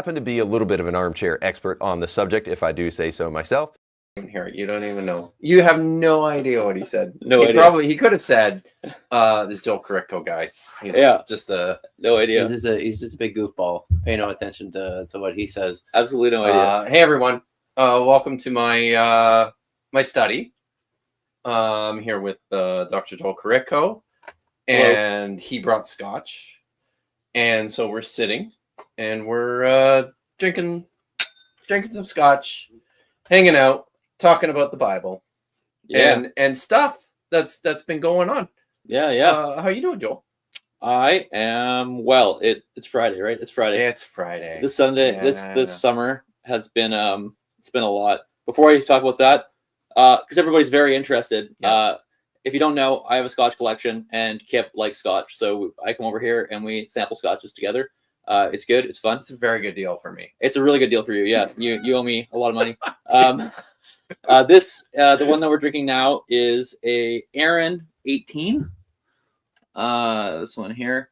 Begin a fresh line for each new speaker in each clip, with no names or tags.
happen to be a little bit of an armchair expert on the subject, if I do say so myself.
Here, you don't even know. You have no idea what he said.
No idea.
He could have said, this Joel Carrico guy. He's just
no idea.
He's just a big goofball. Pay no attention to what he says.
Absolutely no idea.
Hey everyone, welcome to my my study. I'm here with Dr. Joel Carrico, and he brought scotch, and so we're sitting, and we're drinking some scotch, hanging out, talking about the Bible, and stuff that's been going on. How you doing, Joel?
I am well. It's Friday, right? It's Friday.
It's Friday.
This Sunday, this summer has been it's been a lot. Before I talk about that, because everybody's very interested.
Yes.
If you don't know, I have a Scotch collection, and Kip likes Scotch, so I come over here and we sample Scotches together. It's good. It's fun.
It's a very good deal for me.
It's a really good deal for you. Yeah, you owe me a lot of money. The one that we're drinking now is a Aaron 18. This one here,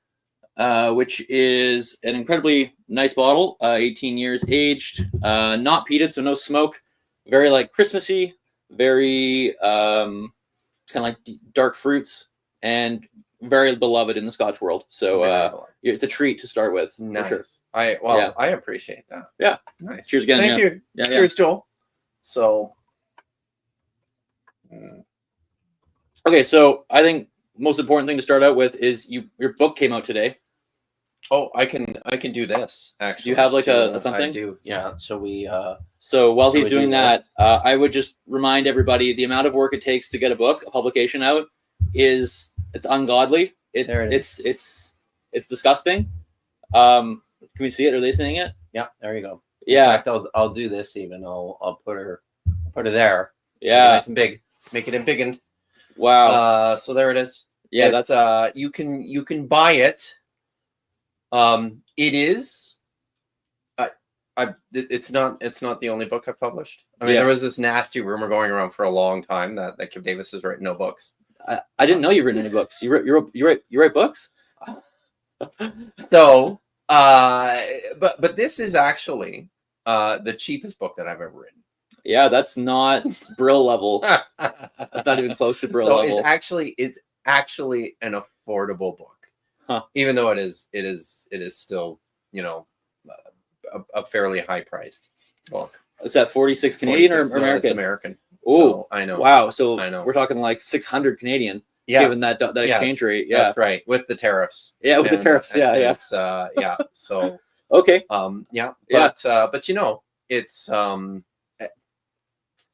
which is an incredibly nice bottle. 18 years aged, not peated, so no smoke. Very like Christmassy. Very kind of like dark fruits, and very beloved in the Scotch world. So it's a treat to start with.
Nice.
For sure.
I appreciate that.
Yeah.
Nice.
Cheers again.
Thank you.
Yeah,
Cheers, Joel. So.
Okay, so I think most important thing to start out with is your book came out today.
Oh, I can do this actually.
Do you have like a something?
I do. Yeah. So we.
So while he's
we
doing
do
that, I would just remind everybody the amount of work it takes to get a book, a publication out, it's ungodly. It's disgusting. Can we see it? Are they seeing it?
Yeah. There you go.
Yeah.
In fact, I'll do this even. I'll put her there.
Yeah.
It's big.
Make it a big one.
Wow.
So there it is.
Yeah.
That's you can buy it. It is. It's not the only book I've published. I mean, there was this nasty rumor going around for a long time that Kip Davis has written no books.
I didn't know you written any books. You write books?
So, but this is actually the cheapest book that I've ever written.
Yeah, that's not Brill level. That's not even close to Brill level.
It's actually an affordable book, even though it is still, a fairly high priced book.
Is that 46 Canadian or American?
No, it's American.
Oh,
so, I know.
Wow. So
I know.
We're talking like 600 Canadian.
Yes.
Given that exchange rate. Yeah,
that's right. With the tariffs.
Yeah, with the tariffs. Yeah.
It's So
okay.
But it's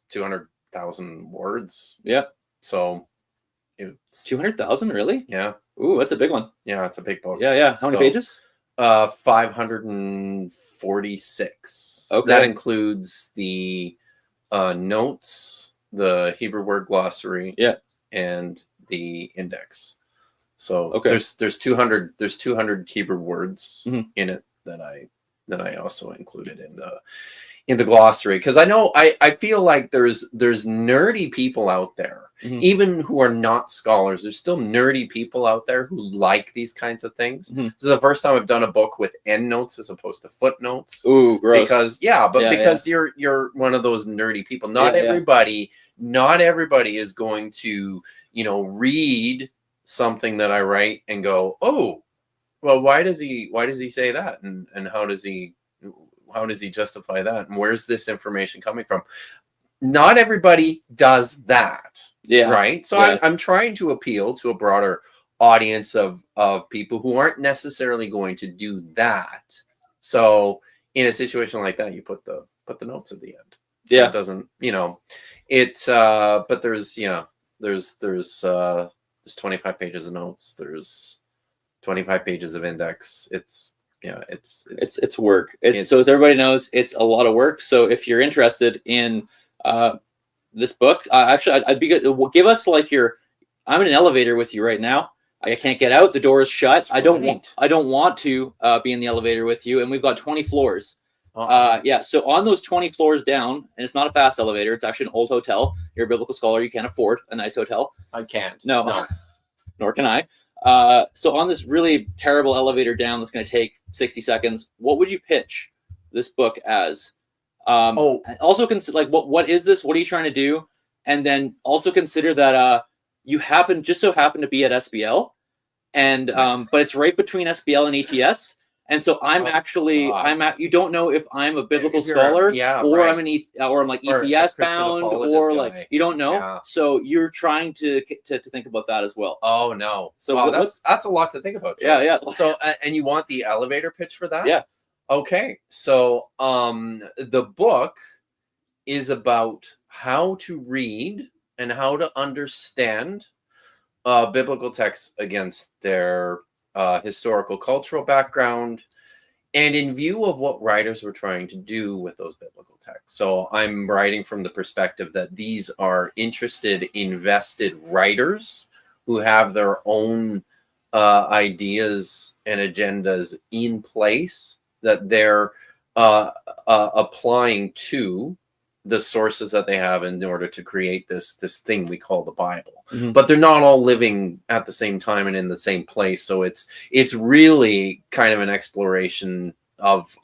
200,000 words.
Yeah.
So it's
200,000, really?
Yeah.
Ooh, that's a big one.
Yeah, it's a big book.
Yeah. How many pages?
546.
Okay.
That includes the notes, the Hebrew word glossary, and the index. So there's 200 Hebrew words in it that I also included in the glossary, because I feel like there's nerdy people out there, even who are not scholars. There's still nerdy people out there who like these kinds of things. This is the first time I've done a book with endnotes as opposed to footnotes.
Ooh, gross.
Because you're one of those nerdy people. Not everybody is going to read something that I write and go, oh, well, why does he say that, and how does he justify that, and where's this information coming from? Not everybody does that. Yeah. Right. So I'm trying to appeal to a broader audience of people who aren't necessarily going to do that. So in a situation like that, you put the notes at the end. So it doesn't, but there's 25 pages of notes. There's 25 pages of index. It's work. So as everybody knows, it's a lot of work. So if you're interested in this book, actually, I'd be good. Give us like I'm in an elevator with you right now. I can't get out. The door is shut. I don't want to be in the elevator with you. And we've got 20 floors. So on those 20 floors down, and it's not a fast elevator. It's actually an old hotel. You're a biblical scholar. You can't afford a nice hotel. I can't.
No. Nor can I. So on this really terrible elevator down that's going to take 60 seconds, what would you pitch this book as.
Oh.
Also consider like what is this? What are you trying to do? And then also consider that you just so happen to be at SBL, and but it's right between SBL and ATS. And so I'm you don't know if I'm a biblical scholar or I'm or I'm like ETS bound or like guy. You don't know. Yeah. So you're trying to think about that as well.
Oh no.
So
wow, that's a lot to think about, Joe.
Yeah.
So and you want the elevator pitch for that?
Yeah.
Okay. So the book is about how to read and how to understand biblical texts against their historical cultural background, and in view of what writers were trying to do with those biblical texts. So I'm writing from the perspective that these are interested, invested writers who have their own ideas and agendas in place that they're applying to the sources that they have in order to create this thing we call the Bible. Mm-hmm. But they're not all living at the same time and in the same place. So it's really kind of an exploration of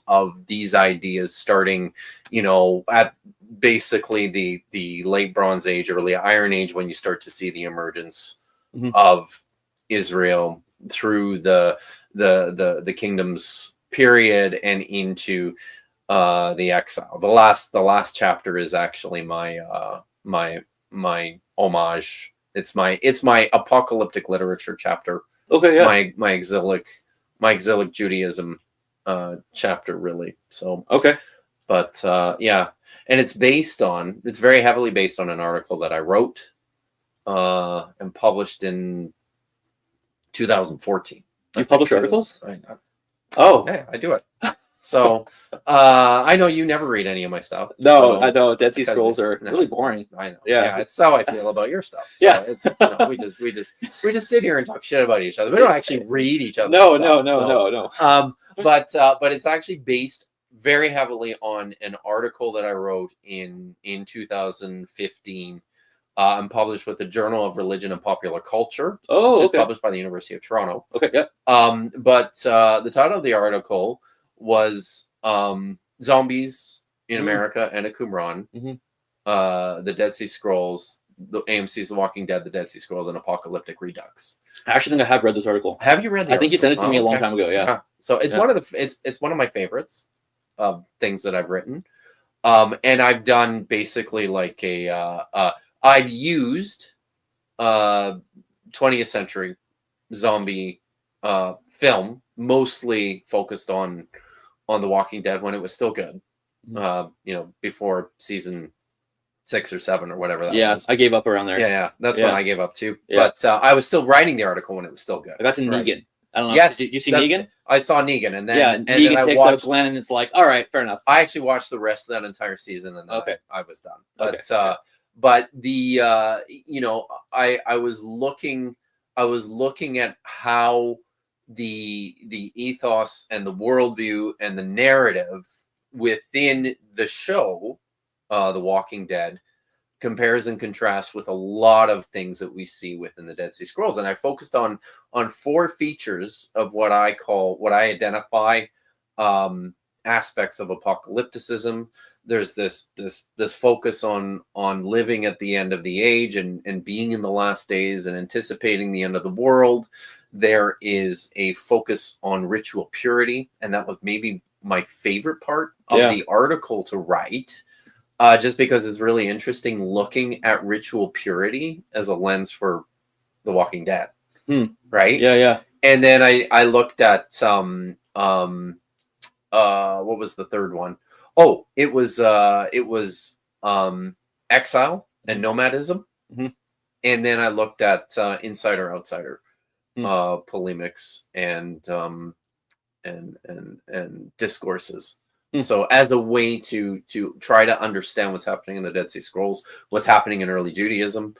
these ideas starting, at basically the late Bronze Age, early Iron Age, when you start to see the emergence mm-hmm. of Israel through the kingdom's period and into the exile. The last chapter is actually my homage. It's my apocalyptic literature chapter.
Okay, yeah.
My exilic Judaism chapter, really. So
okay.
But yeah, and it's very heavily based on an article that I wrote and published in 2014.
You publish articles?
Yeah, I do it. So I know you never read any of my stuff.
No, I know Dead Sea Scrolls are really boring.
I know. Yeah, it's how I feel about your stuff. So
yeah,
it's we just sit here and talk shit about each other. We don't actually read each other.
No.
But it's actually based very heavily on an article that I wrote in 2015. I'm published with the Journal of Religion and Popular Culture.
Which is
published by the University of Toronto.
Okay, yeah.
But the title of the article was Zombies in America and a Qumran, the Dead Sea Scrolls, the AMC's The Walking Dead, the Dead Sea Scrolls, and Apocalyptic Redux.
I actually think I have read this article.
Have you read the article?
I think you sent it to me a long time ago, yeah.
So it's one of it's one of my favorites of things that I've written. And I've done basically like I've used 20th century zombie film, mostly focused on The Walking Dead when it was still good. Before season 6 or 7 or whatever that was.
Yeah, I gave up around there.
Yeah, that's when I gave up too. Yeah. But I was still writing the article when it was still good.
I got to Negan. I don't know.
Yes,
did you see Negan?
I saw Negan, and then
Negan
then I
takes
watched
out Glenn, and it's like, all right, fair enough.
I actually watched the rest of that entire season, and then I was done. But but the I was looking at how the ethos and the worldview and the narrative within the show, The Walking Dead, compares and contrasts with a lot of things that we see within the Dead Sea Scrolls. And I focused on 4 features of what I identify aspects of apocalypticism. There's this focus on living at the end of the age and being in the last days and anticipating the end of the world. There is a focus on ritual purity, and that was maybe my favorite part of the article to write, just because it's really interesting looking at ritual purity as a lens for The Walking Dead. Right?
Yeah.
And then I looked at what was the third one? Oh, it was exile and nomadism. And then I looked at insider outsider polemics and discourses. So as a way to try to understand what's happening in the Dead Sea Scrolls, what's happening in early Judaism.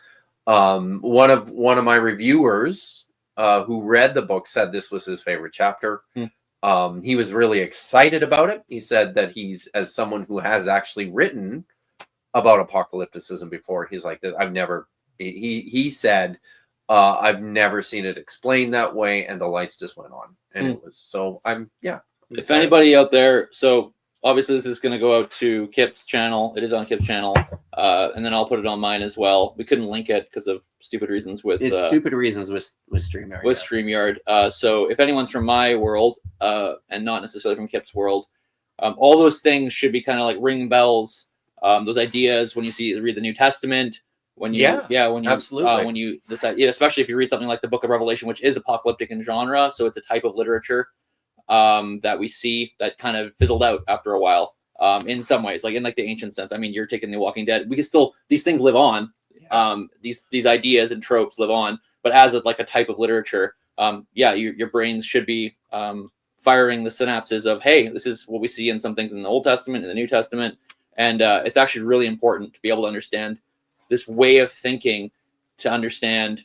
One of my reviewers who read the book said this was his favorite chapter. He was really excited about it. He said that he's, as someone who has actually written about apocalypticism before, he's like, he said, I've never seen it explained that way, and the lights just went on. And it was, so I'm,
If anybody out there, so obviously this is going to go out to Kip's channel. It is on Kip's channel, and then I'll put it on mine as well. We couldn't link it because of stupid reasons with
stupid reasons with StreamYard.
With StreamYard. So if anyone's from my world and not necessarily from Kip's world, all those things should be kind of like ringing bells. Those ideas when you read the New Testament. When you
absolutely
when you decide, especially if you read something like the Book of Revelation, which is apocalyptic in genre, so it's a type of literature that we see that kind of fizzled out after a while. In some ways, like in like the ancient sense. I mean, you're taking The Walking Dead. We can still, these things live on. These ideas and tropes live on, but as like a type of literature, your brains should be firing the synapses of, hey, this is what we see in some things in the Old Testament, in the New Testament, and it's actually really important to be able to understand this way of thinking, to understand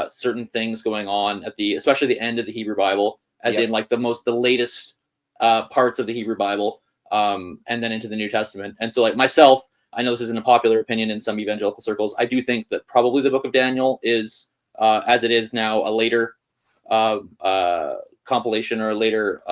certain things going on at especially the end of the Hebrew Bible, as in like the latest parts of the Hebrew Bible, and then into the New Testament. And so like myself, I know this isn't a popular opinion in some evangelical circles. I do think that probably the Book of Daniel is, as it is now, a later compilation or a later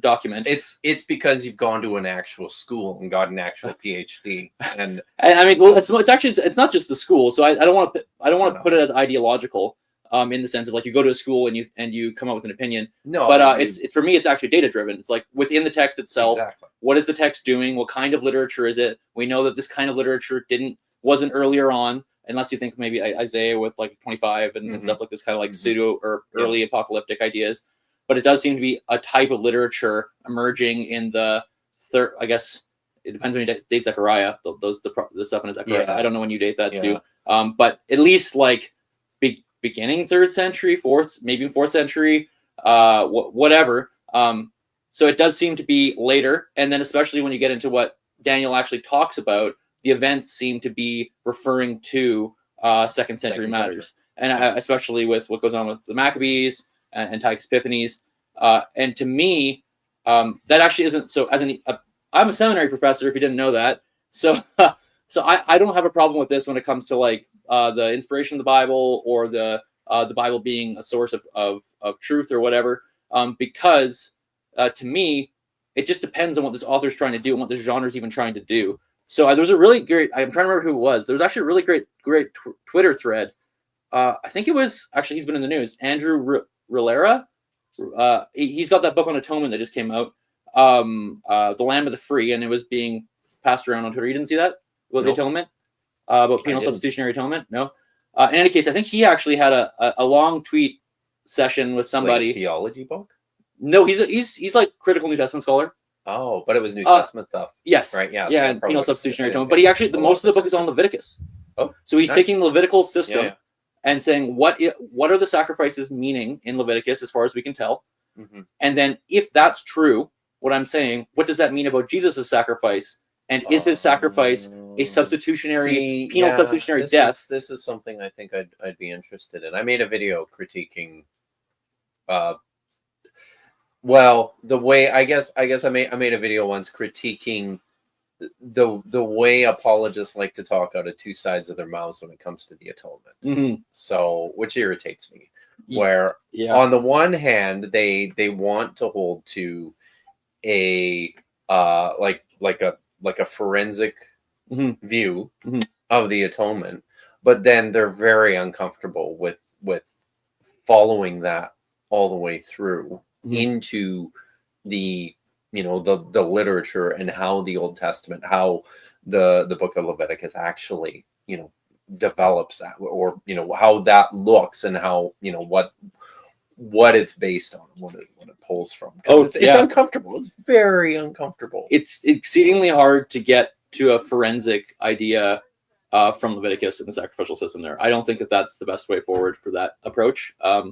document.
It's because you've gone to an actual school and got an actual PhD, and
I mean, well, it's actually it's not just the school. So I don't want to put it as ideological, in the sense of like you go to a school and you come up with an opinion.
No,
but it's for me, it's actually data driven. It's like within the text itself.
Exactly.
What is the text doing? What kind of literature is it? We know that this kind of literature wasn't earlier on, unless you think maybe Isaiah with like 25 and stuff like this, kind of like pseudo or early apocalyptic ideas. But it does seem to be a type of literature emerging in the third. I guess it depends when you date Zechariah. The stuff in Zechariah. I don't know when you date that too. But at least like beginning 3rd century, 4th, maybe 4th century, whatever. So it does seem to be later, and then especially when you get into what Daniel actually talks about, the events seem to be referring to 2nd century matters, and especially with what goes on with the Maccabees and Antiochus Epiphanes. And to me, that actually isn't so. I'm a seminary professor, if you didn't know that. So I don't have a problem with this when it comes to like the inspiration of the Bible or the Bible being a source of truth or whatever, because to me, it just depends on what this author's trying to do and what this genre is even trying to do. So there was a really great, I'm trying to remember who it was. There was actually a really great Twitter thread. I think it was, actually, he's been in the news, Andrew Rilera. He's got that book on atonement that just came out, The Lamb of the Free, and it was being passed around on Twitter. You didn't see that? About the atonement? About penal substitutionary atonement? No? In any case, I think he actually had a long tweet session with somebody.
Like a theology book?
No, he's like critical New Testament scholar.
Oh, but it was New Testament stuff.
Yes.
Right, yeah.
Yeah,
So
and penal substitutionary atonement.
okay.
But he actually, most of the book is on Leviticus.
Oh,
so he's
nice.
taking the Levitical system
Yeah.
and saying what are the sacrifices meaning in Leviticus as far as we can tell.
Mm-hmm.
And then if that's true, what I'm saying, what does that mean about Jesus' sacrifice? And is his sacrifice a substitutionary, penal substitutionary death?
This is something I think I'd be interested in. I made a video critiquing, well, the way I guess I made a video once critiquing the way apologists like to talk out of two sides of their mouths when it comes to the atonement.
Mm-hmm.
So, which irritates me.
Yeah.
Where
Yeah.
on the one hand they want to hold to a like a forensic
Mm-hmm.
view
Mm-hmm.
of the atonement, but then they're very uncomfortable with following that all the way through into the the literature and how the Old Testament, how the book of Leviticus actually develops that, or how that looks, and how what it's based on, what it pulls from. It's uncomfortable. It's very uncomfortable.
It's exceedingly hard to get to a forensic idea from Leviticus and the sacrificial system there. I don't think that that's the best way forward for that approach. I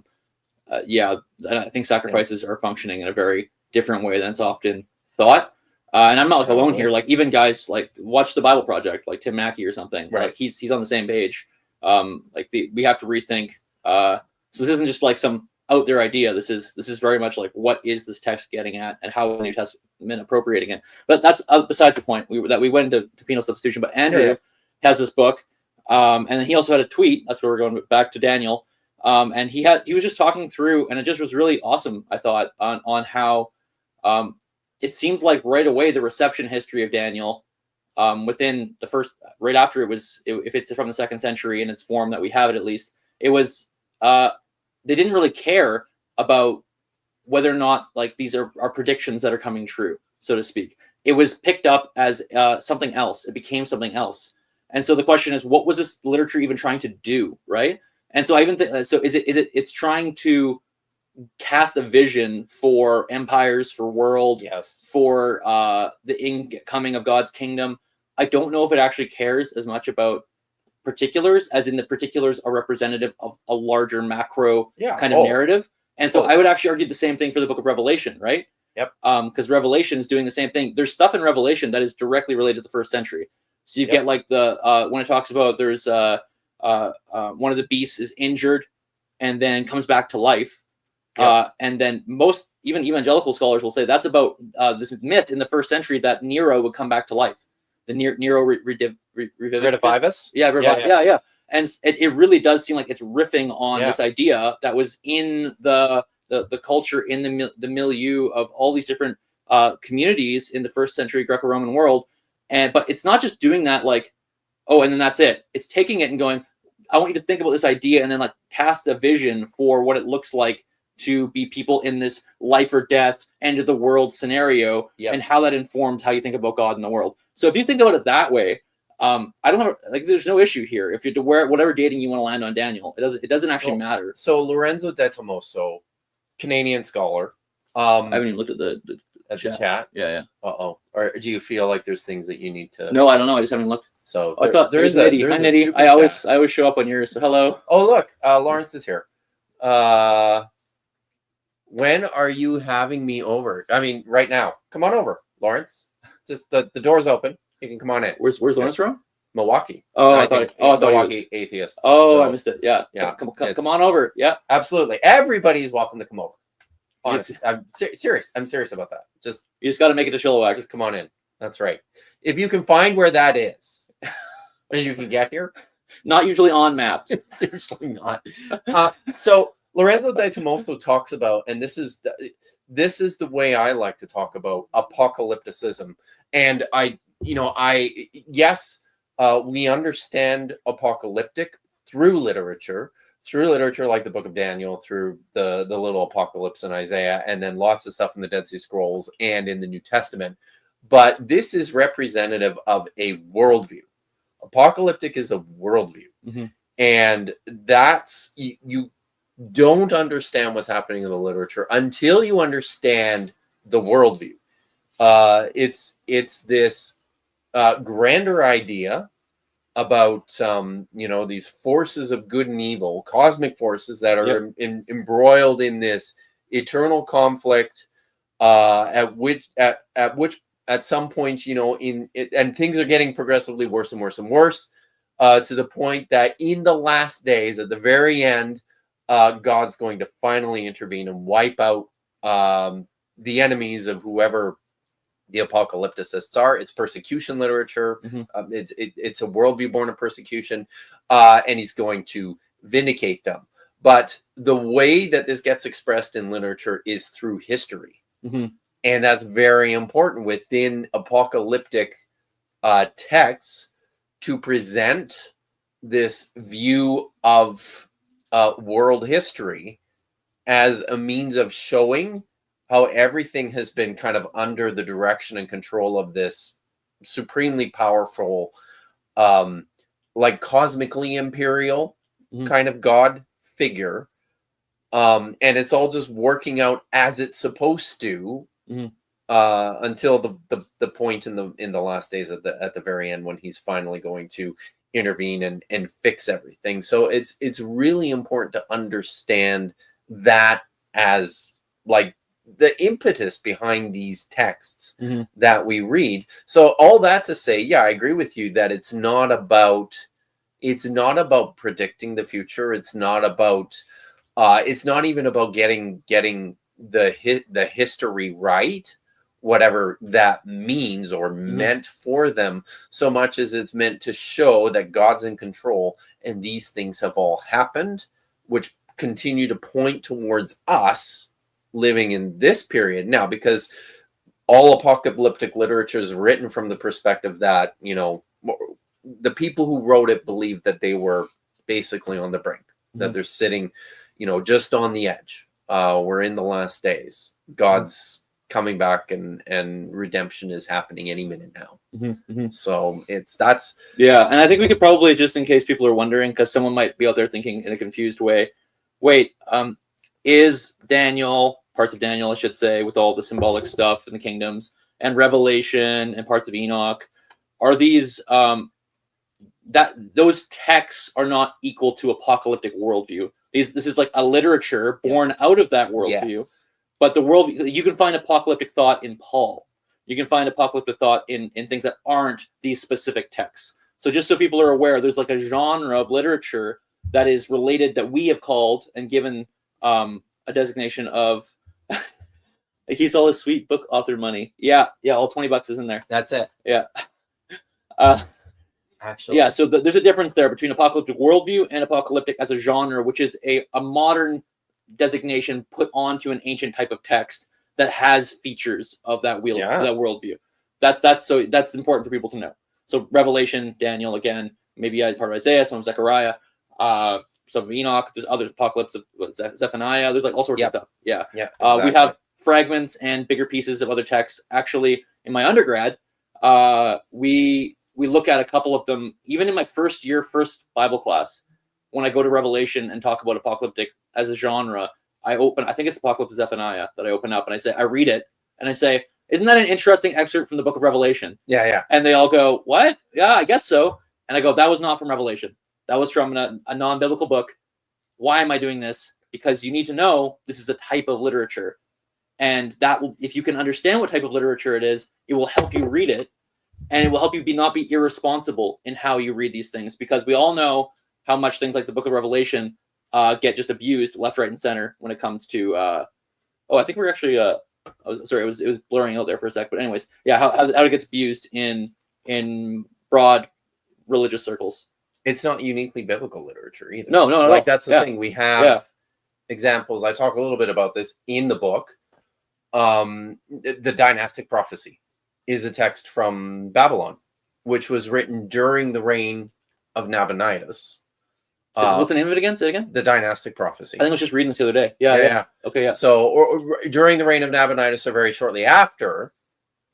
think sacrifices are functioning in a very different way than it's often thought. And I'm not like alone here. Like even guys like watch the Bible Project, like Tim Mackey or something.
Right.
Like he's on the same page. We have to rethink. So this isn't just like some out there idea. This is very much like, what is this text getting at, and how is the New Testament appropriating it? But that's besides the point. We went into penal substitution. But Andrew has this book, and then he also had a tweet. That's where we're going back to Daniel. And he was just talking through, and it just was really awesome, I thought, on how it seems like right away the reception history of Daniel, within the first, right after if it's from the 2nd century in its form that we have it, at least, it was, they didn't really care about whether or not like these are predictions that are coming true, so to speak. It was picked up as something else. It became something else. And so the question is, what was this literature even trying to do, right? And so I even think, so it's trying to cast a vision for empires, for world,
Yes.
for the incoming of God's kingdom. I don't know if it actually cares as much about particulars, as in the particulars are representative of a larger macro kind of narrative. And so I would actually argue the same thing for the book of Revelation, right?
Yep.
Because Revelation is doing the same thing. There's stuff in Revelation that is directly related to the 1st century. So you get like the when it talks about there's one of the beasts is injured and then comes back to life. And then most even evangelical scholars will say that's about this myth in the 1st century that Nero would come back to life. The Nero
Redivivus?
Yeah. And it really does seem like it's riffing on this idea that was in the culture, in the milieu of all these different communities in the 1st century Greco-Roman world. But it's not just doing that like, oh, and then that's it. It's taking it and going, I want you to think about this idea and then like cast a vision for what it looks like to be people in this life or death, end of the world scenario, and how that informs how you think about God in the world. So if you think about it that way, I don't know, like there's no issue here. If you're to wear whatever dating you want to land on Daniel, it doesn't actually matter.
So Lorenzo De Tomaso, Canadian scholar.
I haven't even looked at the
chat.
Yeah.
Uh-oh. Or do you feel like there's things that you need to...
No, I don't know. I just haven't looked.
So
I thought there's Nitty. Hi, Nitty. I always show up on yours. So hello.
Oh, look. Lawrence is here. When are you having me over? I mean, right now. Come on over, Lawrence. Just the door's open. You can come on in.
Where's Lawrence from?
Milwaukee.
Oh, I thought
Milwaukee Atheists.
Oh, so, I missed it. Yeah. Come on over. Yeah.
Absolutely. Everybody's welcome to come over. Honestly, I'm serious. I'm serious about that.
You just got to make it to Chilliwack.
Just come on in. That's right. If you can find where that is, and you can get here.
Not usually on maps.
Usually not. So Lorenzo De Tomaso talks about, and this is the way I like to talk about apocalypticism. And we understand apocalyptic through literature like the book of Daniel, through the little apocalypse in Isaiah, and then lots of stuff in the Dead Sea Scrolls and in the New Testament. But this is representative of a worldview. Apocalyptic is a worldview.
Mm-hmm.
And that's, you don't understand what's happening in the literature until you understand the worldview. It's this grander idea about these forces of good and evil, cosmic forces that are embroiled in this eternal conflict, at which at some point, and things are getting progressively worse and worse and worse, to the point that in the last days, at the very end, God's going to finally intervene and wipe out the enemies of whoever the apocalypticists are. It's persecution literature.
Mm-hmm.
It's a worldview born of persecution, and he's going to vindicate them. But the way that this gets expressed in literature is through history.
Mm-hmm.
And that's very important within apocalyptic texts, to present this view of world history as a means of showing how everything has been kind of under the direction and control of this supremely powerful, like cosmically imperial kind of God figure. And it's all just working out as it's supposed to, until the point in the last days at the very end, when he's finally going to intervene and fix everything. So it's really important to understand that as like the impetus behind these texts that we read. So all that to say, I agree with you that it's not about predicting the future. It's not even about getting the history right, whatever that means or meant for them, so much as it's meant to show that God's in control and these things have all happened, which continue to point towards us living in this period now, because all apocalyptic literature is written from the perspective that, the people who wrote it believed that they were basically on the brink, that they're sitting, just on the edge. We're in the last days. God's coming back, and redemption is happening any minute now. So that's
yeah. And I think we could probably, just in case people are wondering, because someone might be out there thinking in a confused way, wait, is Daniel, parts of Daniel, I should say, with all the symbolic stuff in the kingdoms, and Revelation and parts of Enoch, are these that those texts are not equal to apocalyptic worldview? This is like a literature born out of that worldview.
yes.
But the world, you can find apocalyptic thought in Paul. You can find apocalyptic thought in things that aren't these specific texts. So just so people are aware, there's like a genre of literature that is related, that we have called and given a designation of. He saw his sweet book author money. Yeah, all $20 is in there.
That's it.
Yeah.
Actually.
Yeah, so there's a difference there between apocalyptic worldview and apocalyptic as a genre, which is a modern designation put onto an ancient type of text that has features of that that worldview. That's important for people to know. So Revelation, Daniel, again, maybe part of Isaiah, some of Zechariah, some of Enoch. There's other apocalypse of Zephaniah. There's like all sorts of stuff. Yeah.
Exactly.
We have fragments and bigger pieces of other texts. Actually, in my undergrad, we look at a couple of them. Even in my first Bible class, when I go to Revelation and talk about apocalyptic as a genre, I think it's Apocalypse of Zephaniah that I open up, and I read it, and I say, isn't that an interesting excerpt from the book of Revelation?
Yeah.
And they all go, what? Yeah, I guess so. And I go, that was not from Revelation. That was from a non-biblical book. Why am I doing this? Because you need to know this is a type of literature. And that will, if you can understand what type of literature it is, it will help you read it. And it will help you not be irresponsible in how you read these things. Because we all know how much things like the book of Revelation get just abused left, right, and center when it comes to. I think we're actually. Sorry, it was blurring out there for a sec. But anyways, yeah, how it gets abused in broad religious circles.
It's not uniquely biblical literature either.
No,
like that's the thing. We have examples. I talk a little bit about this in the book. The dynastic prophecy is a text from Babylon, which was written during the reign of Nabonidus.
So what's the name of it again? Say it again.
The dynastic prophecy.
I think I was just reading this the other day. Yeah. Okay, yeah.
So or during the reign of Nabonidus, or very shortly after,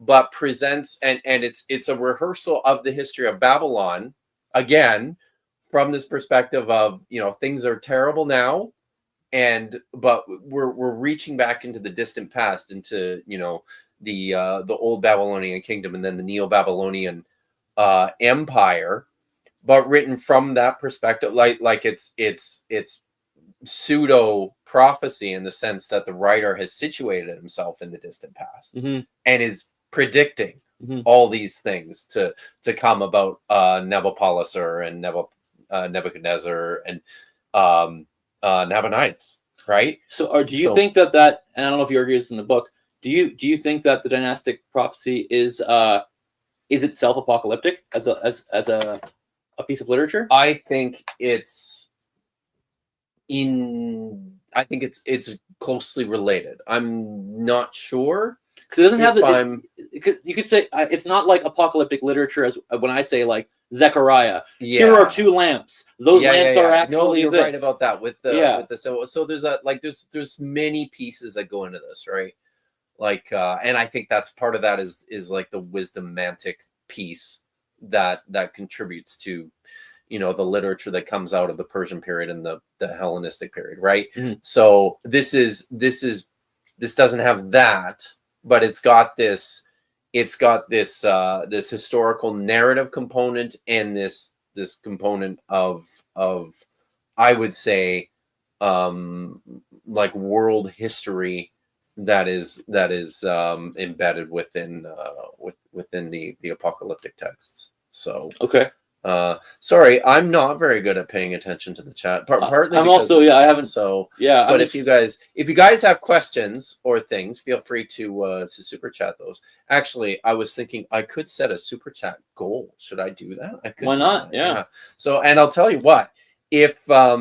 but presents and it's a rehearsal of the history of Babylon, again, from this perspective of, things are terrible now, but we're reaching back into the distant past, into the old Babylonian kingdom, and then the Neo-Babylonian empire, but written from that perspective, like it's pseudo prophecy in the sense that the writer has situated himself in the distant past and is predicting all these things to come about Nabopolassar and Nebuchadnezzar and Nabonidus, right?
So, do you think that and I don't know if you argue this in the book, do you think that the dynastic prophecy is itself apocalyptic as a piece of literature?
I think it's closely related. I'm not sure.
Because it doesn't have you could say it's not like apocalyptic literature as when I say like Zechariah. Yeah. Here are two lamps. Those lamps are actually.
No, you're
this.
right about that. With the so there's many pieces that go into this, right? Like, and I think that's part of that is like the wisdom mantic piece that contributes to, the literature that comes out of the Persian period and the Hellenistic period, right? So this doesn't have that. But it's got this historical narrative component and this component of I would say like world history that is embedded within the apocalyptic texts. So
okay.
Sorry, I'm not very good at paying attention to the chat. Partly
I'm also I haven't.
So
yeah,
but if you guys have questions or things, feel free to super chat those. Actually, I was thinking I could set a super chat goal. Should I do that? I could.
Why not? Yeah.
So, and I'll tell you what. If I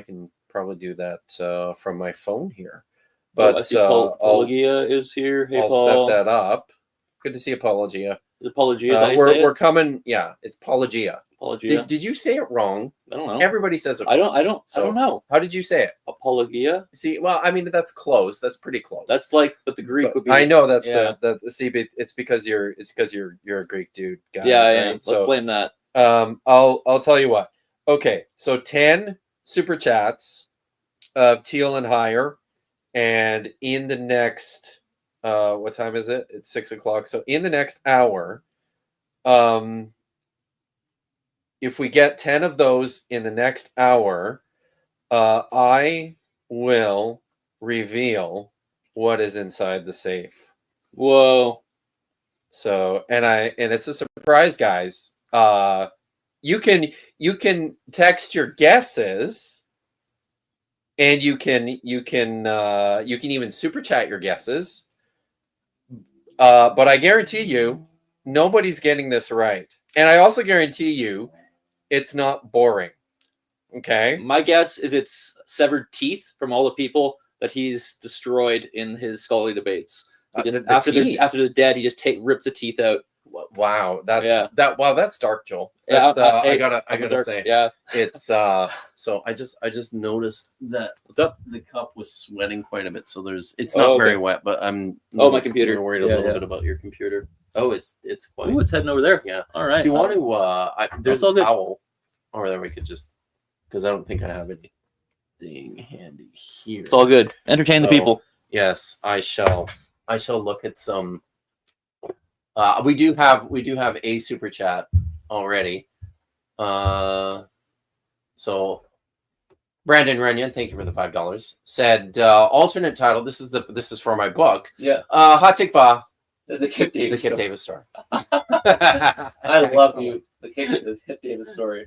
can probably do that from my phone here. But
I see
I'll
Apologia is here. Hey,
set
Paul.
that up. Good to see Apologia.
Is Apologia? Is that how you say
We're
it?
coming. Yeah, it's Apologia.
Apologia.
Did you say it wrong?
I don't know.
Everybody says it.
I
wrong.
don't
So,
know.
How did you say it?
Apologia.
See, well, I mean that's close. That's pretty close.
That's like, but the Greek
But
would be.
I know that's
yeah.
the see. But it's because you're a Greek dude. Guy,
Yeah, I
right?
am. Let's blame that.
I'll tell you what. Okay, so 10 super chats of teal and higher, and in the next what time is it? It's 6:00. So in the next hour, if we get 10 of those in the next hour, I will reveal what is inside the safe.
Whoa.
So and it's a surprise, guys. You can text your guesses, and you can even super chat your guesses. But I guarantee you, nobody's getting this right, and I also guarantee you, it's not boring. Okay.
My guess is it's severed teeth from all the people that he's destroyed in his scholarly debates. After they're dead, he just rips the teeth out.
Wow, that's dark, Joel.
Yeah,
That's, I gotta say,
yeah,
it's so I just noticed that
what's up?
the cup was sweating quite a bit, so it's not very wet, but I'm
my computer.
worried a little bit about your computer. Oh, it's quite.
Oh, it's heading over there.
Yeah.
All right.
Do you want to? There's a
good.
towel, or there we could just, because I don't think I have anything handy here.
It's all good. Entertain the people.
Yes, I shall look at some. We do have a super chat already. So Brandon Runyon, thank you for the $5. Said alternate title. This is for my book.
Yeah.
Hatikva,
The Kip Davis.
the Kip Davis story.
I love you. The Kip Davis story.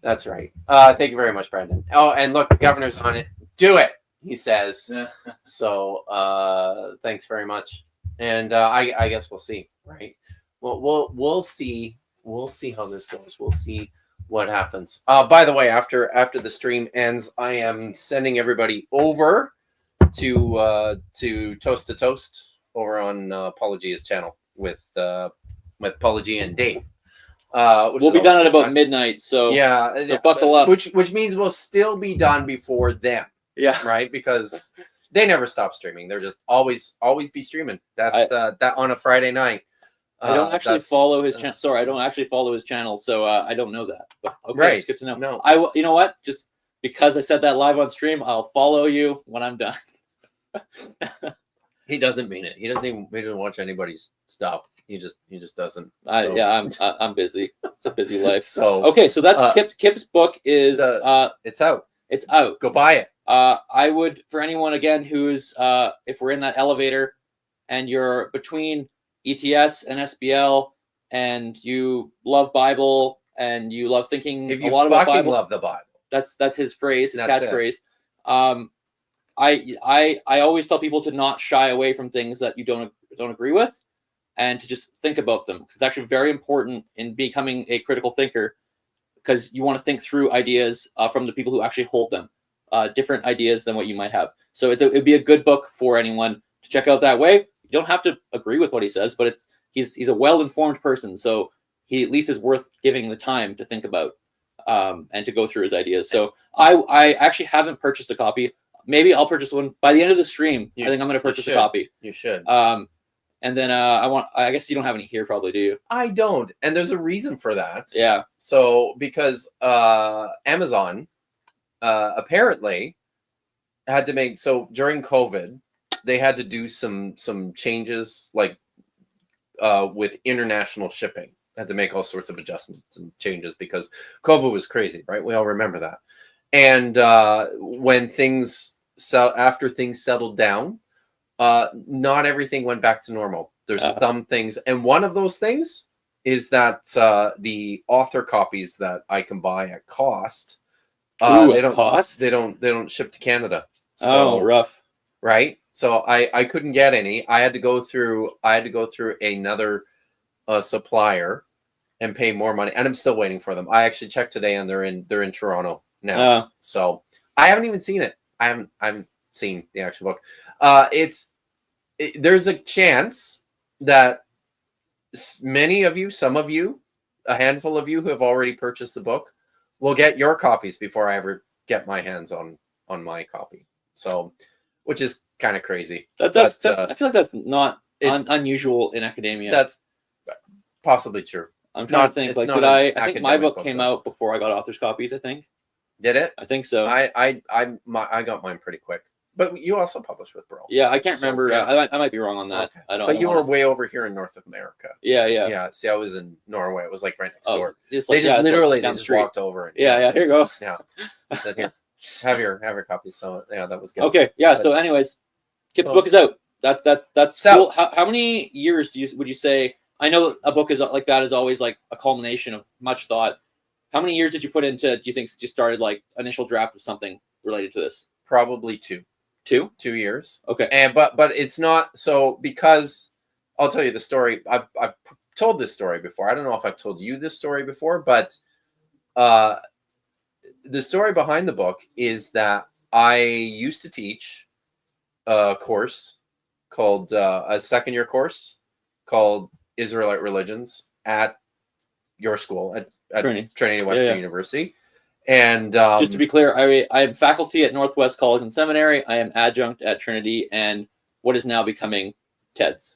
That's right. Thank you very much, Brandon. Oh, and look, the governor's on it. Do it, he says.
Yeah.
So thanks very much. And I guess we'll see, right? Well, we'll see. We'll see how this goes. We'll see what happens. By the way, after the stream ends, I am sending everybody over to Toast to Toast over on Apologia's channel with Apologia and Dave.
We'll be done at about midnight, so
yeah,
buckle up.
Which means we'll still be done before them.
Yeah,
right, because they never stop streaming. They're just always be streaming. That's that on a Friday night.
I don't actually follow his channel. Sorry, I don't actually follow his channel, so I don't know that. But okay,
right.
It's good to know.
No,
I will. You know what? Just because I said that live on stream, I'll follow you when I'm done.
He doesn't mean it. He doesn't watch anybody's stuff. He just doesn't. So.
Yeah, I'm busy. It's a busy life.
So
okay, so that's Kip's book is
it's out.
It's out.
Go buy it.
I would, for anyone again who's if we're in that elevator and you're between ETS and SBL and you love Bible and you love thinking
if you
a lot about Bible,
love the Bible.
That's his phrase, his catchphrase. I always tell people to not shy away from things that you don't agree with, and to just think about them, because it's actually very important in becoming a critical thinker, because you want to think through ideas from the people who actually hold them, different ideas than what you might have. So it'd be a good book for anyone to check out that way. You don't have to agree with what he says, but he's a well-informed person, so he at least is worth giving the time to think about and to go through his ideas. So I actually haven't purchased a copy. Maybe I'll purchase one by the end of the stream. I think I'm going to purchase a copy.
You should.
And then I guess you don't have any here, probably, do you?
I don't, and there's a reason for that.
Yeah.
So because Amazon apparently had to make, so during COVID they had to do some changes, like with international shipping. Had to make all sorts of adjustments and changes because COVID was crazy, right? We all remember that. And when after things settled down, not everything went back to normal. There's some things, and one of those things is that the author copies that I can buy at cost, they don't ship to Canada. So,
rough.
Right? So I couldn't get any. I had to go through another supplier and pay more money, and I'm still waiting for them. I actually checked today, and they're in Toronto now. So I haven't even seen it. I seen the actual book. There's a chance that many of you, some of you, a handful of you who have already purchased the book will get your copies before I ever get my hands on my copy. So, which is kind of crazy.
I feel like that's not unusual in academia.
That's possibly true.
I'm trying to think. Like, I think my book came
though.
out before I got author's copies. I think.
Did it?
I think so.
I got mine pretty quick. But you also published with Bro.
Yeah, I can't remember.
Yeah.
I might be wrong on that.
Okay.
I don't.
But you were way over here in North America.
Yeah.
Yeah. See, I was in Norway. It was like right next door.
It's
They
like,
just literally
down
they
the
just
street.
walked over. And,
Yeah. Here you go.
Yeah. I said, here, have your copy. So yeah, that was good.
Okay. Yeah.
But-
So, anyways, Kip's
So-
book is out. That's
So-
cool. How many years would you say? I know a book is like that is always like a culmination of much thought. How many years did you put into? Do you think you started like initial draft of something related to this?
Probably 2 years.
Okay.
And but it's not so, because I'll tell you the story. I've told this story before. I don't know if I've told you this story before, but the story behind the book is that I used to teach a course called a second year course called Israelite Religions at your school at Trinity Western University. And
just to be clear, I am faculty at Northwest College and Seminary. I am adjunct at Trinity and what is now becoming TEDS.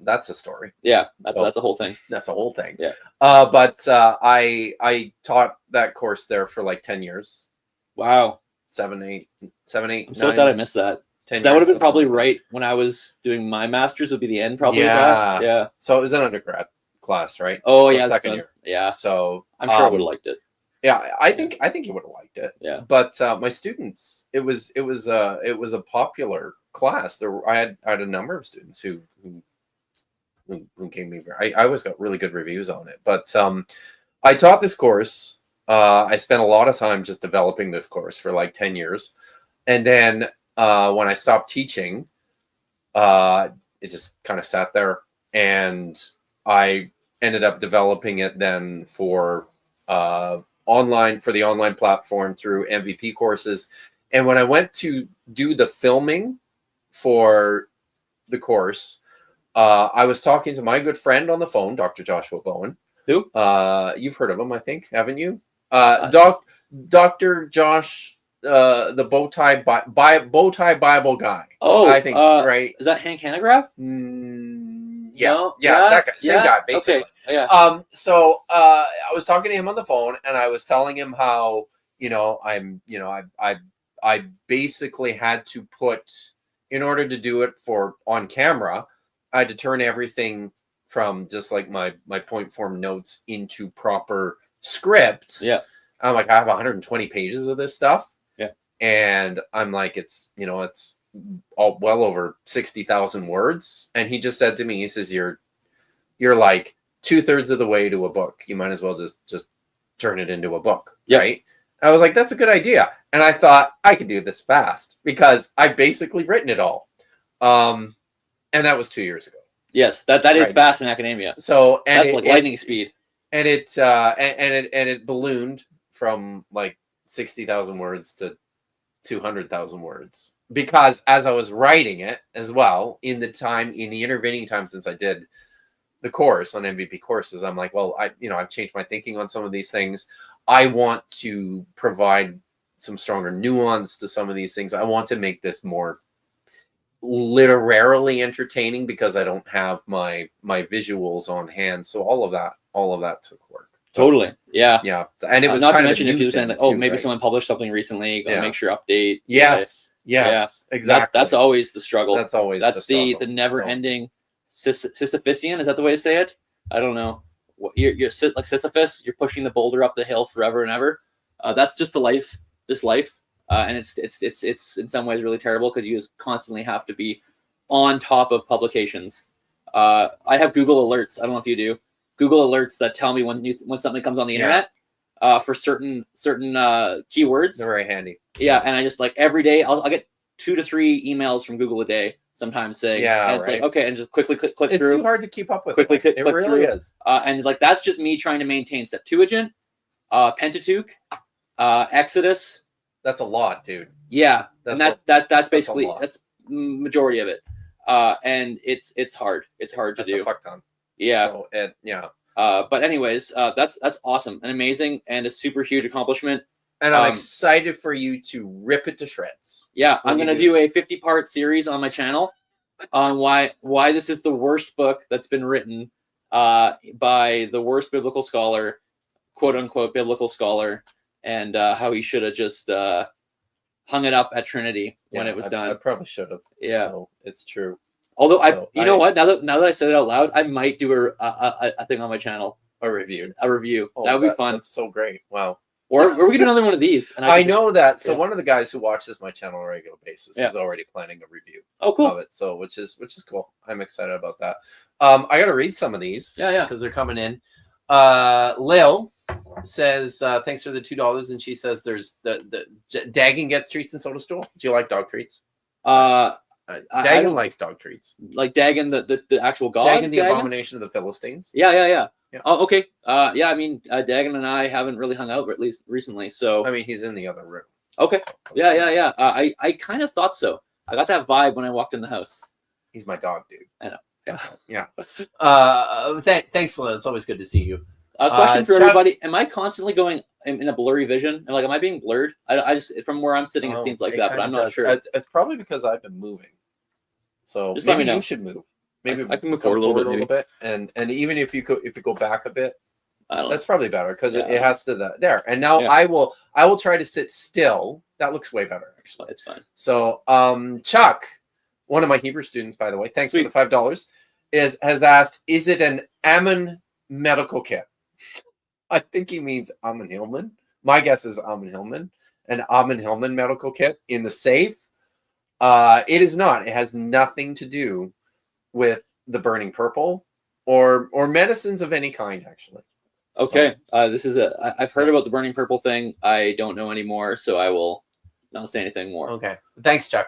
That's a story.
Yeah, that's a whole thing.
That's a whole thing.
Yeah.
But I taught that course there for like 10 years.
Wow.
7, 8,
I'm
9,
so sad I missed that.
10
That would have
years.
been probably right when I was doing my master's. Would be the end probably.
Yeah.
Of that. Yeah.
So it was an undergrad class, right?
Oh
So
yeah.
second year.
Yeah.
So
I'm sure I would have liked it.
Yeah, I think you would have liked it.
Yeah.
But my students, it was a popular class. I had a number of students who came over. I always got really good reviews on it. But I taught this course. I spent a lot of time just developing this course for like 10 years. And then when I stopped teaching, it just kind of sat there, and I ended up developing it then for the online platform through MVP courses. And when I went to do the filming for the course, I was talking to my good friend on the phone, Dr. Joshua Bowen.
Who?
You've heard of him, I think, haven't you? Dr. Josh, the bow tie Bible guy.
Oh,
I think, right?
Is that Hank Hanegraaff?
Yeah,
No?
that guy, same guy, basically.
Okay. Yeah.
So I was talking to him on the phone, and I was telling him how, I basically had to put, in order to do it on camera, I had to turn everything from just like my point form notes into proper scripts.
Yeah.
I'm like, I have 120 pages of this stuff.
Yeah.
And I'm like, it's all well over 60,000 words. And he just said to me, he says, you're like 2/3 of the way to a book. You might as well just turn it into a book.
Yep.
Right. I was like, that's a good idea. And I thought I could do this fast because I've basically written it all. And that was 2 years ago.
Yes, that is
Right.
fast in academia.
So, and
That's like lightning speed.
and it ballooned from like 60,000 words to 200,000 words, because as I was writing it as well, in the intervening time since I did the course on MVP courses, I'm like, well, I've changed my thinking on some of these things. I want to provide some stronger nuance to some of these things. I want to make this more literarily entertaining because I don't have my visuals on hand. So all of that took work.
Totally. Yeah.
Yeah. And it was
not to
kind of a
mention if
new
you were saying
thing
like, oh,
too,
maybe
right?
someone published something recently, go
Yeah.
make sure update.
Yes. Exactly.
That's always the struggle.
That's always
That's
the
the
struggle.
never ending Sisyphusian. Is that the way to say it? I don't know. You're like Sisyphus. You're pushing the boulder up the hill forever and ever. That's just this life, and it's in some ways really terrible because you just constantly have to be on top of publications. I have Google alerts. I don't know if you do. Google alerts that tell me when something comes on the internet for certain keywords.
They're very handy.
Yeah, and I just like every day I'll get 2 to 3 emails from Google a day. Sometimes saying,
Yeah,
and it's
right.
like okay, and just quickly click
It's
through.
too hard to keep up with.
Quickly click
it really
through.
is.
And like that's just me trying to maintain Septuagint, Pentateuch, Exodus,
That's a lot, dude.
Yeah, and that's basically
lot.
that's majority of it. And it's hard. It's hard to
That's
do.
a fuck ton.
Yeah.
So, yeah.
But anyways, that's awesome and amazing and a super huge accomplishment.
And I'm excited for you to rip it to shreds.
Yeah, I'm gonna do a 50-part series on my channel on why this is the worst book that's been written by the worst biblical scholar, quote unquote biblical scholar, and how he should have just hung it up at Trinity when it was done.
I probably should have.
Yeah,
so it's true.
Although you know what? Now that I said it out loud, I might do a thing on my channel,
a review.
Oh, that would be fun.
That's so great. Wow.
Or we could do another one of these. And
I know that. So one of the guys who watches my channel on a regular basis is already planning a review.
Oh, cool.
Of it. So which is cool. I'm excited about that. I got to read some of these.
Yeah.
Because they're coming in. Lil says thanks for the $2, and she says there's the Dagon gets treats and so does Joel. Do you like dog treats? Dagon likes dog treats.
Like Dagon, the actual god.
Dagon, the abomination of the Philistines.
Yeah. Oh, okay. Yeah. I mean, Dagon and I haven't really hung out, at least recently. So
I mean, he's in the other room.
Okay. Yeah. I kind of thought so. I got that vibe when I walked in the house.
He's my dog, dude.
I know.
Yeah. Thanks, Lil. It's always good to see you.
Question for everybody: am I constantly going in a blurry vision? Am I being blurred? I just from where I'm sitting, it seems like that, but I'm not sure.
It's probably because I've been moving. So
just
maybe
let me know.
You should move. Maybe
I can move forward a little bit,
and even if you go back a bit, that's
know.
probably better because it has to there. And now I will try to sit still. That looks way better, actually.
It's fine.
So Chuck, one of my Hebrew students, by the way, thanks for the $5, has asked, is it an Ammon medical kit? I think he means Ammon Hillman. My guess is Ammon Hillman, an Ammon Hillman medical kit in the safe. It is not. It has nothing to do with the burning purple or medicines of any kind, actually.
Okay. So, I've heard about the burning purple thing. I don't know anymore, so I will not say anything more.
Okay. Thanks, Chuck.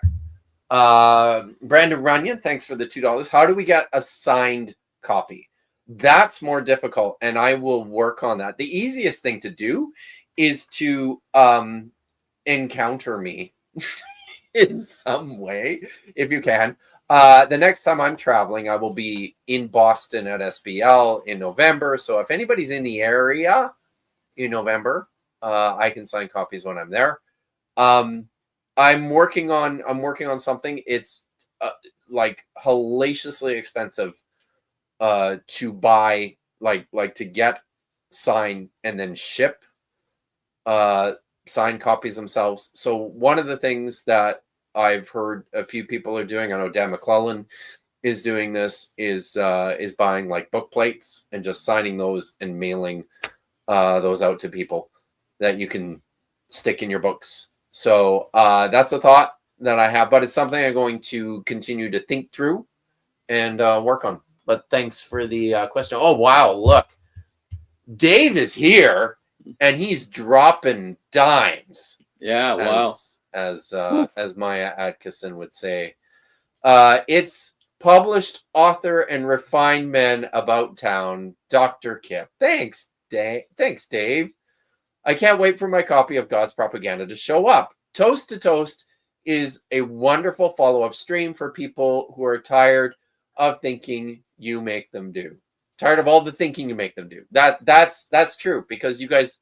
Brandon Runyon, thanks for the $2. How do we get a signed copy? That's more difficult, and I will work on that. The easiest thing to do is to encounter me in some way, if you can. The next time I'm traveling, I will be in Boston at SBL in November. So if anybody's in the area in November, I can sign copies when I'm there. I'm working on something. It's like hellaciously expensive to buy, like to get signed and then ship signed copies themselves. So one of the things that I've heard a few people are doing, I know Dan McClellan is doing this, is buying like book plates and just signing those and mailing those out to people that you can stick in your books. So that's a thought that I have, but it's something I'm going to continue to think through and work on. But thanks for the question. Oh, wow. Look, Dave is here and he's dropping dimes.
Yeah. Wow.
As Maya Atkinson would say. It's published author and refined man about town, Dr. Kip. Thanks, Dave. I can't wait for my copy of God's Propaganda to show up. Toast to Toast is a wonderful follow-up stream for people who are tired of thinking you make them do. Tired of all the thinking you make them do. That's true, because you guys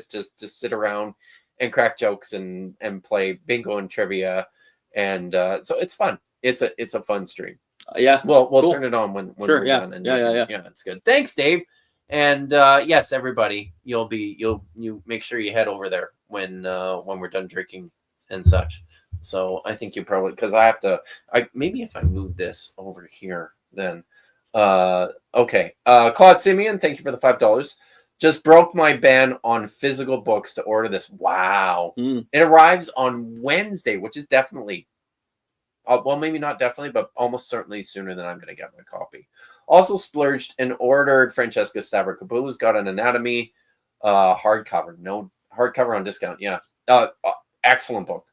just sit around and crack jokes and play bingo and trivia, and so it's fun. It's a fun stream.
Yeah.
We'll
cool.
turn it on when
sure,
we're
yeah.
done. And
Yeah.
It's good. Thanks, Dave. And yes, everybody, you make sure you head over there when we're done drinking and such. So I think you probably, because maybe if I move this over here, then okay. Claude Simeon, thank you for the $5. Just broke my ban on physical books to order this. Wow. It arrives on Wednesday, which is definitely, well, maybe not definitely, but almost certainly sooner than I'm going to get my copy. Also splurged and ordered Francesca Stavrakopoulos, got an anatomy hardcover. No hardcover on discount. Yeah. Excellent book.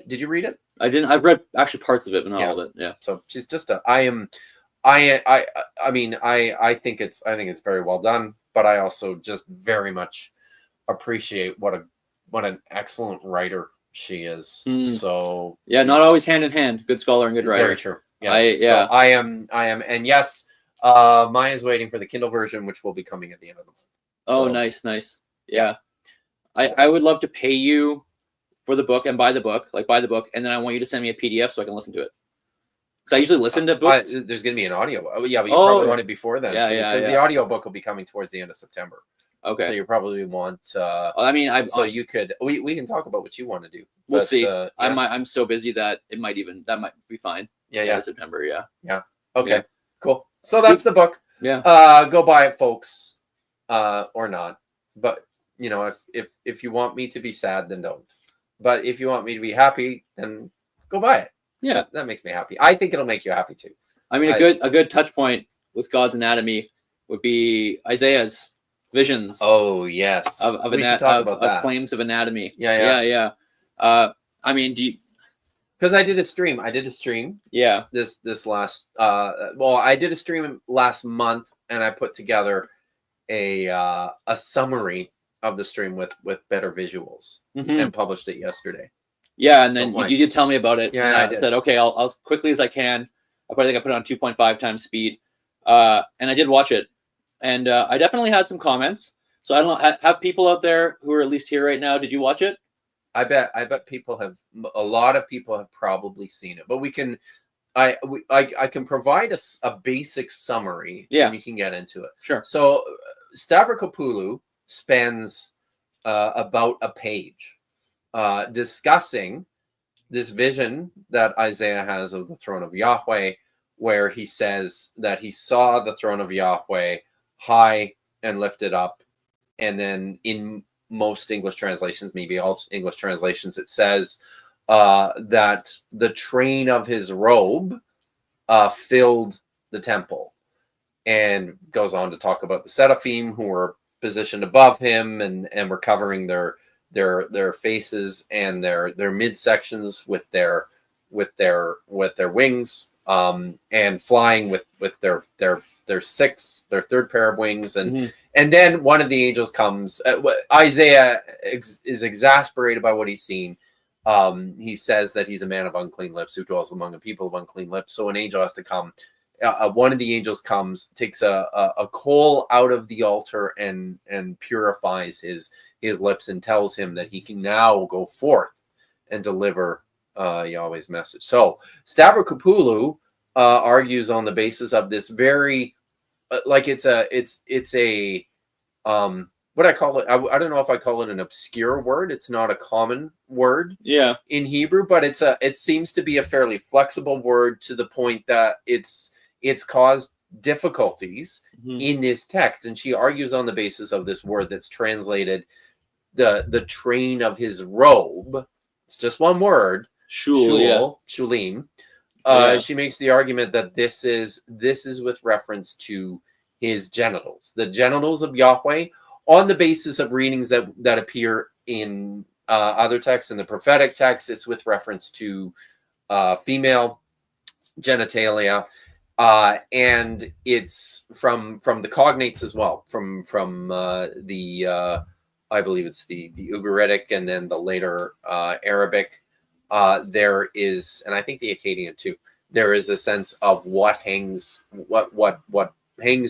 Did you read it?
I didn't. I've read actually parts of it, but not all of it. Yeah.
So she's just I mean, I think it's very well done, but I also just very much appreciate what a an excellent writer she is.
Mm.
So
Yeah, not always hand in hand. Good scholar and good writer.
very true. Yes. So I am, and yes, Maya's waiting for the Kindle version, which will be coming at the end of the month.
Oh,
So,
nice. Yeah.
So-
I would love to pay you for the book and buy the book, and then I want you to send me a PDF so I can listen to it. Because I usually listen to books.
there's going to be an audio. Oh, yeah, but you
Oh,
probably want it before then.
yeah,
too,
yeah,
'cause
yeah.
The audio book will be coming towards the end of September.
Okay.
So you probably want.
I mean,
So you could. We can talk about what you want to do.
we'll
but,
see.
Yeah.
I'm so busy that that might be fine.
Yeah.
September. Yeah.
Okay.
Yeah.
Cool. So that's the book.
Yeah.
Go buy it, folks, or not. But if you want me to be sad, then don't. But if you want me to be happy, then go buy it.
Yeah.
That makes me happy. I think it'll make you happy too.
I mean, a good touch point with God's anatomy would be Isaiah's visions
Oh yes.
of
We should talk about that.
claims of anatomy.
Yeah.
I mean,
Because I did a stream.
Yeah.
This last. I did a stream last month, and I put together a summary of the stream with better visuals
Mhm.
and published it yesterday.
Yeah, and
So,
then
like-
you did tell me about it.
Yeah,
and
I
I
did.
said, okay, I'll quickly as I can. I think I put it on 2.5 times speed, and I did watch it, and I definitely had some comments. So I don't know, have people out there who are at least here right now. Did you watch it?
I bet a lot of people have probably seen it, but I can provide a basic summary.
Yeah.
And you can get into it.
Sure.
So Stavrokopoulou spends about a page discussing this vision that Isaiah has of the throne of Yahweh, where he says that he saw the throne of Yahweh high and lifted up. And then in most English translations, maybe all English translations, it says that the train of his robe filled the temple, and goes on to talk about the seraphim who were positioned above him and were covering their faces and their midsections with their wings, and flying with their third pair of wings, and then one of the angels comes. Isaiah is exasperated by what he's seen. He says that he's a man of unclean lips who dwells among a people of unclean lips. So an angel has to come. One of the angels comes, takes a coal out of the altar and purifies his lips, and tells him that he can now go forth and deliver Yahweh's message. So Stavrokopoulou argues on the basis of this very it's a what I call it. I don't know if I call it an obscure word. It's not a common word in Hebrew, but it seems to be a fairly flexible word, to the point that it's caused difficulties in this text. And she argues on the basis of this word that's translated the train of his robe. It's just one word. Shulim. She makes the argument that this is with reference to his genitals, the genitals of Yahweh, on the basis of readings that appear in other texts. In the prophetic texts, it's with reference to female genitalia, and it's from the cognates as well, from the I believe it's the Ugaritic and then the later Arabic. There is, and I think the Akkadian too, there is a sense of what hangs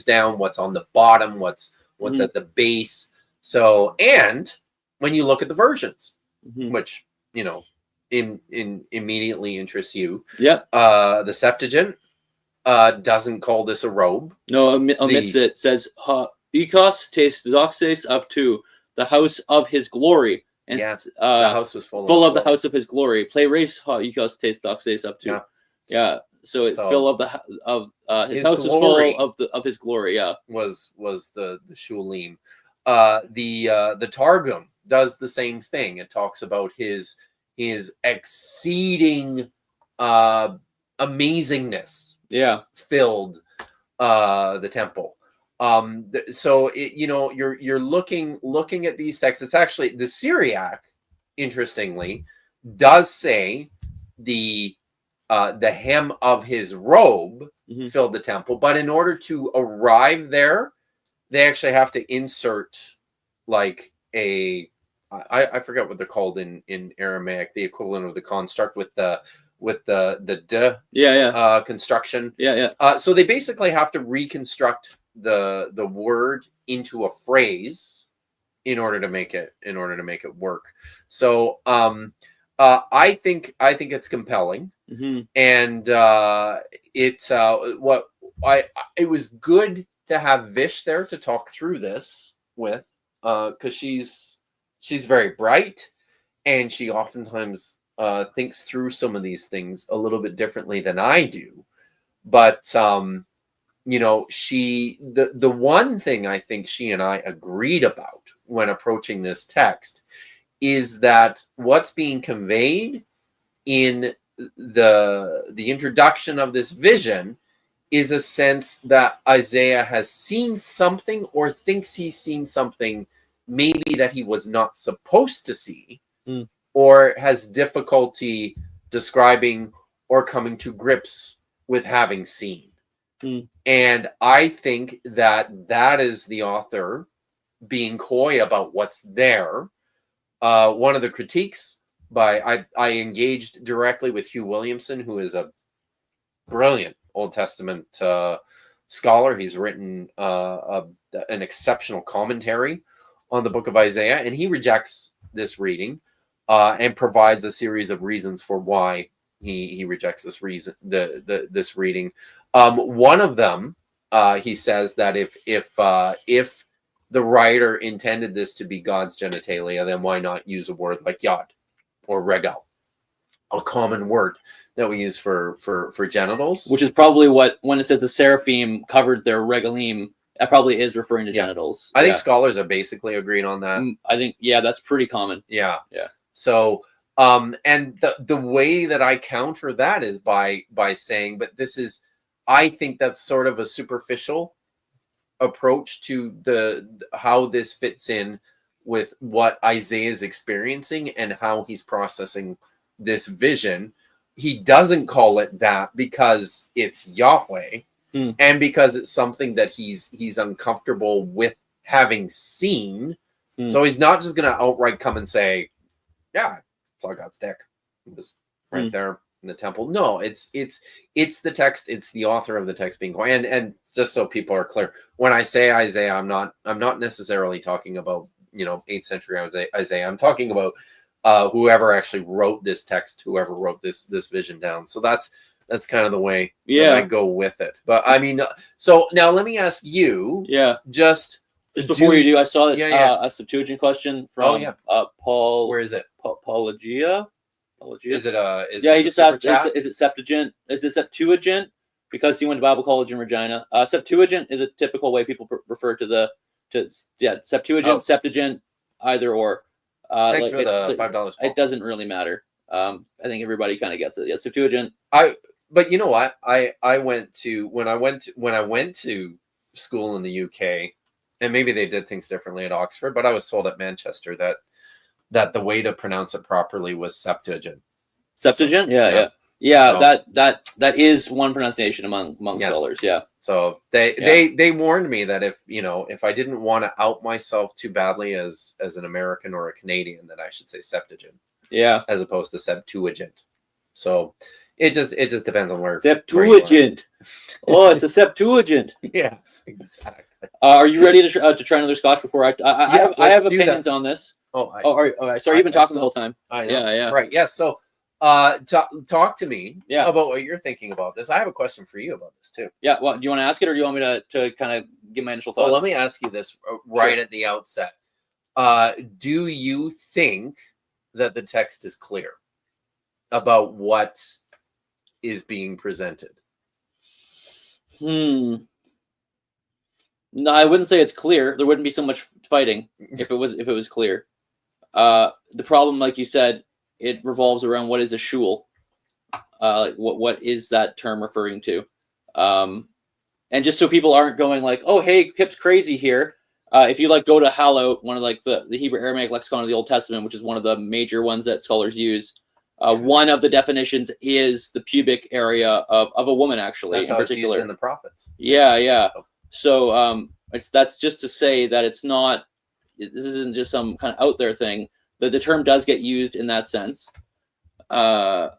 down, what's on the bottom, what's at the base. So, and when you look at the versions, which immediately interests you, the Septuagint doesn't call this a robe.
No, omits it. Says ikos tes doxes of two, the house of his glory. And
the house was full
of the house of his glory. Play race ikos tes doxes of two. Yeah. So it's full of his house
glory
is full of his glory. Yeah.
Was the Shulim. The Targum does the same thing. It talks about his exceeding amazingness. Filled the temple. So you're looking at these texts. It's actually the Syriac, interestingly, does say the hem of his robe filled the temple, but in order to arrive there, they actually have to insert like a I forget what they're called in Aramaic, the equivalent of the construct with the d construction. So they basically have to reconstruct the word into a phrase in order to make it work. So I think it's compelling, and it's it was good to have Vish there to talk through this with, because she's very bright, and she oftentimes thinks through some of these things a little bit differently than I do. But you know, the one thing I think she and I agreed about when approaching this text is that what's being conveyed in the introduction of this vision is a sense that Isaiah has seen something, or thinks he's seen something maybe that he was not supposed to see, or has difficulty describing or coming to grips with having seen. And I think that is the author being coy about what's there. One of the critiques I engaged directly with Hugh Williamson, who is a brilliant Old Testament scholar. He's written an exceptional commentary on the book of Isaiah, and he rejects this reading and provides a series of reasons for why he rejects this this reading. One of them, he says that if the writer intended this to be God's genitalia, then why not use a word like yod or regal, a common word that we use for genitals,
which is probably what, when it says the seraphim covered their regalim, that probably is referring to genitals.
I think scholars are basically agreed on that.
I think that's pretty common.
Yeah. So and the way that I counter that is by saying, but this is, I think that's sort of a superficial approach to how this fits in with what Isaiah is experiencing and how he's processing this vision. He doesn't call it that because it's Yahweh, and because it's something that he's uncomfortable with having seen. So he's not just going to outright come and say, yeah, it's all God's dick. It was right there in the temple. No, it's the text. It's the author of the text being coy. And just so people are clear, when I say Isaiah, I'm not necessarily talking about 8th century Isaiah. I'm talking about whoever actually wrote this text, whoever wrote this vision down. So that's kind of the way that I go with it. But I mean, so now let me ask you. Just
before you do, I saw a Septuagint question from Paul.
Where is it?
Apologia.
Is it
he just asked, is it Septuagint? Is it Septuagint? Because he went to Bible college in Regina. Septuagint is a typical way people refer to Septuagint, Septuagint, either or.
Thanks for the $5.
It doesn't really matter. I think everybody kind of gets it. Yeah, Septuagint.
But you know what? I went to when I went to school in the UK, and maybe they did things differently at Oxford, but I was told at Manchester that the way to pronounce it properly was Septuagint.
Septuagint,
so,
that is one pronunciation among scholars. Yeah.
So they warned me that if I didn't want to out myself too badly as an American or a Canadian, that I should say Septuagint.
Yeah.
As opposed to Septuagint. So it just depends on where.
Septuagint. Oh, it's a Septuagint.
Yeah, exactly.
Are you ready to try another Scotch before I have opinions on this?
All right.
Sorry, you've been talking the whole time.
I know.
Yeah.
Right. Yeah. So, talk to me about what you're thinking about this. I have a question for you about this too.
Yeah. Well, do you want to ask it, or do you want me to kind of give my initial thoughts?
Well, let me ask you this right at the outset. Do you think that the text is clear about what is being presented?
No, I wouldn't say it's clear. There wouldn't be so much fighting if it was clear. The problem, like you said, it revolves around what is a shul. What is that term referring to? And just so people aren't going like, oh, hey, Kip's crazy here. If you go to Hallout, one of the Hebrew Aramaic lexicon of the Old Testament, which is one of the major ones that scholars use, one of the definitions is the pubic area of a woman, actually.
That's
in
how
particular.
it's used in the prophets.
Yeah. So that's just to say that it's not. This isn't just some kind of out there thing. the term does get used in that sense. But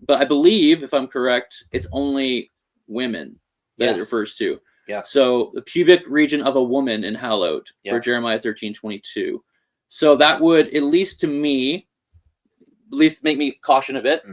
I believe, if I'm correct, it's only women that it refers to.
Yeah.
So the pubic region of a woman in hallowed for Jeremiah 13:22. So that would, at least to me, at least make me caution a bit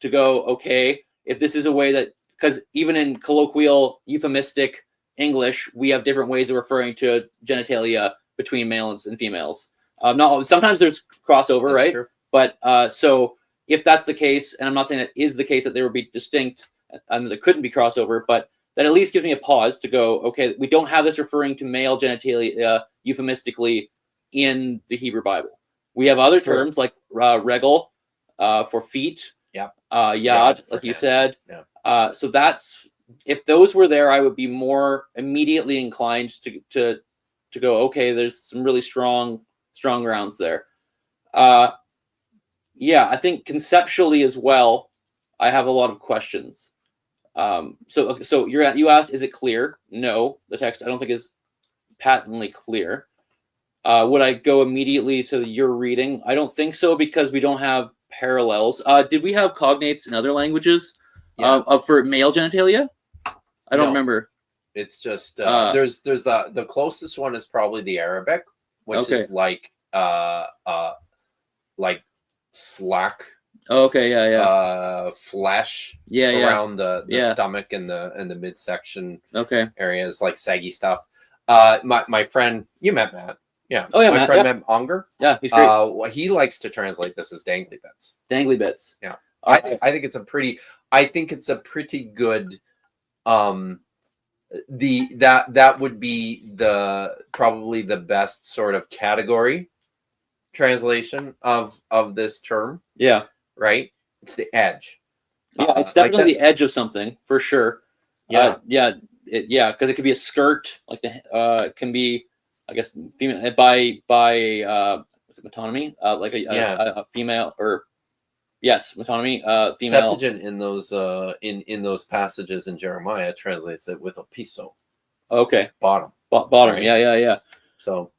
to go, okay, if this is a way that, because even in colloquial euphemistic English, we have different ways of referring to genitalia between males and females. Not sometimes there's crossover, right? True. But so if that's the case, and I'm not saying that is the case that there would be distinct and there couldn't be crossover, but that at least gives me a pause to go, okay, we don't have this referring to male genitalia euphemistically in the Hebrew Bible. We have other terms like regel for feet, yad, like you said. Yeah. So that's, if those were there, I would be more immediately inclined to go, okay, there's some really strong grounds there. Yeah, I think conceptually as well, I have a lot of questions. So you asked, is it clear? No, the text I don't think is patently clear. Would I go immediately to your reading? I don't think so, because we don't have parallels. Did we have cognates in other languages for male genitalia? I don't remember.
It's just there's the closest one is probably the Arabic, which is like slack. Flesh around the stomach and the midsection areas, like saggy stuff. My friend, you met Matt. Yeah. Oh yeah, my friend Matt Unger. Yeah, he's great. He likes to translate this as dangly bits.
Dangly bits.
Yeah. I think it's a pretty good that would be probably the best sort of category translation of this term.
Yeah.
Right? It's the edge.
Yeah, it's definitely the edge of something, for sure. Yeah. Because it could be a skirt, like it can be, I guess, female by is it metonymy? Like a female, or yes, metonymy, female.
Septuagint in those in those passages in Jeremiah translates it with a piso.
Okay.
Bottom.
Bottom. Right? Yeah.
So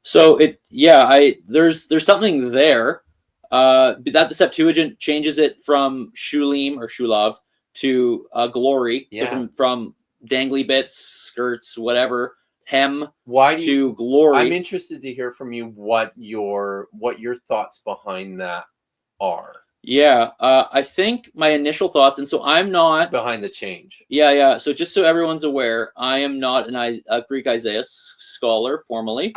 there's something there. That the Septuagint changes it from shulim or shulav to glory. Yeah. So from dangly bits, skirts, whatever, hem to glory.
I'm interested to hear from you what your thoughts behind that are.
Yeah, I think my initial thoughts, and so I'm not
behind the change.
Yeah. So just so everyone's aware, I am not a Greek Isaiah scholar formally.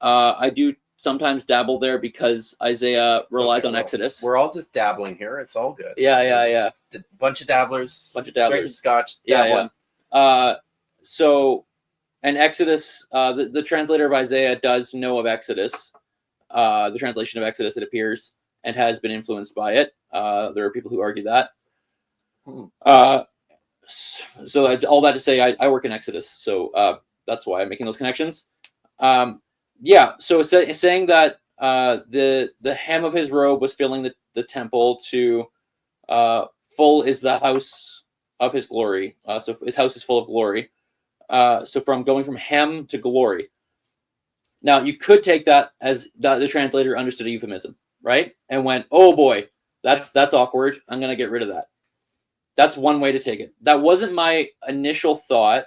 I do sometimes dabble there because Isaiah relies on Exodus.
We're all just dabbling here. It's all good.
Yeah.
Bunch of dabblers.
Drinking
scotch.
Dabbling. Yeah. So, and Exodus, the translator of Isaiah does know of Exodus, the translation of Exodus, it appears, and has been influenced by it. There are people who argue that. So all that to say, I work in Exodus, so that's why I'm making those connections. Yeah, so it's saying that the hem of his robe was filling the temple to full is the house of his glory. So his house is full of glory. So from going from hem to glory. Now you could take that as the translator understood a euphemism, right? And went, oh boy, that's awkward. I'm gonna get rid of that. That's one way to take it. That wasn't my initial thought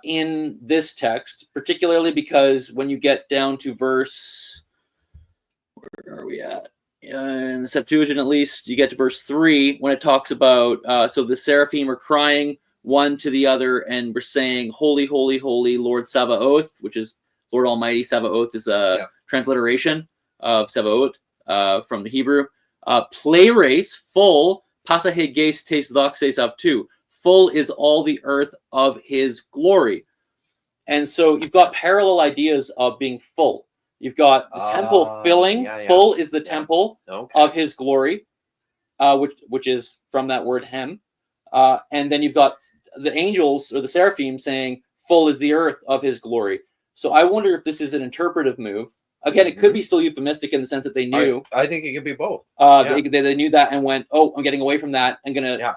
in this text, particularly because when you get down to verse, where are we at? In the Septuagint, at least, you get to verse 3 when it talks about, so the seraphim are crying one to the other and we're saying, holy, holy, holy, Lord Sabaoth, which is Lord Almighty. Sabaoth is a transliteration of Sabaoth from the Hebrew. Pleiris, full, pasaheges tes doxes of two. Full is all the earth of his glory. And so you've got parallel ideas of being full. You've got the temple filling. Full is the temple of his glory, which is from that word hem. And then you've got the angels or the seraphim saying, full is the earth of his glory. So I wonder if this is an interpretive move. Again, it could be still euphemistic in the sense that they knew.
I think it could be both.
They knew that and went, oh, I'm getting away from that. I'm going to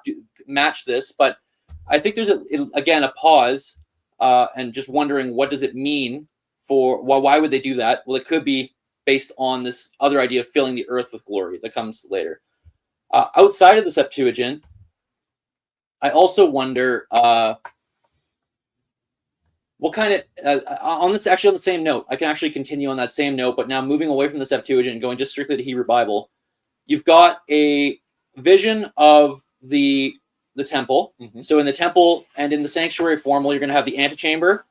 match this. But I think there's, a pause and just wondering, what does it mean for, why would they do that? Well, it could be based on this other idea of filling the earth with glory that comes later. Outside of the Septuagint, I also wonder what kind of on this, actually on the same note, I can actually continue on that same note, but now moving away from the Septuagint and going just strictly to Hebrew Bible. You've got a vision of the temple. So in the temple and in the sanctuary formal, you're going to have the antechamber,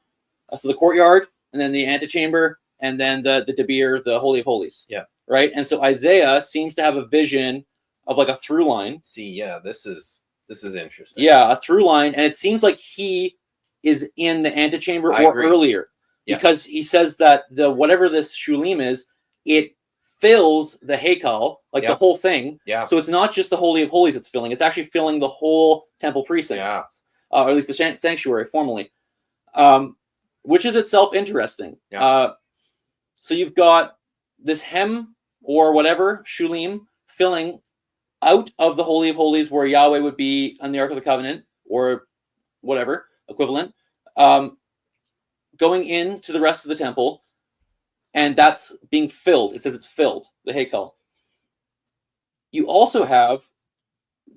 so the courtyard, and then the antechamber, and then the debir, the Holy of Holies.
Yeah.
Right. And so Isaiah seems to have a vision of like a through line.
See, yeah, this is interesting.
Yeah, a through line, and it seems like he is in the antechamber
I
or
agree.
earlier, because he says that the whatever this shulim is, it fills the Haikal, like the whole thing.
Yeah.
So it's not just the Holy of Holies it's filling; it's actually filling the whole temple precinct, or at least the sanctuary formally, which is itself interesting.
Yeah.
So you've got this hem or whatever shulim filling out of the Holy of Holies, where Yahweh would be on the Ark of the Covenant or whatever equivalent, going into the rest of the temple, and that's being filled. It says it's filled, the Haikal. You also have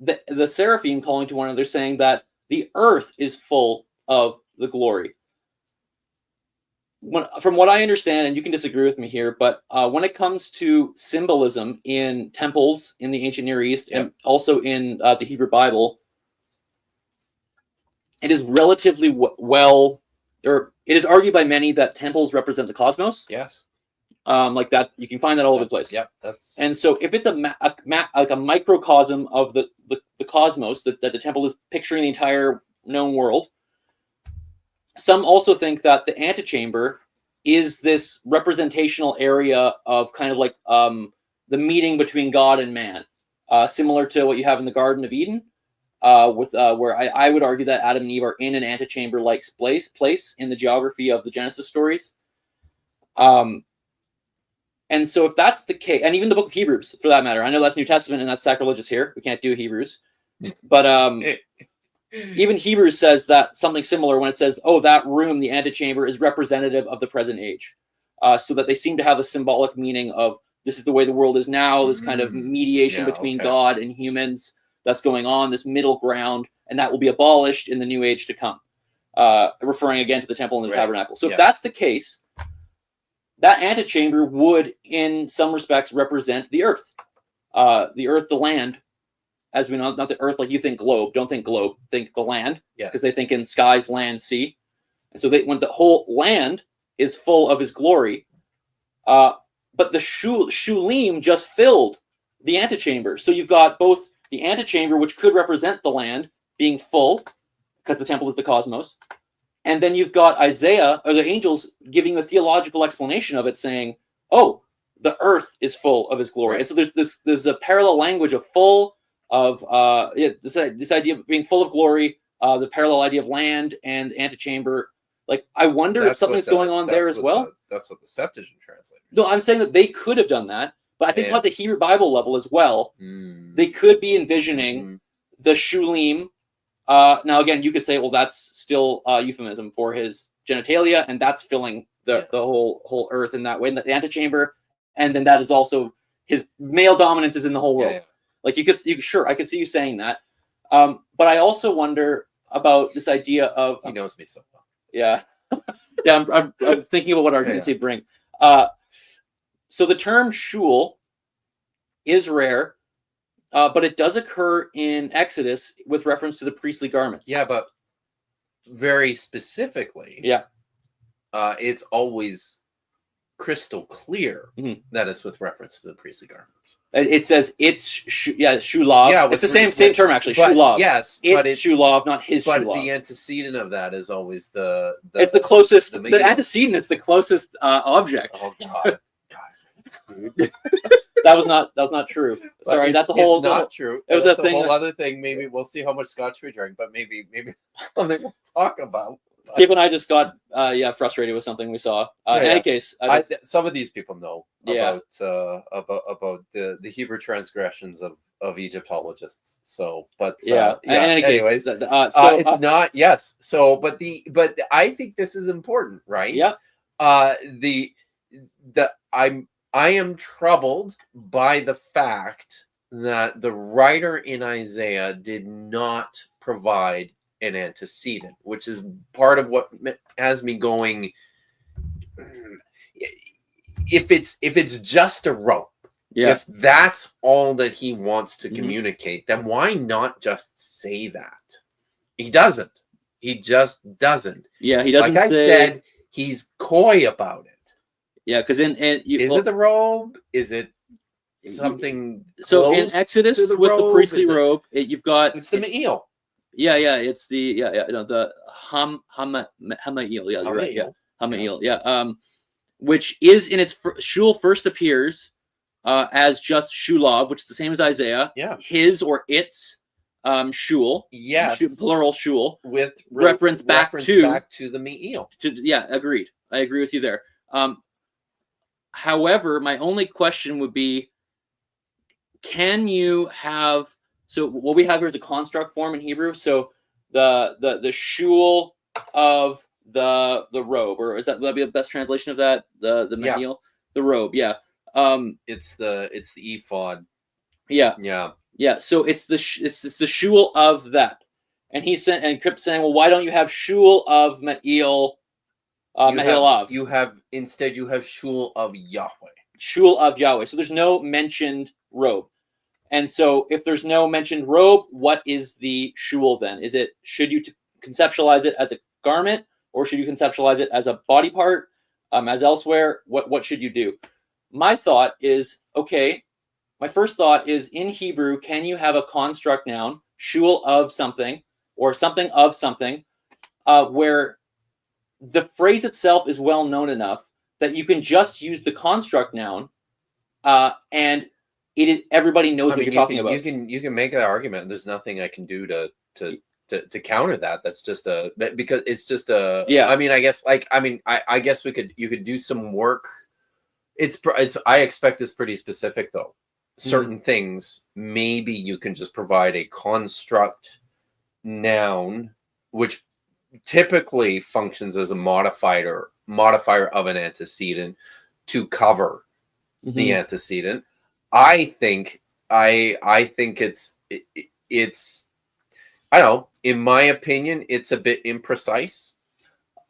the seraphim calling to one another, saying that the earth is full of the glory. From what I understand, and you can disagree with me here, but when it comes to symbolism in temples in the ancient Near East, and also in the Hebrew Bible, it is relatively or it is argued by many that temples represent the cosmos.
Yes.
Like that, you can find that all over the place.
Yep. That's.
And so, if it's like a microcosm of the cosmos, that the temple is picturing the entire known world. Some also think that the antechamber is this representational area of kind of like the meeting between God and man, similar to what you have in the Garden of Eden, where I would argue that Adam and Eve are in an antechamber-like place in the geography of the Genesis stories. And so if that's the case, and even the book of Hebrews, for that matter, I know that's New Testament and that's sacrilegious here. We can't do Hebrews. But even Hebrews says that something similar when it says, oh, that room, the antechamber, is representative of the present age. So that they seem to have a symbolic meaning of this is the way the world is now, this kind of mediation between God and humans that's going on, this middle ground, and that will be abolished in the new age to come. Referring again to the temple and the tabernacle. So if that's the case, that antechamber would, in some respects, represent the earth. The land, as we know, not the earth like you think globe. Don't think globe. Think the land, because they think in skies, land, sea. And so when the whole land is full of his glory, but the shulim just filled the antechamber. So you've got both the antechamber, which could represent the land, being full, because the temple is the cosmos. And then you've got Isaiah, or the angels, giving a theological explanation of it, saying, oh, the earth is full of his glory. And so there's a parallel language of full, of this idea of being full of glory, the parallel idea of land and antechamber. Like, I wonder if something's going on there as well.
That's what the Septuagint translates.
No, I'm saying that they could have done that, but I think at the Hebrew Bible level as well, they could be envisioning the shulim. Now, again, you could say, well, that's still euphemism for his genitalia, and that's filling the whole earth in that way, in the antechamber, and then that is also his male dominance is in the whole world. Like I could see you saying that, but I also wonder about this idea of
he knows me so well.
Yeah, I'm thinking about what arguments they bring. So the term shul is rare. But it does occur in Exodus with reference to the priestly garments.
Yeah, but very specifically, it's always crystal clear that it's with reference to the priestly garments.
It says it's shulav.
Yeah,
it's the same term actually.
But,
shulav.
Yes,
but it's shulav, not his
but
shulav.
The antecedent of that is always the
it's the closest.
The
antecedent is the closest object.
Oh God.
That was not true. Sorry, that's a whole.
It's not true.
It was
a
thing.
Whole other thing. Maybe we'll see how much scotch we drink, but maybe something we'll talk about.
People and I just got frustrated with something we saw. In any case,
some of these people know about the Hebrew transgressions of Egyptologists. So, but
in any
anyways,
case,
it's not. Yes. So, but I think this is important, right?
Yeah.
I am troubled by the fact that the writer in Isaiah did not provide an antecedent, which is part of what has me going. If it's just a rope, if that's all that he wants to communicate, then why not just say that? He doesn't. He just doesn't.
Yeah, he doesn't.
Like I said, he's coy about it.
Yeah, because is
it the robe? Is it something?
So in Exodus with the priestly robe, you've got
it's the Me'il.
Yeah, it's the the Hamail. Yeah, you're right. Yeah, Hamail. Yeah, which is in its shul first appears as just shulav, which is the same as Isaiah.
Yeah,
his or its shul.
Yes,
plural shul
with
reference back to
the Me'il.
Yeah, agreed. I agree with you there. However, my only question would be, can you have, so what we have here is a construct form in Hebrew. So the shul of the robe, or would that be the best translation of that? The Me'il, the robe. Yeah.
It's the ephod.
Yeah.
Yeah.
Yeah. So it's the shul of that. And he sent, and Kripp's saying, well, why don't you have shul of Me'il?
You have shul of Yahweh.
Shul of Yahweh. So there's no mentioned robe. And so if there's no mentioned robe, what is the shul then? Should you conceptualize it as a garment, or should you conceptualize it as a body part, as elsewhere? What should you do? My thought is, my first thought is, in Hebrew, can you have a construct noun, shul of something, or something of something, where the phrase itself is well known enough that you can just use the construct noun, and everybody knows what you're talking about.
You can make that argument. There's nothing I can do to counter that. That's just because it's just a.
Yeah.
I mean, I guess you could do some work. I expect it's pretty specific though. Certain things, maybe you can just provide a construct noun, which typically functions as a modifier of an antecedent to cover the antecedent. I think it's I don't know, in my opinion, it's a bit imprecise.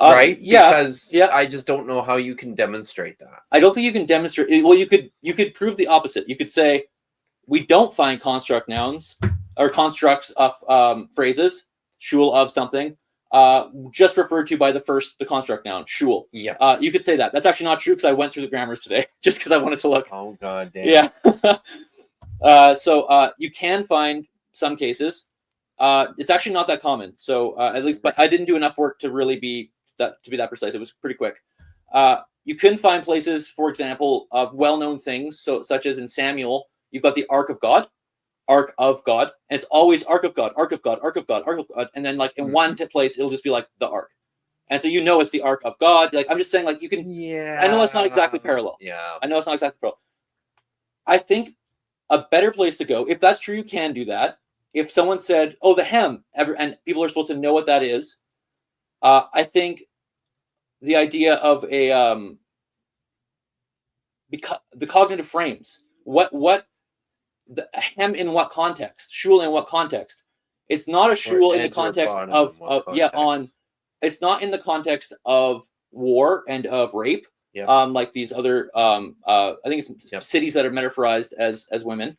Right?
Yeah.
Because I just don't know how you can demonstrate that.
I don't think you can demonstrate. Well, you could prove the opposite. You could say, we don't find construct nouns or constructs of phrases, shul of something, just referred to by the construct noun, shul.
Yeah.
You could say that. That's actually not true, because I went through the grammars today just because I wanted to look.
Oh, god damn.
Yeah. So you can find some cases. It's actually not that common. So at least, but I didn't do enough work to really be that precise. It was pretty quick. You can find places, for example, of well-known things. So such as in Samuel, you've got the Ark of God, and it's always Ark of God, Ark of God, Ark of God, Ark of God, and then like in one place it'll just be like the Ark, and so you know it's the Ark of God. Like, I'm just saying, like, you can. Yeah. I know it's not exactly parallel.
Yeah.
I know it's not exactly parallel. I think a better place to go, if that's true, you can do that. If someone said, "Oh, the hem," and people are supposed to know what that is, I think the idea of the cognitive frames. What the hem in what context? Shul in what context? It's not a shul in the context of it's not in the context of war and of rape.
Yeah.
Like these other I think it's cities that are metaphorized as women.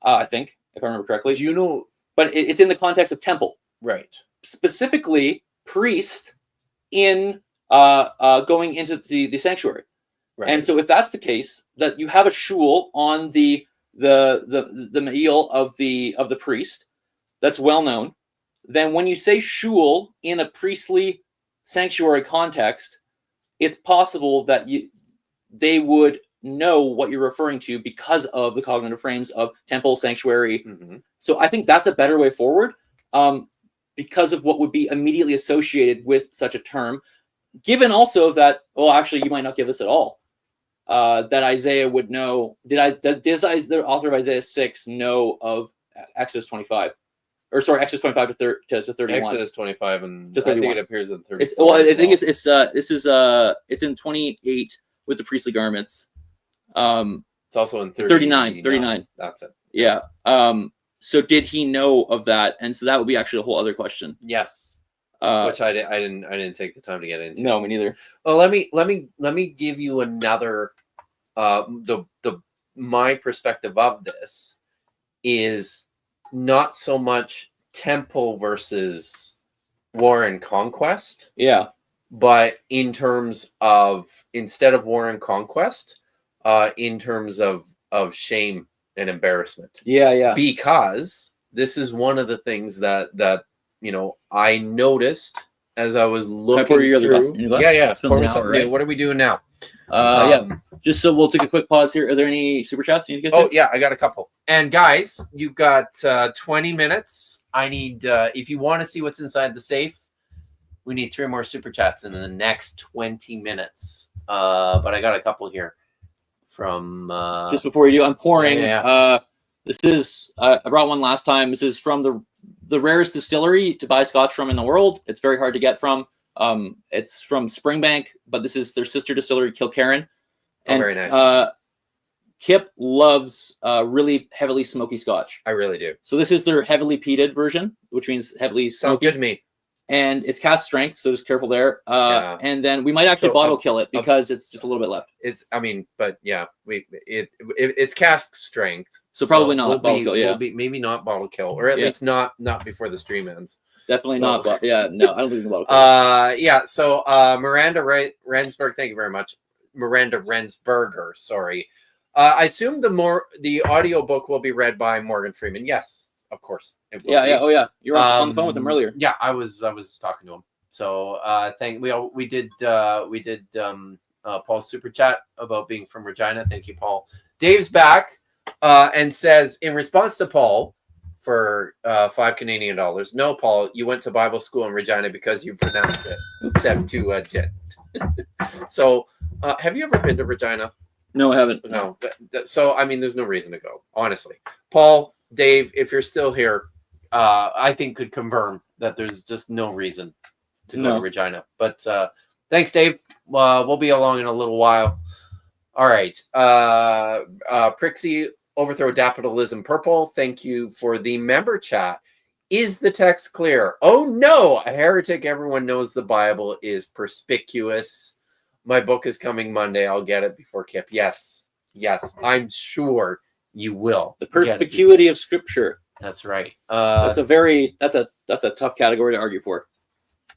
I think, if I remember correctly.
Do you know?
But it's in the context of temple.
Right.
Specifically, priest in going into the sanctuary. Right. And so if that's the case, that you have a shul on the me'il of the priest, that's well known, then when you say shul in a priestly sanctuary context, it's possible that they would know what you're referring to because of the cognitive frames of temple, sanctuary. Mm-hmm. So I think that's a better way forward, because of what would be immediately associated with such a term, given also that, well, actually, you might not give this at all. That Isaiah would know. Does the author of Isaiah 6 know of Exodus 25? Or sorry, Exodus 25 to 31.
Exodus 25 and
to 31.
I think it appears in 34.
Well, I think it's in 28 with the priestly garments.
It's also in
39.
That's it.
Yeah. So did he know of that? And so that would be actually a whole other question.
Yes. Which I didn't take the time to get into.
No, me neither.
Well, let me give you another. My perspective of this is not so much temple versus war and conquest,
Yeah.
but in terms of, instead of war and conquest, in terms of shame and embarrassment.
Yeah.
Because this is one of the things that I noticed as I was looking through. Yeah. Pour me something new. What are we doing now?
Just so we'll take a quick pause here. Are there any super chats you need to get to?
Oh yeah, I got a couple. And guys, you've got 20 minutes. I need, if you want to see what's inside the safe, we need 3 more super chats in the next 20 minutes. But I got a couple here from.
Just before you do, I'm pouring.
Yeah.
This is I brought one last time. This is from the rarest distillery to buy Scotch from in the world. It's very hard to get from. It's from Springbank, but this is their sister distillery, Kilkerran. And,
very nice.
Kip loves really heavily smoky Scotch.
I really do.
So this is their heavily peated version, which means heavily smoky.
Sounds good to me.
And it's cast strength, so just careful there. And then we might actually bottle kill it because it's just a little bit left.
It's cask strength.
So probably not bottle kill. Yeah,
maybe not bottle kill, or at least not before the stream ends.
Definitely not. No, I don't think bottle kill.
Yeah. So Miranda Rensberg, thank you very much. Miranda Rensberger, sorry. I assume the audio book will be read by Morgan Freeman. Yes, of course. It will be.
Oh yeah. You were on the phone with him earlier.
Yeah, I was talking to him. So we did Paul's super chat about being from Regina. Thank you, Paul. Dave's back and says, in response to Paul, for $5 Canadian. No, Paul, you went to Bible school in Regina because you pronounce it Septuagint. So, have you ever been to Regina?
No, I haven't.
No. So, I mean, there's no reason to go, honestly. Paul, Dave, if you're still here, I think could confirm that there's just no reason to go to Regina. But thanks, Dave. We'll be along in a little while. All right. Prixie, Overthrow Capitalism Purple, thank you for the member chat. Is the text clear? Oh, no. A heretic. Everyone knows the Bible is perspicuous. My book is coming Monday. I'll get it before Kip. Yes. I'm sure you will.
The perspicuity of Scripture.
That's right.
That's a tough category to argue for.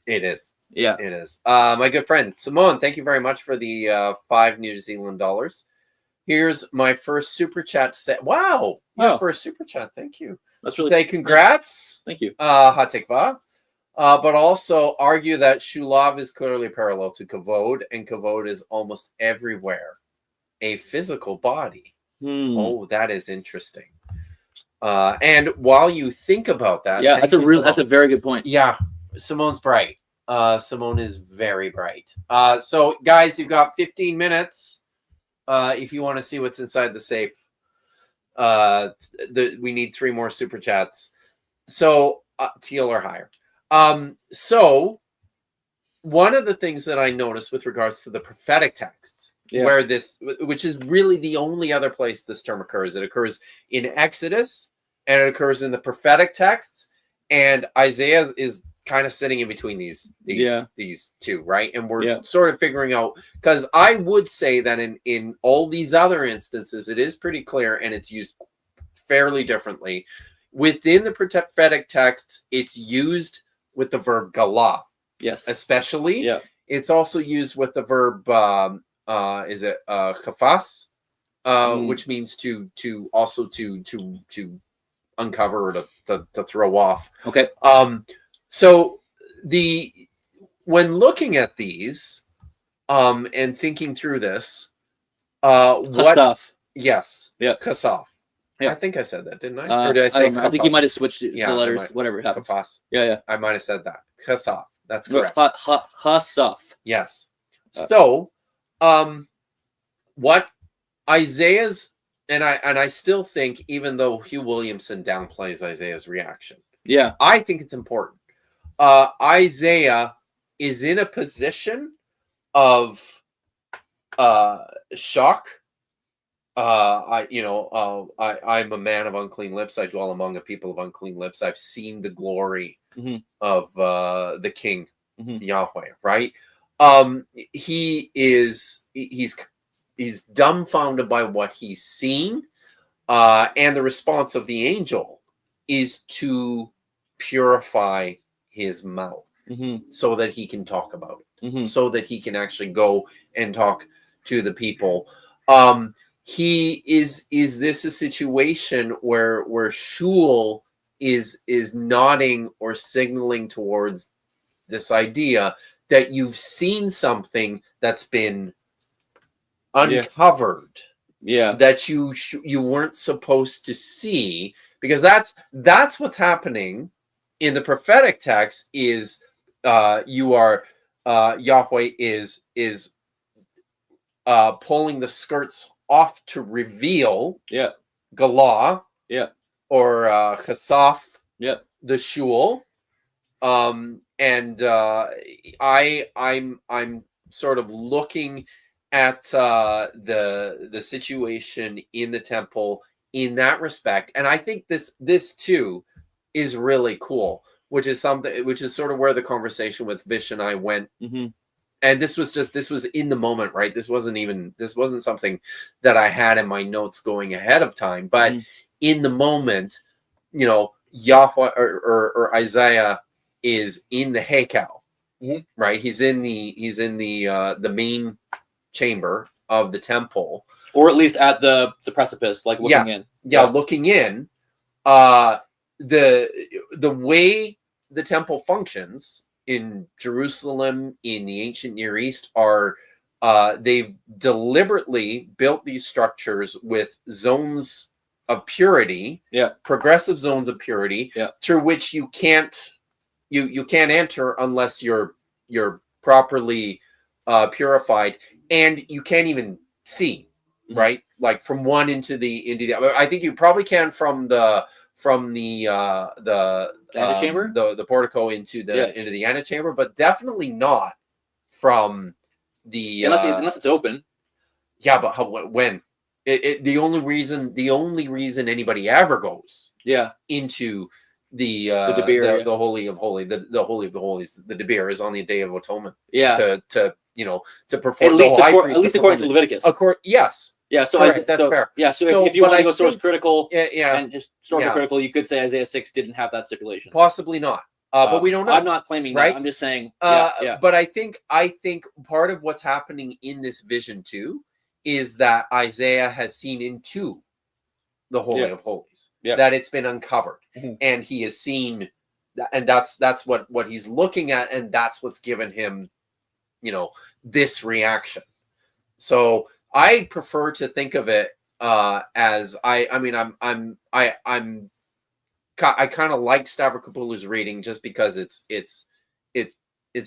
It is.
Yeah,
it is. My good friend Simone, thank you very much for the 5 New Zealand dollars. Here's my first super chat to say, wow, your first super chat. Thank you.
That's really
say congrats.
Thank you.
Hatikva. But also argue that Shulav is clearly parallel to Kavod, and Kavod is almost everywhere. A physical body. Oh, that is interesting. And while you think about that,
that's a very good point.
Yeah, Simone's bright. Simone is very bright. So guys, you've got 15 minutes. If you want to see what's inside the safe, we need 3 more super chats. So teal or higher. So one of the things that I noticed with regards to the prophetic texts, where which is really the only other place this term occurs, it occurs in Exodus and it occurs in the prophetic texts, and Isaiah is kind of sitting in between these two, right? And we're sort of figuring out, because I would say that in all these other instances, it is pretty clear and it's used fairly differently. Within the prophetic texts, it's used with the verb galah.
Yes.
Especially. Yeah. It's also used with the verb chafas, which means to uncover or to throw off.
Okay.
So when looking at these and thinking through this,
Kasaf.
Yes.
Yeah.
Kasaf.
Yeah.
I think I said that, didn't I? Or did I say
I think you might have switched the letters, whatever happens.
Kafas.
Yeah.
I might have said that. Kasaf. That's correct.
Kasaf.
Yes. So, what Isaiah's, and I still think, even though Hugh Williamson downplays Isaiah's reaction, I think it's important. Isaiah is in a position of shock I'm a man of unclean lips. I dwell among a people of unclean lips. I've seen the glory
Mhm.
of the King
Mhm.
Yahweh. Right? He's dumbfounded by what he's seen, and the response of the angel is to purify his mouth
Mhm.
so that he can talk about it,
Mhm.
so that he can actually go and talk to the people. Is this a situation where Shul is nodding or signaling towards this idea that you've seen something that's been uncovered,
Yeah.
that you weren't supposed to see, because that's what's happening in the prophetic text. Is you are Yahweh is pulling the skirts off to reveal
Yeah.
Galah,
Yeah.
or Chasaf,
Yeah.
the Shul. And I'm sort of looking at the situation in the temple in that respect, and I think this too is really cool, which is sort of where the conversation with Vish and I went.
Mhm.
And this was in the moment, right? This wasn't something that I had in my notes going ahead of time, but
Mhm.
in the moment, Yahweh or Isaiah is in the Hakel,
Mhm.
right? He's in the main chamber of the temple,
Or at least at the precipice, like looking in.
looking in. The way the temple functions in Jerusalem, in the ancient Near East, are they've deliberately built these structures with zones of purity, progressive zones of purity, through which you can't enter unless you're properly purified, and you can't even see, right? Like from one into the other. I think you probably can from the
Antechamber?
the portico into the antechamber, but definitely not from the
unless it's open.
Yeah, but when the only reason anybody ever goes into the
Debir,
the holy of holy, the holy of the holies, the Debir, is on the Day of Atonement. To perform
at least according to Leviticus.
Yes.
Yeah, so
correct, that's fair.
Yeah, so if you want to go source critical and historical
Yeah.
critical, you could say Isaiah 6 didn't have that stipulation.
Possibly not. But we don't know.
I'm not claiming
right?
that. I'm just saying.
But I think part of what's happening in this vision too is that Isaiah has seen into the Holy of Holies, that it's been uncovered, and he has seen, and that's what he's looking at, and that's what's given him, this reaction. So I prefer to think of it as I kind of like Stavrokopoulos's reading, just because it's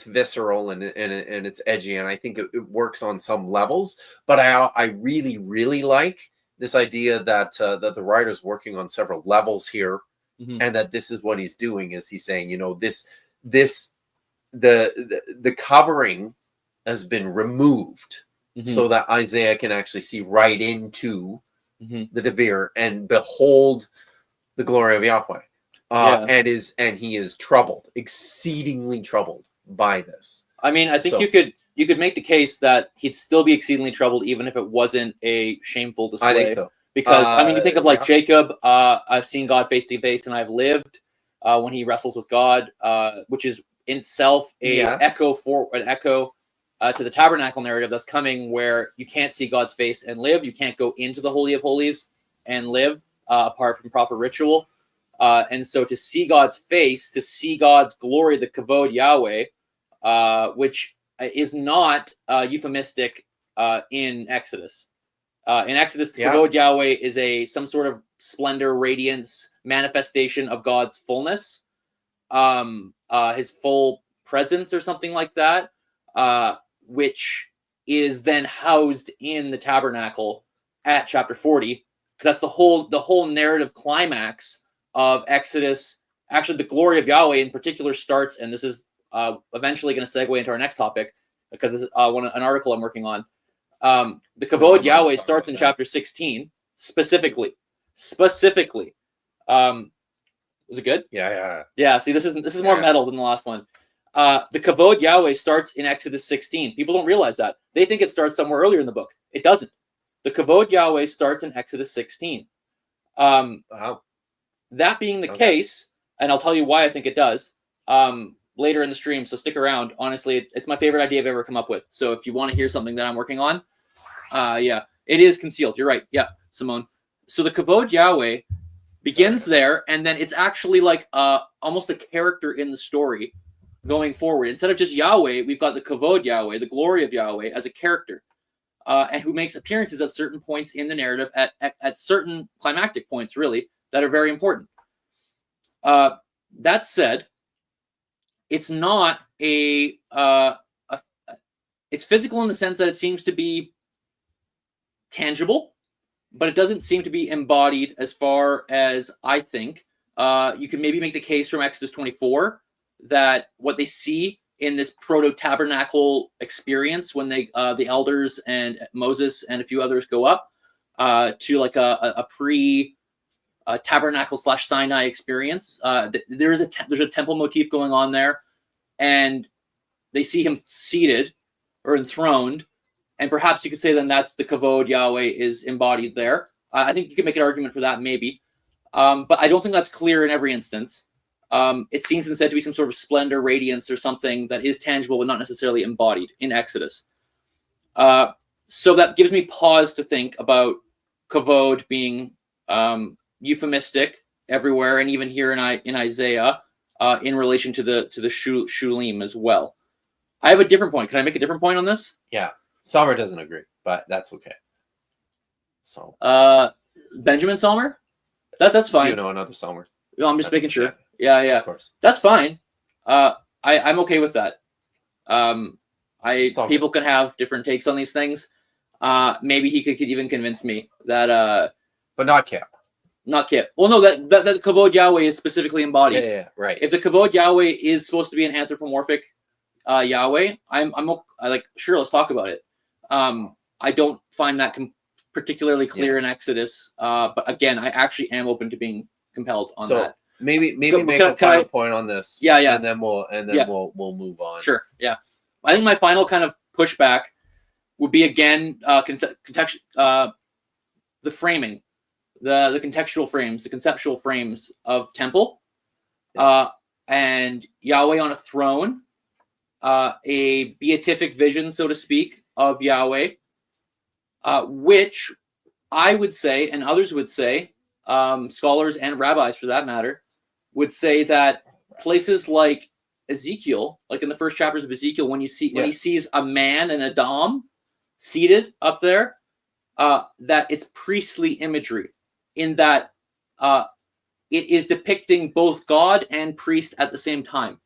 visceral and it's edgy, and I think it works on some levels. But I really really like this idea that the writer's working on several levels here, and that this is what he's doing, is he's saying, the covering has been removed, so that Isaiah can actually see right into the Debir and behold the glory of Yahweh. And he is troubled, exceedingly troubled by this.
I mean, I think you could make the case that he'd still be exceedingly troubled even if it wasn't a shameful display.
I think so.
Because you think of like Jacob. I've seen God face to face, and I've lived when he wrestles with God, which is in itself an echo to the tabernacle narrative that's coming, where you can't see God's face and live. You can't go into the Holy of Holies and live apart from proper ritual. And so to see God's face, to see God's glory, the Kavod Yahweh, which is not euphemistic in Exodus. In Exodus, the Kavod Yahweh is some sort of splendor, radiance, manifestation of God's fullness, his full presence or something like that, which is then housed in the tabernacle at chapter 40, because that's the whole narrative climax of Exodus. Actually, the glory of Yahweh in particular starts, and this is eventually going to segue into our next topic, because this is an article I'm working on. The Kavod Yahweh starts in chapter 16 specifically. Was it good?
Yeah.
Yeah. See, this is more metal than the last one. The Kavod Yahweh starts in Exodus 16. People don't realize that. They think it starts somewhere earlier in the book. It doesn't. The Kavod Yahweh starts in Exodus 16.
Wow.
That being the case, and I'll tell you why I think it does later in the stream, so stick around. Honestly, it's my favorite idea I've ever come up with. So if you want to hear something that I'm working on, yeah, it is concealed. You're right. Yeah, Simone. So the Kavod Yahweh begins there, and then it's actually like almost a character in the story going forward. Instead of just Yahweh, we've got the Kavod Yahweh, the glory of Yahweh, as a character, and who makes appearances at certain points in the narrative, at certain climactic points, really, that are very important. That said, it's not it's physical in the sense that it seems to be tangible, but it doesn't seem to be embodied as far as I think. You can maybe make the case from Exodus 24 that what they see in this proto-tabernacle experience when they the elders and Moses and a few others go up to like a pre-tabernacle / Sinai experience. There's a temple motif going on there, and they see him seated or enthroned, and perhaps you could say then that's the Kavod Yahweh is embodied there. I think you could make an argument for that maybe, but I don't think that's clear in every instance. It seems instead to be some sort of splendor, radiance, or something that is tangible but not necessarily embodied in Exodus. So that gives me pause to think about Kavod being euphemistic everywhere, and even here in Isaiah, in relation to the Shulim as well. I have a different point. Can I make a different point on this?
Yeah. Sommer doesn't agree, but that's okay. So
Benjamin Sommer? That's fine.
Do you know another Sommer?
No, I'm just making sure. Yeah.
Of course.
That's fine. I'm okay with that. People can have different takes on these things. Maybe he could even convince me that
but not Kip.
Not Kip. Well, no, that Kavod Yahweh is specifically embodied.
Yeah, right.
If the Kavod Yahweh is supposed to be an anthropomorphic Yahweh, I'm like, sure, let's talk about it. I don't find that particularly clear in Exodus, but again, I actually am open to being compelled on that.
Maybe make a final point on this.
Yeah.
And then we'll move on.
Sure. Yeah. I think my final kind of pushback would be again the framing, the contextual frames, the conceptual frames of temple, and Yahweh on a throne, a beatific vision, so to speak, of Yahweh, which I would say, and others would say, scholars and rabbis for that matter, would say that places like Ezekiel, like in the first chapters of Ezekiel, when he sees a man and a dom seated up there, that it's priestly imagery, in that it is depicting both God and priest at the same time.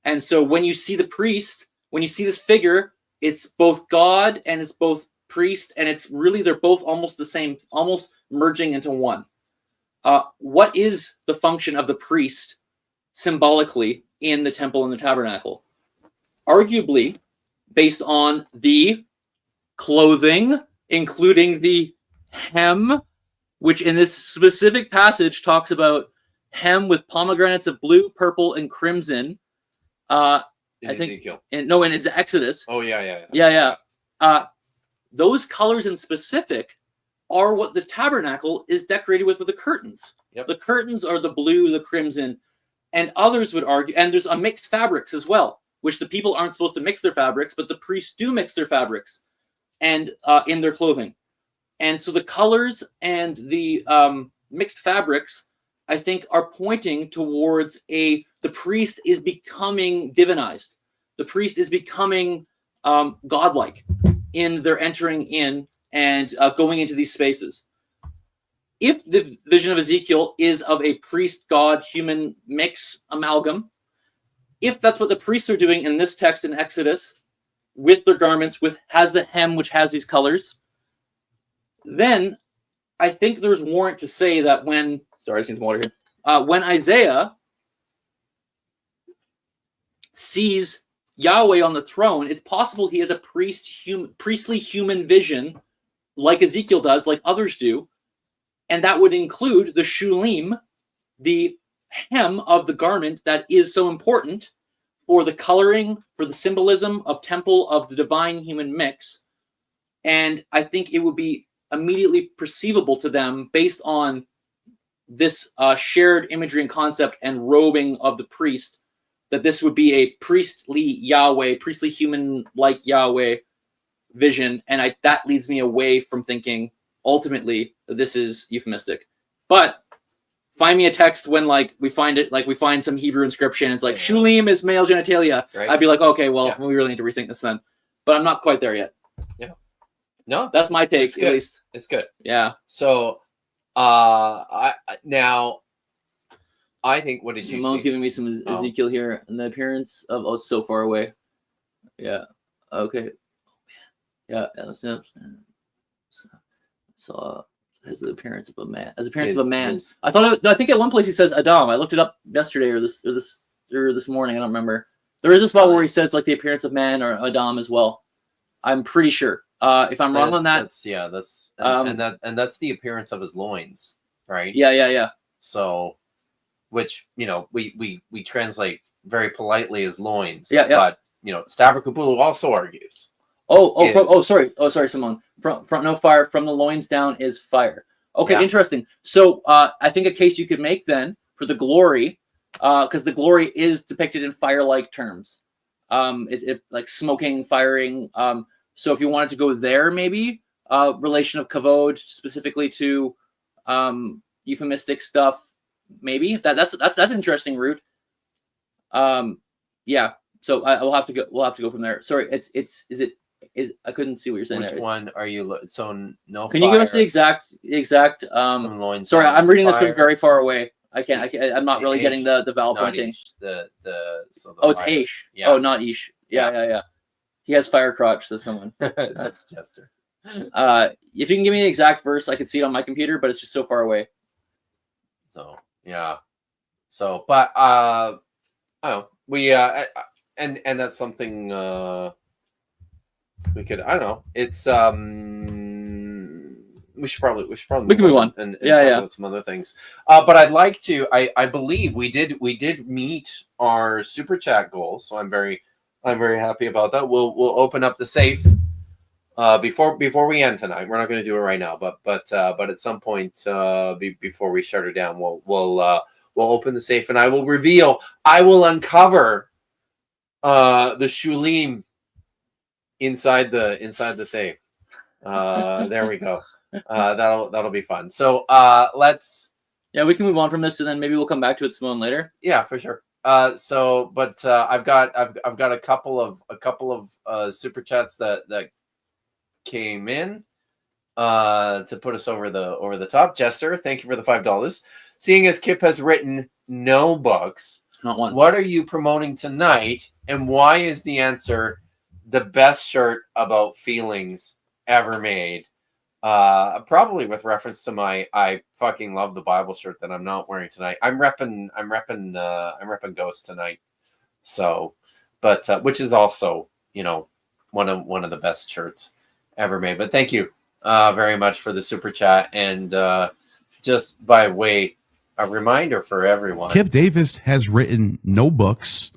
And so when you see the priest, when you see this figure, it's both God and it's both priest, and it's really, they're both almost the same, almost merging into one. What is the function of the priest symbolically in the temple and the tabernacle? Arguably, based on the clothing, including the hem, which in this specific passage talks about hem with pomegranates of blue, purple, and crimson. I think
Ezekiel.
in his Exodus.
Oh yeah.
Those colors in specific are what the tabernacle is decorated with the curtains.
Yep.
The curtains are the blue, the crimson, and others would argue, and there's a mixed fabrics as well, which the people aren't supposed to mix their fabrics, but the priests do mix their fabrics and in their clothing. And so the colors and the mixed fabrics, I think, are pointing towards the priest is becoming divinized. The priest is becoming godlike in their entering in and going into these spaces. If the vision of Ezekiel is of a priest-god-human mix amalgam, if that's what the priests are doing in this text in Exodus, with their garments, has the hem which has these colors, then I think there's warrant to say that when Isaiah sees Yahweh on the throne, it's possible he has a priestly human vision, like Ezekiel does, like others do, and that would include the shulim, the hem of the garment that is so important for the coloring, for the symbolism of temple of the divine human mix. And I think it would be immediately perceivable to them based on this shared imagery and concept and robing of the priest, that this would be a priestly Yahweh, priestly human-like Yahweh vision. And that leads me away from thinking ultimately that this is euphemistic. But find me a text when we find some Hebrew inscription. It's like shulim is male genitalia.
Right.
I'd be like, okay, well,
Yeah.
we really need to rethink this then. But I'm not quite there yet.
Yeah. No,
That's my take,
It's good.
at least.
it's good.
Yeah.
So, I think, what did you
Simone's
see?
giving me some
Oh.
Ezekiel here, and the appearance of it's so far away. Yeah. Okay. Yeah. So has the appearance of a man. As appearance of a man. I think at one place he says Adam. I looked it up yesterday or this morning. I don't remember. There is a spot where he says like the appearance of man or Adam as well. I'm pretty sure. If I'm wrong on that,
that's the appearance of his loins, right?
yeah.
So, which we translate very politely as loins.
Yeah.
But Stavrokopoulou also argues.
Sorry, Simone. Front no fire, from the loins down is fire. Okay,
Yeah.
interesting. So I think a case you could make then for the glory, because the glory is depicted in fire-like terms. It like smoking, firing. So if you wanted to go there, maybe relation of kavod specifically to euphemistic stuff, maybe that's an interesting route. Yeah. So we'll have to go from there. Sorry, I couldn't see what you're saying.
Which
there.
one are you? No.
Can you give us the exact?
From loins
Sorry,
down
I'm
to
reading this
fire?
from very far away. I'm not really
Aish,
getting the vowel
Not
pointing.
ish, the
It's
fire.
Aish.
Yeah.
Oh, not Ish. Yeah. He has fire crotch, says someone.
That's Chester.
If you can give me the exact verse, I can see it on my computer, but it's just so far away.
So yeah. So, but I don't know. We and that's something we could. I don't know. It's we should probably
We can move on.
and
Yeah,
talk
yeah.
about some other things. But I'd like to. I believe we did meet our super chat goals, so I'm very happy about that. We'll open up the safe before we end tonight. We're not going to do it right now, but at some point before we shut her down, we'll open the safe and I will uncover the shulim inside the safe. There we go. That'll be fun. So let's.
Yeah, we can move on from this, and then maybe we'll come back to it, Simone, later.
Yeah, for sure. I've got a couple of super chats that came in to put us over the top. Jester, thank you for the $5. Seeing as Kip has written no books,
Not one.
what are you promoting tonight, and why is the answer the best shirt about feelings ever made? Probably with reference to my I fucking love the Bible shirt that I'm not wearing tonight. I'm repping Ghost tonight. So, but which is also, one of the best shirts ever made. But thank you very much for the super chat, and just by way a reminder for everyone.
Kip Davis has written no books.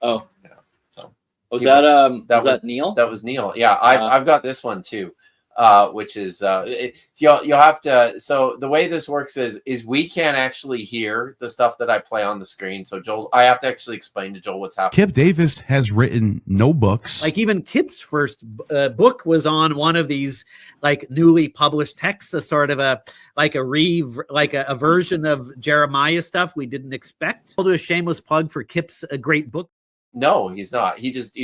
Oh,
Yeah, so
was that
was
Neil?
That was Neil. Yeah, I've got this one too. Which is you'll have to. So the way this works is we can't actually hear the stuff that I play on the screen. So Joel, I have to actually explain to Joel what's happening.
Kip Davis has written no books.
Like even Kip's first book was on one of these like newly published texts, a sort of a version of Jeremiah stuff we didn't expect. I'll do a shameless plug for Kip's great book.
No, he's not. He just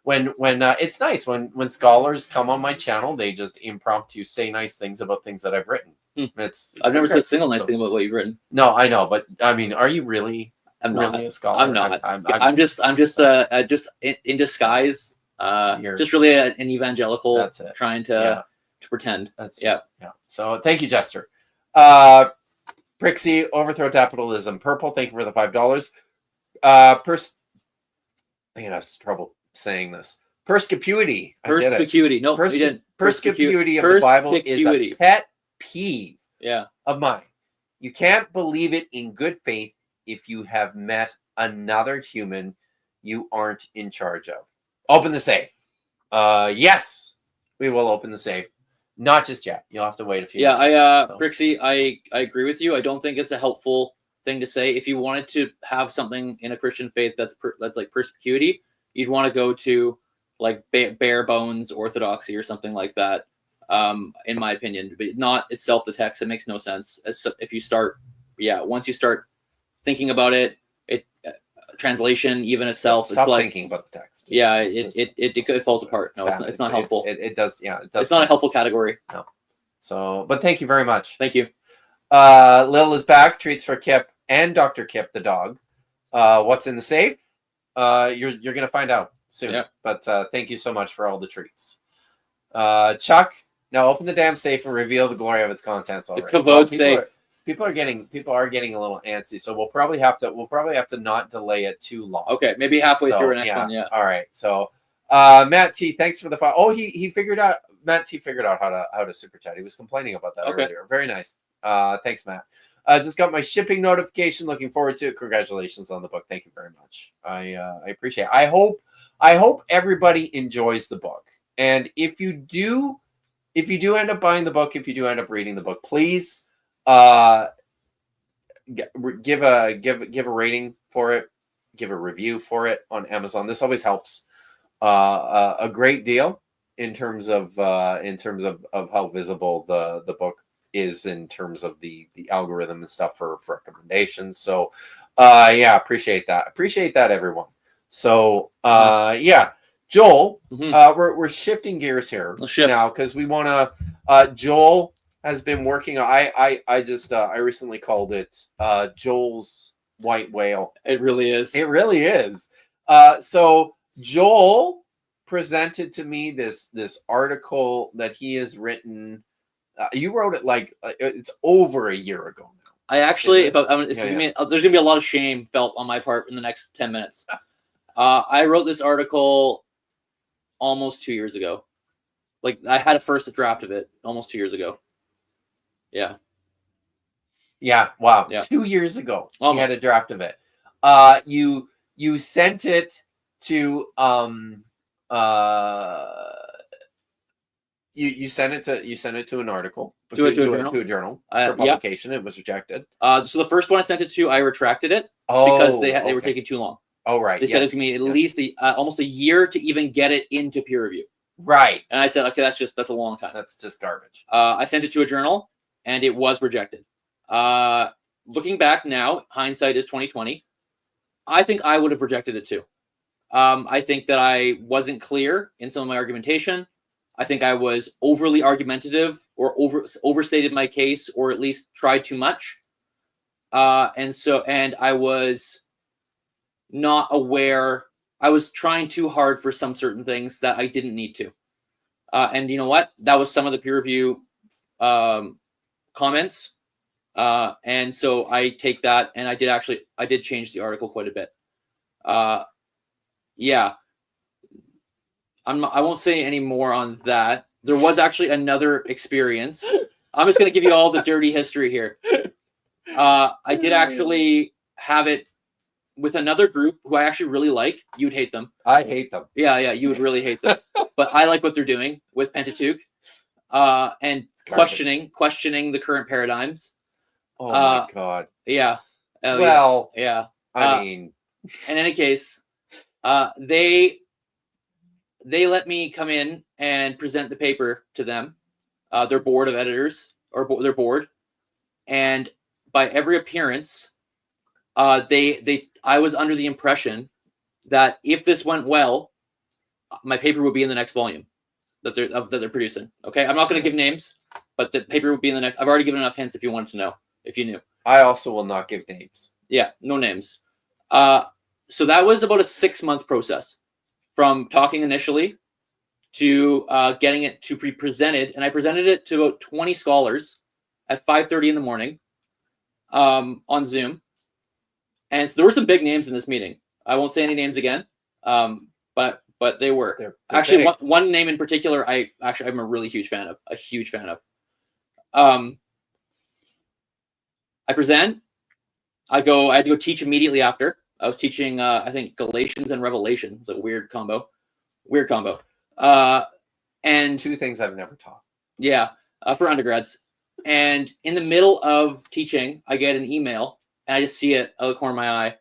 when it's nice when scholars come on my channel, they just impromptu say nice things about things that I've written. It's
I've never said
great.
a single nice
So-
thing about what you've written.
No, I know, but I mean, are you really?
I'm
really
not.
a scholar?
I'm not. I'm just in disguise.
You're-
Just really an evangelical
That's it.
trying
Yeah.
to pretend.
That's
Yeah.
So thank you, Jester. Prixie, overthrow capitalism. Purple, thank you for the $5. I'm gonna have trouble saying this. Perspicuity. I did it.
Perspicuity. No, you didn't.
Perspicuity of the Bible is a
Perspicuity.
pet peeve
Yeah.
of mine. You can't believe it in good faith if you have met another human you aren't in charge of. Open the safe. Yes, we will open the safe. Not just yet. You'll have to wait a few minutes.
Brixie, I agree with you. I don't think it's a helpful thing to say. If you wanted to have something in a Christian faith that's like perspicuity, you'd want to go to like bare bones orthodoxy or something like that. In my opinion, but not itself the text. It makes no sense. If you start, once you start thinking about it, translation even itself,
Stop
it's like
thinking about the text.
It falls apart. No, it's not helpful.
It does. Yeah, it does.
It's not a helpful category.
No. So, but thank you very much.
Thank you.
Lil is back. Treats for Kip and Dr. Kip the dog. What's in the safe? You're gonna find out soon.
Yep.
But thank you so much for all the treats. Chuck, now open the damn safe and reveal the glory of its contents already.
The kavod safe.
People are getting a little antsy, so we'll probably have to not delay it too long.
Okay, maybe halfway through our next one. Yeah.
All right. So, Matt T, thanks for the file. Oh, he figured out. Matt T figured out how to super chat. He was complaining about that earlier. Very nice. Thanks, Matt. Just got my shipping notification. Looking forward to it. Congratulations on the book. Thank you very much. I appreciate it. I hope everybody enjoys the book. And if you do end up buying the book, if you do end up reading the book, please give a rating for it, give a review for it on Amazon. This always helps a great deal in terms of how visible the book is in terms of the algorithm and stuff for recommendations. So appreciate that everyone. So Joel, we're shifting gears here now because we want to. Joel has been working. I recently called it Joel's white whale.
It really is.
It really is. So Joel presented to me this article that he has written. You wrote it like it's over a year ago now.
I actually, there's gonna be a lot of shame felt on my part in the next 10 minutes. I wrote this article almost 2 years ago. Like I had a first draft of it almost 2 years ago. Yeah.
Yeah. Wow.
Yeah.
2 years ago,
almost.
You had a draft of it. You sent it to you sent it to an article to a journal for publication. It was rejected.
So the first one I sent it to, I retracted it because they were taking too long.
Oh, right.
They said it's gonna be at least almost a year to even get it into peer review.
Right.
And I said, okay, that's a long time.
That's just garbage.
I sent it to a journal and it was rejected. Looking back now, hindsight is 2020. I think I would have rejected it too. I think that I wasn't clear in some of my argumentation. I think I was overly argumentative or overstated my case, or at least tried too much. And I was not aware. I was trying too hard for some certain things that I didn't need to. And you know what? That was some of the peer review comments. And so I take that, and I did change the article quite a bit. I won't say any more on that. There was actually another experience. I'm just going to give you all the dirty history here. I did actually have it with another group who I actually really like. You'd hate them.
I hate them.
Yeah, you would really hate them. But I like what they're doing with Pentateuch and questioning the current paradigms.
Oh my God.
Yeah.
Yeah. I mean,
in any case, they let me come in and present the paper to them, their board of editors or their board, and by every appearance, I was under the impression that if this went well, my paper would be in the next volume that they're producing. Okay, I'm not going to give names, but the paper would be in the next. I've already given enough hints if you wanted to know, if you knew.
I also will not give names.
Yeah, no names. So that was about a 6-month process from talking initially to getting it to be presented. And I presented it to about 20 scholars at 5:30 in the morning on Zoom. And so there were some big names in this meeting. I won't say any names again, But they were
They're
actually
big.
one name in particular. I'm a really huge fan of. I present. I had to go teach immediately after. I was teaching, I think, Galatians and Revelation. It's a weird combo. And
two things I've never taught.
yeah, for undergrads. And in the middle of teaching, I get an email, and I just see it out of the corner of my eye.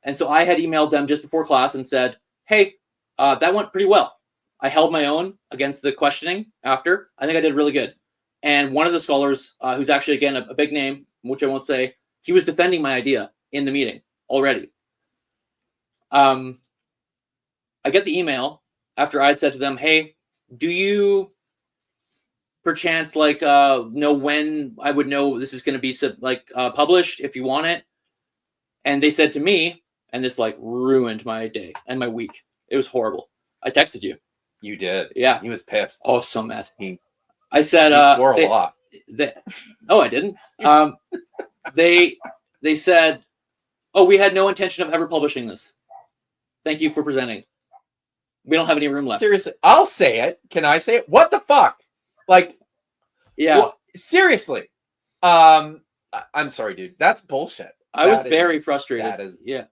And so I had emailed them just before class and said, hey, that went pretty well. I held my own against the questioning after. I think I did really good. And one of the scholars, who's actually, again, a big name, which I won't say, he was defending my idea in the meeting already. I get the email after I'd said to them, hey, do you perchance know when I would know this is going to be published if you want it? And they said to me, and this ruined my day and my week. It was horrible. I texted you.
You did.
Yeah.
He was pissed.
Oh, so mad.
He
said,
swore a lot.
No, I didn't. They said, oh, we had no intention of ever publishing this. Thank you for presenting. We don't have any room left.
Seriously, I'll say it. Can I say it? What the fuck?
Yeah.
Seriously. I'm sorry, dude. That's bullshit.
I was very frustrated.
That is
yeah.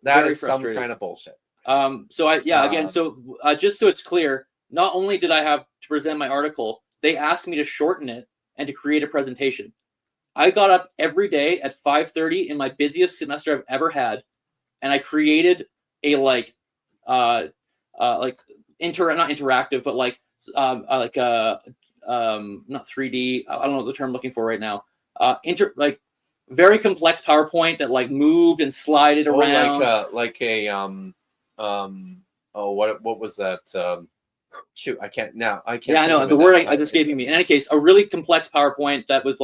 That is some kind of bullshit.
So just so it's clear, not only did I have to present my article, they asked me to shorten it and to create a presentation. I got up every day at 5:30 in my busiest semester I've ever had, and I created a not interactive, but not 3D. I don't know the term I'm looking for right now. Very complex PowerPoint that moved and slided around.
What was that? Shoot, I can't.
Yeah, I know the word I escaping me. In any case, a really complex PowerPoint that was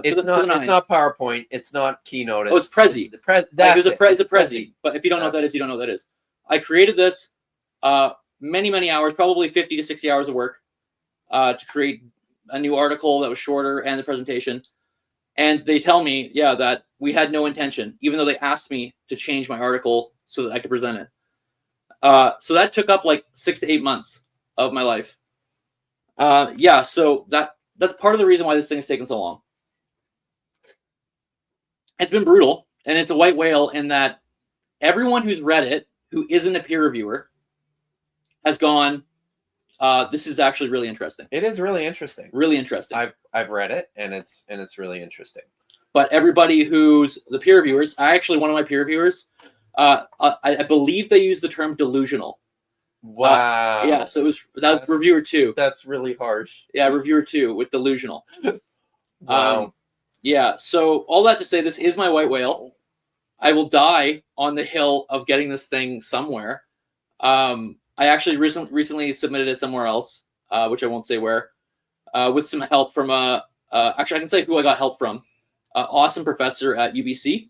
it's not PowerPoint. It's not Keynote.
It's Prezi.
It's a
Prezi. But if you don't know what that is, you don't know what that is. I created this many hours, probably 50 to 60 hours of work to create a new article that was shorter and the presentation. And they tell me, that we had no intention, even though they asked me to change my article so that I could present it. So that took up 6 to 8 months of my life. So that's part of the reason why this thing has taken so long. It's been brutal, and it's a white whale in that everyone who's read it, who isn't a peer reviewer, has gone, this is actually really interesting.
It is really interesting.
Really interesting.
I've read it, and it's really interesting.
But everybody who's the peer reviewers, one of my peer reviewers, I believe they use the term delusional.
Wow.
So that was reviewer 2.
That's really harsh.
Yeah, reviewer 2 with delusional.
Wow.
So all that to say, this is my white whale. I will die on the hill of getting this thing somewhere. I actually recently submitted it somewhere else, which I won't say where, with some help from actually I can say who I got help from. Awesome professor at UBC,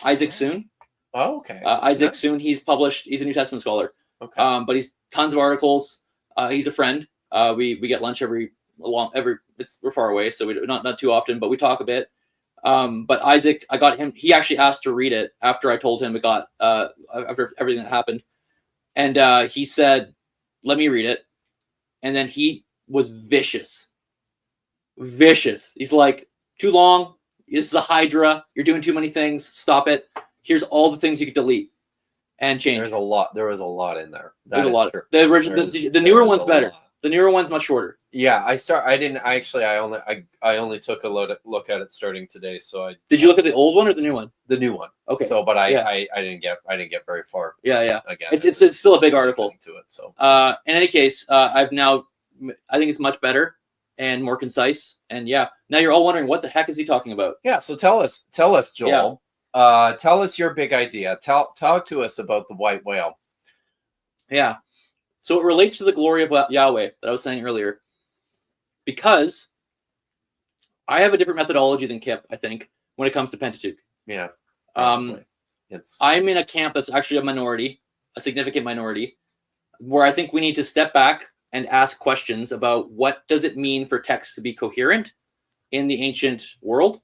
Isaac Soon.
Oh, okay.
Isaac Soon, he's a New Testament scholar.
Okay.
But he's tons of articles. He's a friend. We get lunch we're far away, so we not too often, but we talk a bit. But Isaac, I got him. He actually asked to read it after I told him it got after everything that happened, and he said, "Let me read it." And then he was vicious. He's like, "Too long. This is a Hydra. You're doing too many things. Stop it. Here's all the things you could delete and change."
There was a lot in there.
There's a lot. The original, the newer one's better. The newer one's much shorter.
Yeah, I only took a look at it starting today. So
Did you look at the old one or the new one?
The new one.
Okay.
So, but I didn't get very far.
Yeah.
Again,
it's still a big article.
To it. So.
In any case, I think it's much better and more concise. And now you're all wondering, what the heck is he talking about?
Yeah. So tell us, Joel.
Yeah.
Tell us your big idea. Talk to us about the white whale.
Yeah. So it relates to the glory of Yahweh that I was saying earlier, because I have a different methodology than Kip, I think, when it comes to Pentateuch.
Yeah.
I'm in a camp that's actually a minority, a significant minority, where I think we need to step back and ask questions about what does it mean for text to be coherent in the ancient world?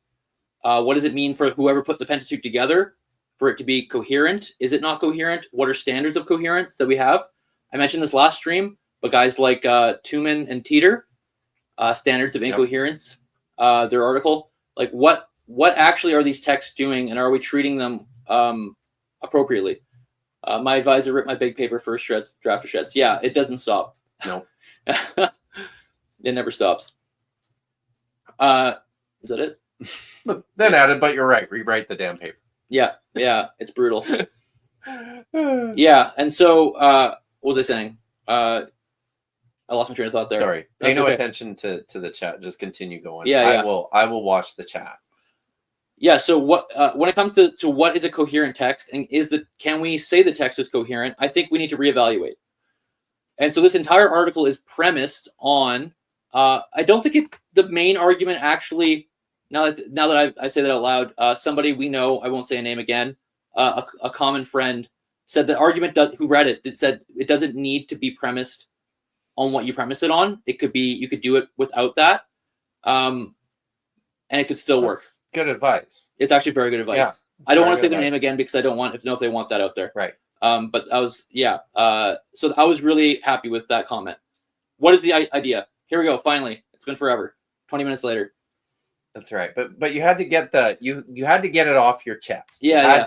What does it mean for whoever put the Pentateuch together for it to be coherent? Is it not coherent? What are standards of coherence that we have? I mentioned this last stream, but guys like Tuman and Teeter, standards of incoherence, their article, like what actually are these texts doing, and are we treating them appropriately? My advisor ripped my big paper first shreds, draft of shreds. Yeah, it doesn't stop.
No.
It never stops. Is that it?
But then added, but you're right. Rewrite the damn paper.
Yeah, it's brutal. Yeah, and so what was I saying? I lost my train of thought there.
Sorry. Pay
That's
no
okay.
attention to the chat. Just continue going.
Yeah, yeah.
I will watch the chat.
Yeah, so what when it comes to what is a coherent text, and can we say the text is coherent? I think we need to reevaluate. And so this entire article is premised on I don't think the main argument actually, now that I say that out loud, somebody we know, I won't say a name again, a common friend said the argument who read it said it doesn't need to be premised on what you premise it on. It could be, you could do it without that, and it could still work.
That's good advice.
It's actually very good advice.
Yeah,
I don't want to say their name again because I don't want know if they want that out there.
Right.
But I was so I was really happy with that comment. What is the idea? Here we go. Finally, it's been forever. 20 minutes later.
That's right. But you had to get you had to get it off your chest.
Yeah,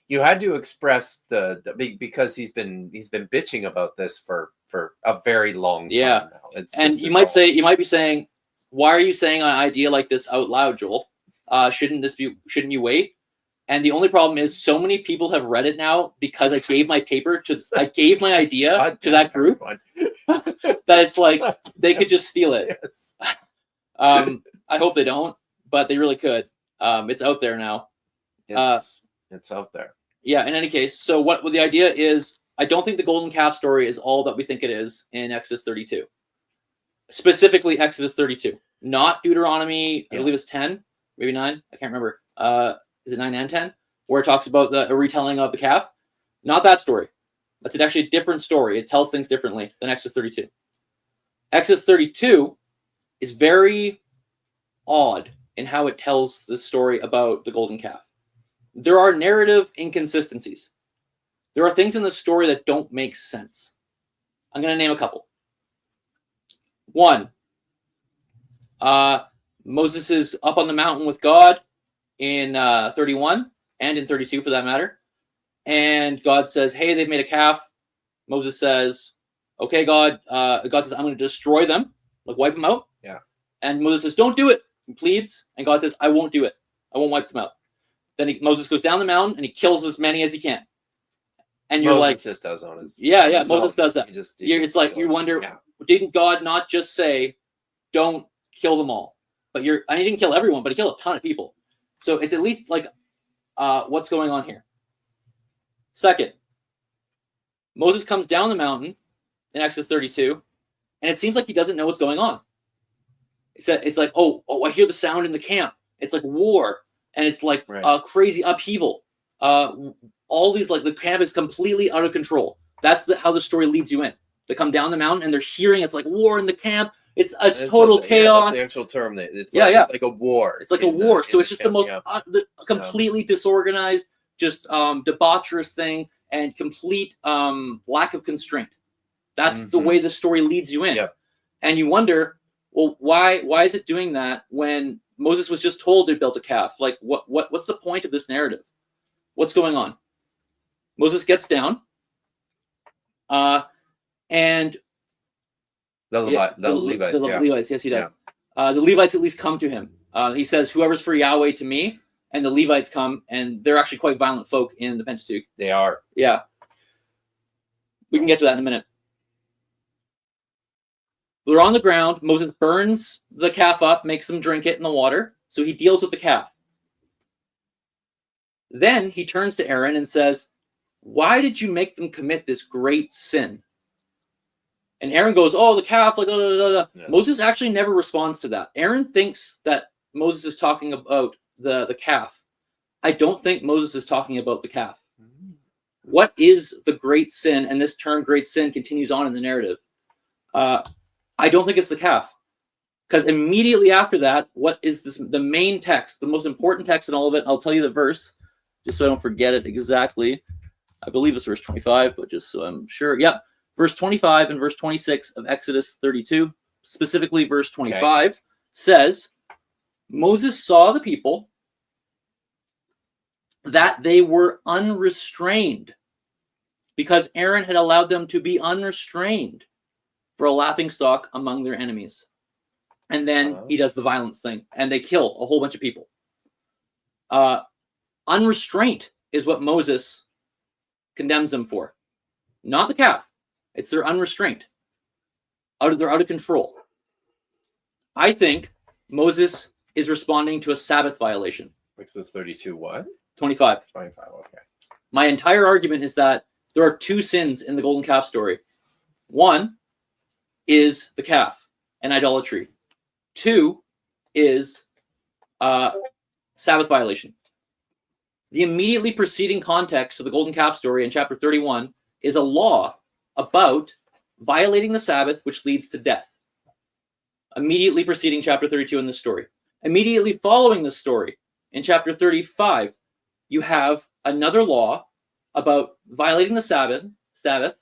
You had to express because he's been bitching about this for a very long time now.
And you might be saying, why are you saying an idea like this out loud, Joel? Shouldn't you wait? And the only problem is so many people have read it now because I gave my idea to that group that it's like they could just steal it.
Yes.
I hope they don't, but they really could. It's out there now.
It's out there.
Yeah, in any case, so what the idea is, I don't think the golden calf story is all that we think it is in Exodus 32. Specifically Exodus 32, not Deuteronomy, I believe it's 10, maybe 9, I can't remember. Is it 9 and 10? Where it talks about a retelling of the calf. Not that story. That's actually a different story. It tells things differently than Exodus 32. Exodus 32 is very odd in how it tells the story about the golden calf. There are narrative inconsistencies. There are things in the story that don't make sense. I'm going to name a couple. One, Moses is up on the mountain with God in 31 and in 32 for that matter. And God says, hey, they've made a calf. Moses says, okay, God. God says, I'm going to destroy them, like wipe them out.
Yeah.
And Moses says, don't do it. He pleads. And God says, I won't do it. I won't wipe them out. Then Moses goes down the mountain and he kills as many as he can. And you're
Moses
like,
just does on his.
Moses does that.
He just
It's like you wonder, didn't God not just say, don't kill them all? But he didn't kill everyone, but he killed a ton of people. So it's at least like, what's going on here? Second, Moses comes down the mountain in Exodus 32, and it seems like he doesn't know what's going on. It's like, oh, I hear the sound in the camp. It's like war, and it's like crazy upheaval. All these, like, the camp is completely out of control. That's how the story leads you in. They come down the mountain and they're hearing it's like war in the camp. It's total chaos.
That's the actual term. It's like a war.
It's like a war. So it's just the most completely disorganized, just debaucherous thing, and complete lack of constraint. That's the way the story leads you in.
Yep.
And you wonder, well, why is it doing that when Moses was just told they built a calf? Like, what's the point of this narrative? What's going on? Moses gets down, and
the Levites.
Yes, he does. Yeah. The Levites at least come to him. He says, "Whoever's for Yahweh to me," and the Levites come, and they're actually quite violent folk in the Pentateuch.
They are.
Yeah, we can get to that in a minute. They're on the ground. Moses burns the calf up, makes them drink it in the water. So he deals with the calf. Then he turns to Aaron and says, why did you make them commit this great sin? And Aaron goes, oh, the calf, like, blah, blah, blah, blah. Yeah. Moses actually never responds to that. Aaron thinks that Moses is talking about the calf. I don't think Moses is talking about the calf. Mm-hmm. What is the great sin? And this term great sin continues on in the narrative. I don't think it's the calf. Because immediately after that, what is this? The main text, the most important text in all of it, I'll tell you the verse. just so I don't forget it exactly. I believe it's verse 25, but just so I'm sure. Yep. Verse 25 and verse 26 of Exodus 32, specifically verse 25, says, Moses saw the people that they were unrestrained because Aaron had allowed them to be unrestrained for a laughingstock among their enemies. And then he does the violence thing, and they kill a whole bunch of people. Unrestraint is what Moses condemns them for. Not the calf. It's their unrestraint. They're out of control. I think Moses is responding to a Sabbath violation.
Exodus 32 what?
25.
25, okay.
My entire argument is that there are two sins in the golden calf story. One is the calf and idolatry. Two is Sabbath violation. The immediately preceding context of the golden calf story in chapter 31 is a law about violating the Sabbath, which leads to death. Immediately preceding chapter 32 in this story. Immediately following this story, in chapter 35, you have another law about violating the Sabbath,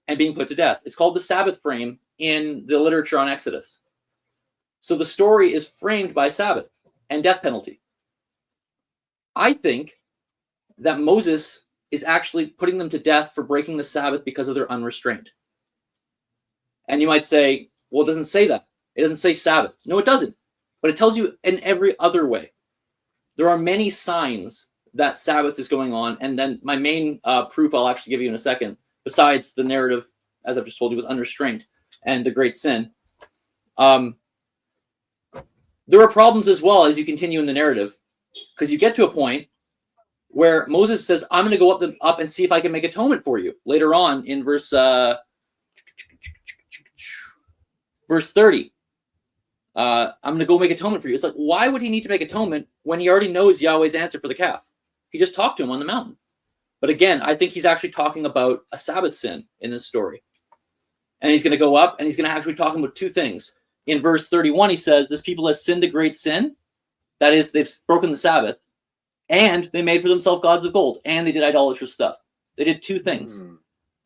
and being put to death. It's called the Sabbath frame in the literature on Exodus. So the story is framed by Sabbath and death penalty. I think that Moses is actually putting them to death for breaking the Sabbath because of their unrestraint. And you might say, well, it doesn't say that. It doesn't say Sabbath. No, it doesn't. But it tells you in every other way. There are many signs that Sabbath is going on. And then my main proof I'll actually give you in a second, besides the narrative, as I've just told you, with unrestraint and the great sin. There are problems as well as you continue in the narrative, because you get to a point where Moses says, I'm going to go up and see if I can make atonement for you. Later on in verse 30. I'm going to go make atonement for you. It's like, why would he need to make atonement when he already knows Yahweh's answer for the calf? He just talked to him on the mountain. But again, I think he's actually talking about a Sabbath sin in this story. And he's going to go up and he's going to actually talk about two things. In verse 31, he says, this people has sinned a great sin. That is, they've broken the Sabbath. And they made for themselves gods of gold. And they did idolatrous stuff. They did two things.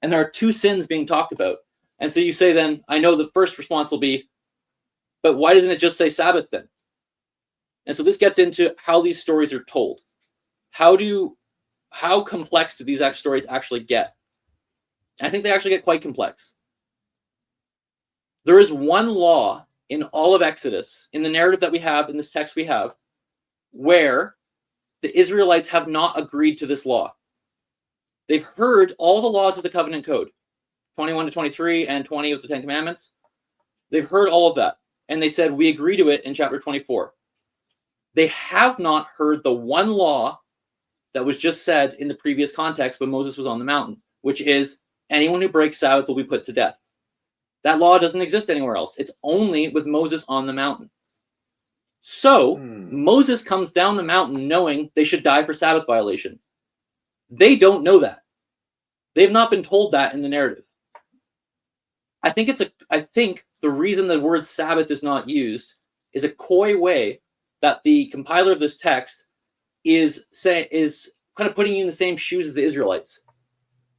And there are two sins being talked about. And so you say then, I know the first response will be, but why doesn't it just say Sabbath then? And so this gets into how these stories are told. How complex do these stories actually get? And I think they actually get quite complex. There is one law in all of Exodus, in the narrative that we have, in this text we have, where the Israelites have not agreed to this law. They've heard all the laws of the covenant code, 21 to 23 and 20 of the Ten Commandments. They've heard all of that. And they said, we agree to it in chapter 24. They have not heard the one law that was just said in the previous context when Moses was on the mountain, which is anyone who breaks Sabbath will be put to death. That law doesn't exist anywhere else. It's only with Moses on the mountain. So Moses comes down the mountain knowing they should die for Sabbath violation. They don't know that. They've not been told that in the narrative. I think the reason the word Sabbath is not used is a coy way that the compiler of this text is kind of putting you in the same shoes as the Israelites.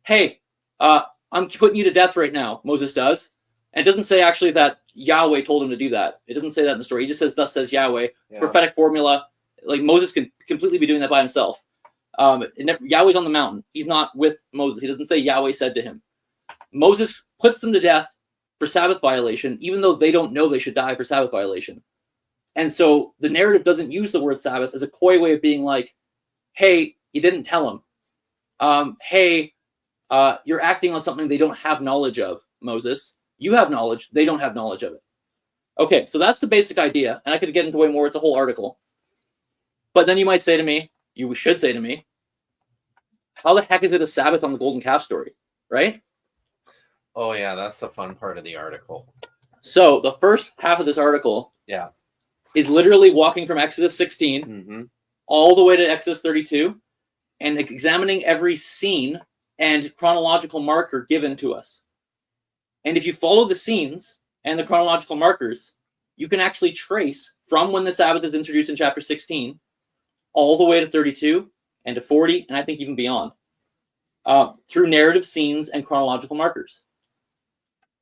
Hey, I'm putting you to death right now, Moses does. And it doesn't say actually that Yahweh told him to do that. It doesn't say that in the story. He just says, thus says Yahweh. It's prophetic formula. Like Moses can completely be doing that by himself. Yahweh's on the mountain. He's not with Moses. He doesn't say Yahweh said to him. Moses puts them to death for Sabbath violation, even though they don't know they should die for Sabbath violation. And so the narrative doesn't use the word Sabbath as a coy way of being like, hey, you didn't tell them. Hey, you're acting on something they don't have knowledge of, Moses. You have knowledge. They don't have knowledge of it. Okay, so that's the basic idea. And I could get into way more. It's a whole article. But then you might say to me, you should say to me, how the heck is it a Sabbath on the golden calf story, right?
Oh, yeah, that's the fun part of the article.
So the first half of this article is literally walking from Exodus 16 all the way to Exodus 32 and examining every scene and chronological marker given to us. And if you follow the scenes and the chronological markers, you can actually trace from when the Sabbath is introduced in chapter 16 all the way to 32 and to 40, and I think even beyond, through narrative scenes and chronological markers.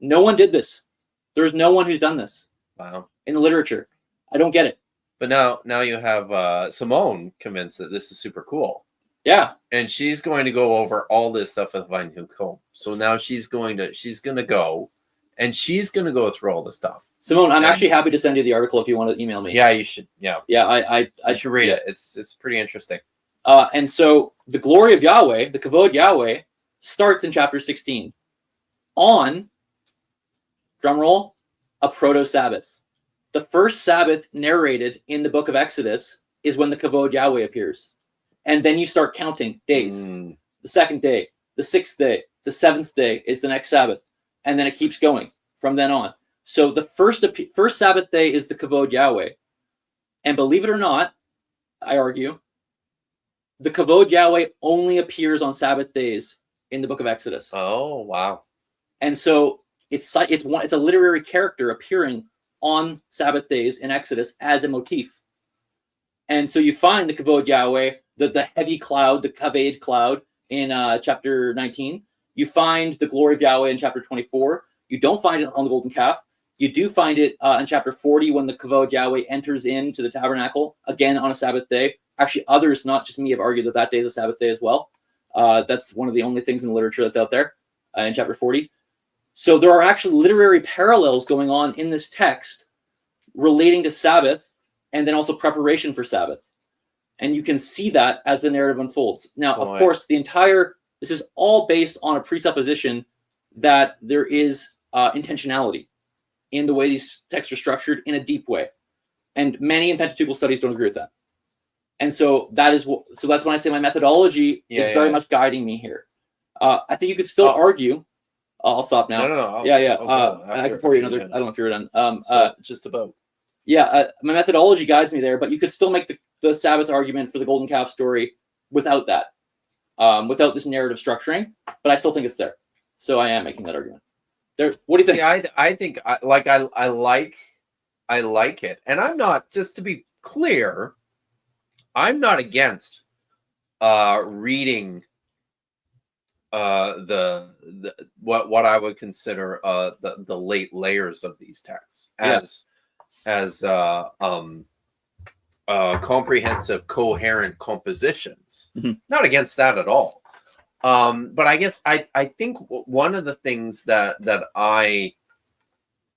No one did this. There's no one who's done this
Wow.
in the literature. I don't get it.
But now you have Simone convinced that this is super cool.
Yeah.
And she's going to go over all this stuff with Vine Hook Home. So now she's gonna go and she's gonna go through all the stuff.
Simone, I'm actually happy to send you the article if you want to email me.
Yeah, you should. Yeah.
Yeah, I
should read it. It's pretty interesting.
And so the glory of Yahweh, the Kavod Yahweh, starts in chapter 16 on, drumroll, a proto-Sabbath. The first Sabbath narrated in the book of Exodus is when the Kavod Yahweh appears. And then you start counting days. The second day, the sixth day, the seventh day is the next Sabbath. And then it keeps going from then on. So the first Sabbath day is the Kavod Yahweh. And believe it or not, I argue, the Kavod Yahweh only appears on Sabbath days in the book of Exodus.
Oh, wow.
And so it's a literary character appearing on Sabbath days in Exodus as a motif. And so you find the Kavod Yahweh, the heavy cloud, the Kavod cloud in chapter 19. You find the glory of Yahweh in chapter 24. You don't find it on the golden calf. You do find it in chapter 40 when the Kavod Yahweh enters into the tabernacle, again on a Sabbath day. Actually, others, not just me, have argued that that day is a Sabbath day as well. That's one of the only things in the literature that's out there in chapter 40. So there are actually literary parallels going on in this text relating to Sabbath and then also preparation for Sabbath. And you can see that as the narrative unfolds. Now, of course, this is all based on a presupposition that there is intentionality in the way these texts are structured in a deep way. And many in Pentateuchal studies don't agree with that. And so that's when I say my methodology is very much guiding me here. I think you could still argue. I'll stop now.
No.
I can pour you another. I don't know if you're done.
Just about.
Yeah, my methodology guides me there, but you could still make the Sabbath argument for the golden calf story without that, without this narrative structuring. But I still think it's there, so I am making that argument. There. What do you think?
See, I think I like it, and I'm not. Just to be clear, I'm not against reading the what I would consider the late layers of these texts as comprehensive, coherent compositions.
Mm-hmm.
Not against that at all. But I guess I think one of the things that I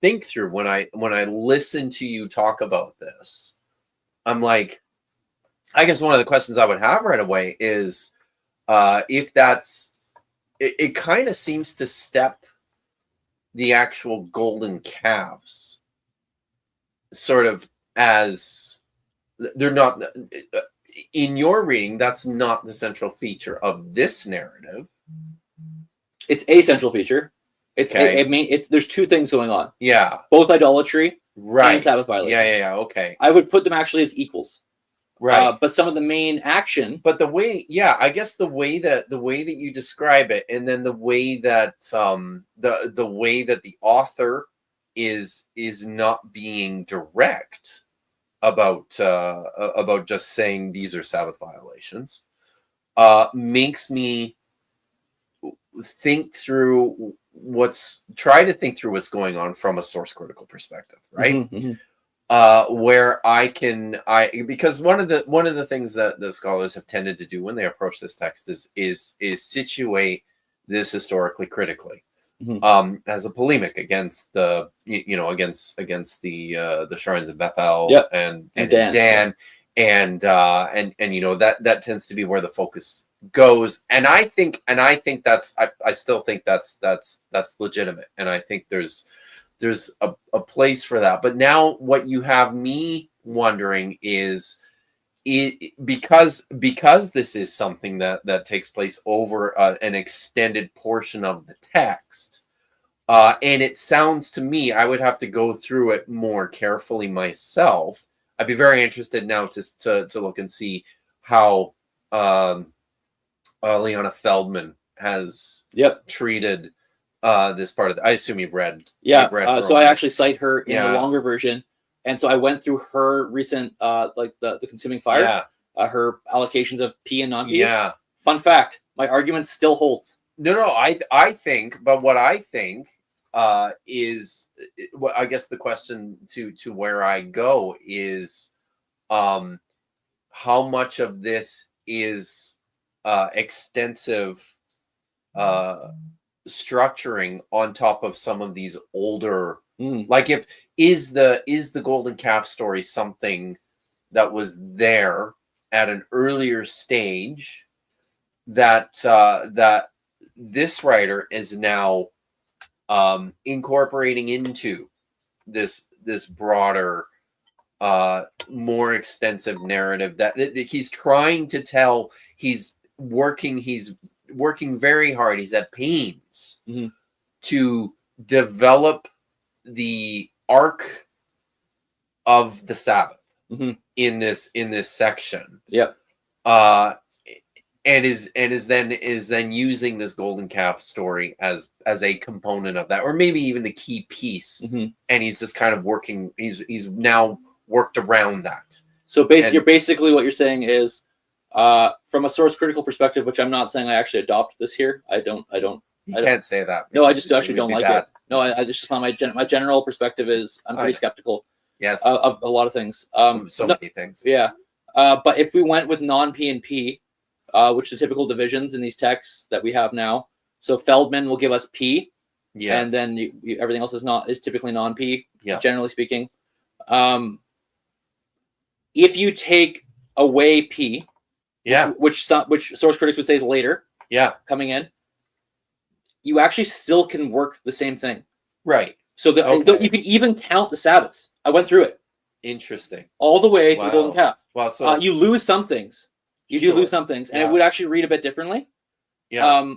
think through when I listen to you talk about this, I'm like, I guess one of the questions I would have right away is if that's it kind of seems to step the actual golden calves sort of as they're not in your reading. That's not the central feature of this narrative.
It's a central feature.
Okay.
There's two things going on.
Yeah.
Both idolatry
Right.
and Sabbath violation.
Yeah. Okay.
I would put them actually as equals.
Right.
But some of the main action.
But the way, I guess the way that you describe it, and then the way that the way that the author is not being direct about just saying these are Sabbath violations, makes me try to think through what's going on from a source critical perspective, right?
Mm-hmm.
Where because one of the things that the scholars have tended to do when they approach this text is situate this historically critically,
Mm-hmm.
As a polemic against the against the shrines of Bethel,
Yep.
and
Dan.
and that tends to be where the focus goes, and I still think that's legitimate, and I think there's a place for that. But now what you have me wondering is because this is something that takes place over an extended portion of the text, and it sounds to me, I would have to go through it more carefully myself. I'd be very interested now to look and see how Leona Feldman has treated this part of I assume you've read.
Yeah.
You've read
So I actually cite her in
Yeah.
a longer version. And so I went through her recent, like the Consuming Fire.
Yeah.
her allocations of P and non-P.
Yeah.
Fun fact: my argument still holds.
No. I think, but what I think is, well, I guess the question to where I go is, how much of this is extensive structuring on top of some of these older, like if is the golden calf story something that was there at an earlier stage that that this writer is now incorporating into this broader, more extensive narrative that he's trying to tell. He's working very hard. He's at pains to develop the arc of the Sabbath in this section.
Yep.
And is then using this golden calf story as a component of that, or maybe even the key piece. And he's just kind of working. He's now worked around that.
So basically what you're saying is, from a source critical perspective, which I'm not saying I actually adopt this here. I don't.
You can't say that.
No, I just actually don't like
bad.
it. No, I just not my general perspective is I'm pretty skeptical.
Yes.
Of a lot of things.
Many things.
Yeah. But if we went with non-P and P, which are typical divisions in these texts that we have now, so Feldman will give us P, and then everything else is typically non-P.
Yeah.
Generally speaking, if you take away P, which source critics would say is later, coming in, you actually still can work the same thing,
right?
So you can even count the Sabbaths. I went through it.
Interesting.
All the way to the golden calf.
Wow. So
you lose some things. You do lose some things, and it would actually read a bit differently.
Yeah.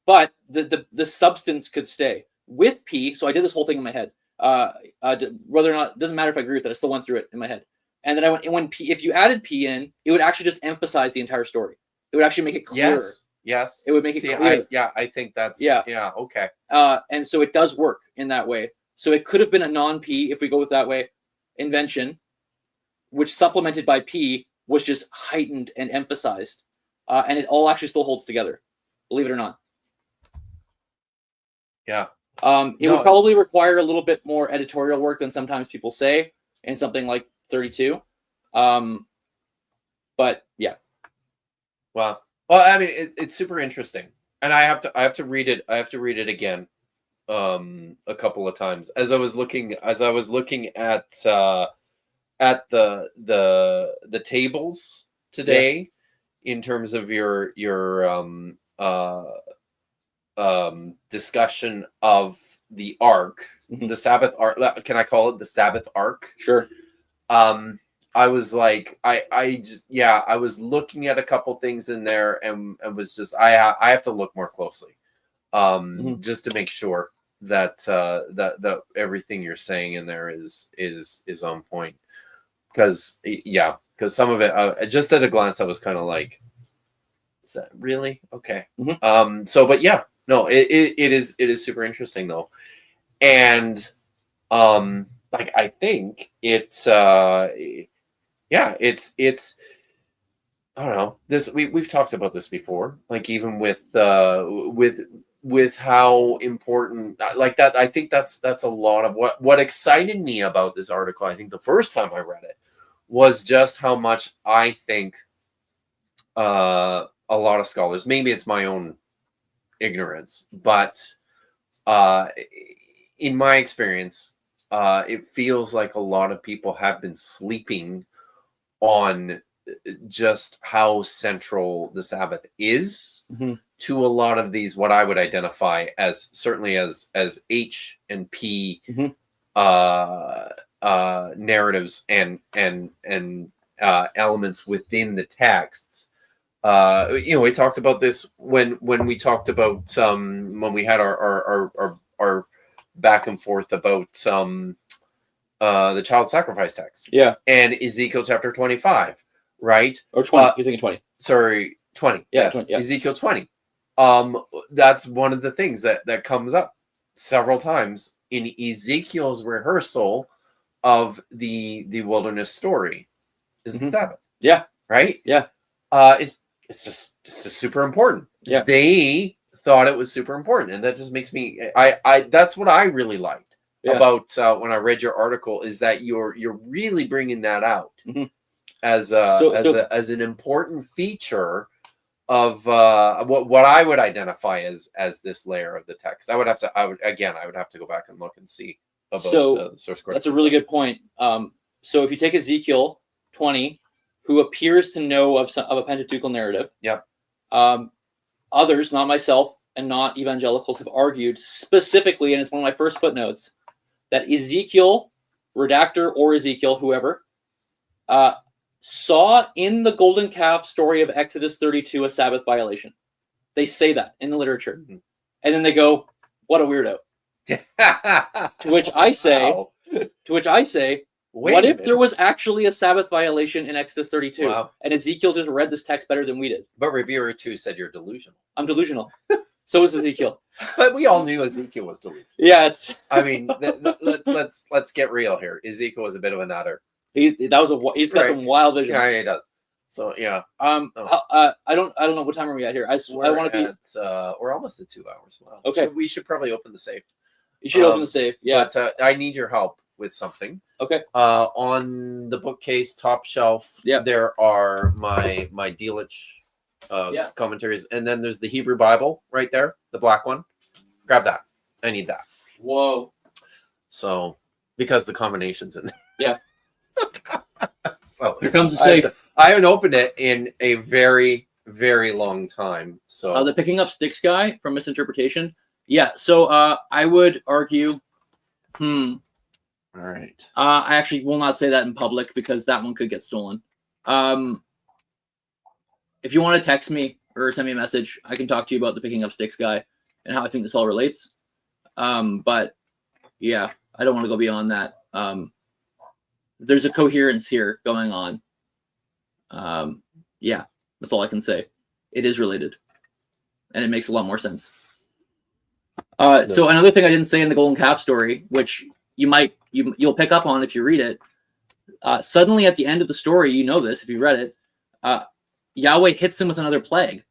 But the substance could stay with P. So I did this whole thing in my head. Whether or not, it doesn't matter if I agree with it. I still went through it in my head. And then I went, when P, if you added P in, it would actually just emphasize the entire story. It would actually make it clearer.
Yes.
It would make it clearer.
I think that's okay.
And so it does work in that way. So it could have been a non-P, if we go with that way, invention, which supplemented by P was just heightened and emphasized. And it all actually still holds together, believe it or not.
Yeah.
It would probably require a little bit more editorial work than sometimes people say in something like 32. But yeah.
Wow. Well, I mean, it's super interesting, and I have to read it. I have to read it again, a couple of times as I was looking at the tables today, in terms of your discussion of the ark, the Sabbath ark. Can I call it the Sabbath ark?
Sure.
I was like, I was looking at a couple things in there, and was just, I have to look more closely, just to make sure that that everything you're saying in there is on point. Because some of it, just at a glance, I was kind of like, is that really okay? So, but yeah, no, it is super interesting though, and like I think it's it's I don't know, this we've talked about this before, like even with how important, like that. I think that's a lot of what excited me about this article. I think the first time I read it was just how much I think a lot of scholars, maybe it's my own ignorance, but in my experience, it feels like a lot of people have been sleeping on just how central the Sabbath is to a lot of these, what I would identify as certainly as H and P narratives and elements within the texts. We talked about this when we talked about when we had our back and forth about the child sacrifice text. Yeah. And Ezekiel chapter 25, right?
Or 20. You're thinking 20.
Sorry, 20.
Yeah,
Yes.
20, yeah.
Ezekiel 20. That's one of the things that comes up several times in Ezekiel's rehearsal of the wilderness story is the Sabbath.
Yeah.
right?
Yeah.
It's just super important.
Yeah.
They thought it was super important, and that just makes me. I that's what I really liked about when I read your article, is that you're really bringing that out as as an important feature of what I would identify as this layer of the text. I would have to go back and look and see about the source code.
That's a really good point. So if you take Ezekiel 20, who appears to know of a Pentateuchal narrative, others, not myself and not evangelicals, have argued specifically, and it's one of my first footnotes, that Ezekiel, redactor or Ezekiel, whoever, saw in the golden calf story of Exodus 32 a Sabbath violation. They say that in the literature. And then they go, what a weirdo. To which I say, what if there was actually a Sabbath violation in Exodus 32?
Wow.
And Ezekiel just read this text better than we did?
But reviewer 2 said you're delusional.
I'm delusional. So is Ezekiel.
But we all knew Ezekiel was delusional.
Yeah, it's.
I mean, let's get real here. Ezekiel was a bit of a nutter.
He's got some wild vision.
Yeah, he does. So yeah.
I don't know what time are we at here. I want to be.
We're almost at 2 hours. Wow.
Okay.
We should probably open the safe.
You should open the safe. Yeah.
But I need your help with something.
Okay.
On the bookcase top shelf, there are my Delitzsch commentaries, and then there's the Hebrew Bible right there, the black one. Grab that. I need that.
Whoa.
So because the combination's in there.
Yeah.
So
here comes the safe.
I haven't opened it in a very, very long time. So
the picking up sticks guy from Misinterpretation. Yeah. So I would argue.
All right.
I actually will not say that in public because that one could get stolen. If you want to text me or send me a message, I can talk to you about the picking up sticks guy and how I think this all relates. But yeah, I don't want to go beyond that. There's a coherence here going on. Yeah, that's all I can say. It is related, and it makes a lot more sense. So another thing I didn't say in the golden calf story, which you'll pick up on if you read it. Suddenly at the end of the story, you know this if you read it, Yahweh hits him with another plague,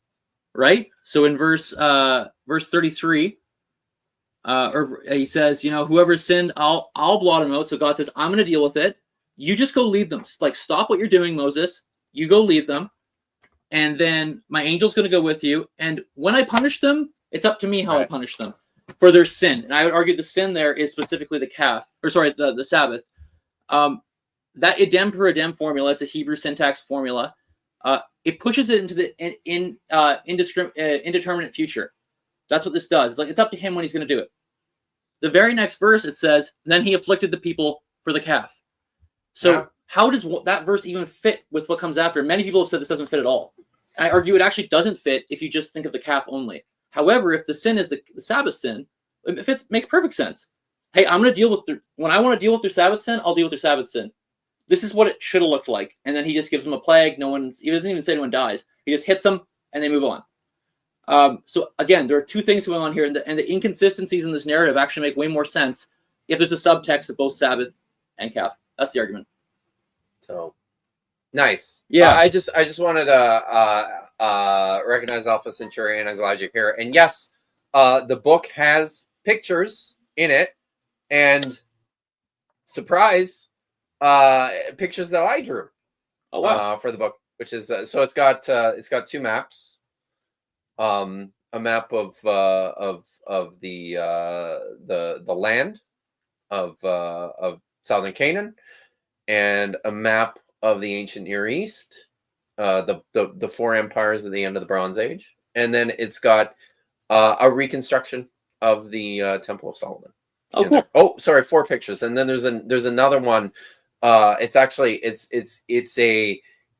right? So in verse 33, or he says, whoever sinned, I'll blot him out. So God says, I'm going to deal with it. You just go lead them. Like, stop what you're doing, Moses. You go lead them. And then my angel's going to go with you. And when I punish them, it's up to me how I punish them for their sin. And I would argue the sin there is specifically the Sabbath. That idem per idem formula, it's a Hebrew syntax formula. It pushes it into the indeterminate future. That's what this does. It's like, it's up to him when he's going to do it. The very next verse, it says, then he afflicted the people for the calf. So how does that verse even fit with what comes after? Many people have said this doesn't fit at all. I argue it actually doesn't fit if you just think of the calf only. However, if the sin is the Sabbath sin, it makes perfect sense. Hey, I'm going to deal with when I want to deal with their Sabbath sin, I'll deal with their Sabbath sin. This is what it should have looked like. And then he just gives them a plague. He doesn't even say anyone dies. He just hits them and they move on. So again, there are two things going on here, and the inconsistencies in this narrative actually make way more sense if there's a subtext of both Sabbath and calf. That's the argument.
So nice.
Yeah.
I just wanted to recognize Alpha Centauri, and I'm glad you're here. And yes, the book has pictures in it, and surprise, pictures that I drew.
Oh wow!
For the book, which is so it's got two maps. A map of the land of southern Canaan, and a map of the ancient Near East, the four empires at the end of the Bronze Age, and then it's got a reconstruction of the Temple of Solomon.
Oh, cool.
There. Oh, sorry, 4 pictures, and then there's another one. It's actually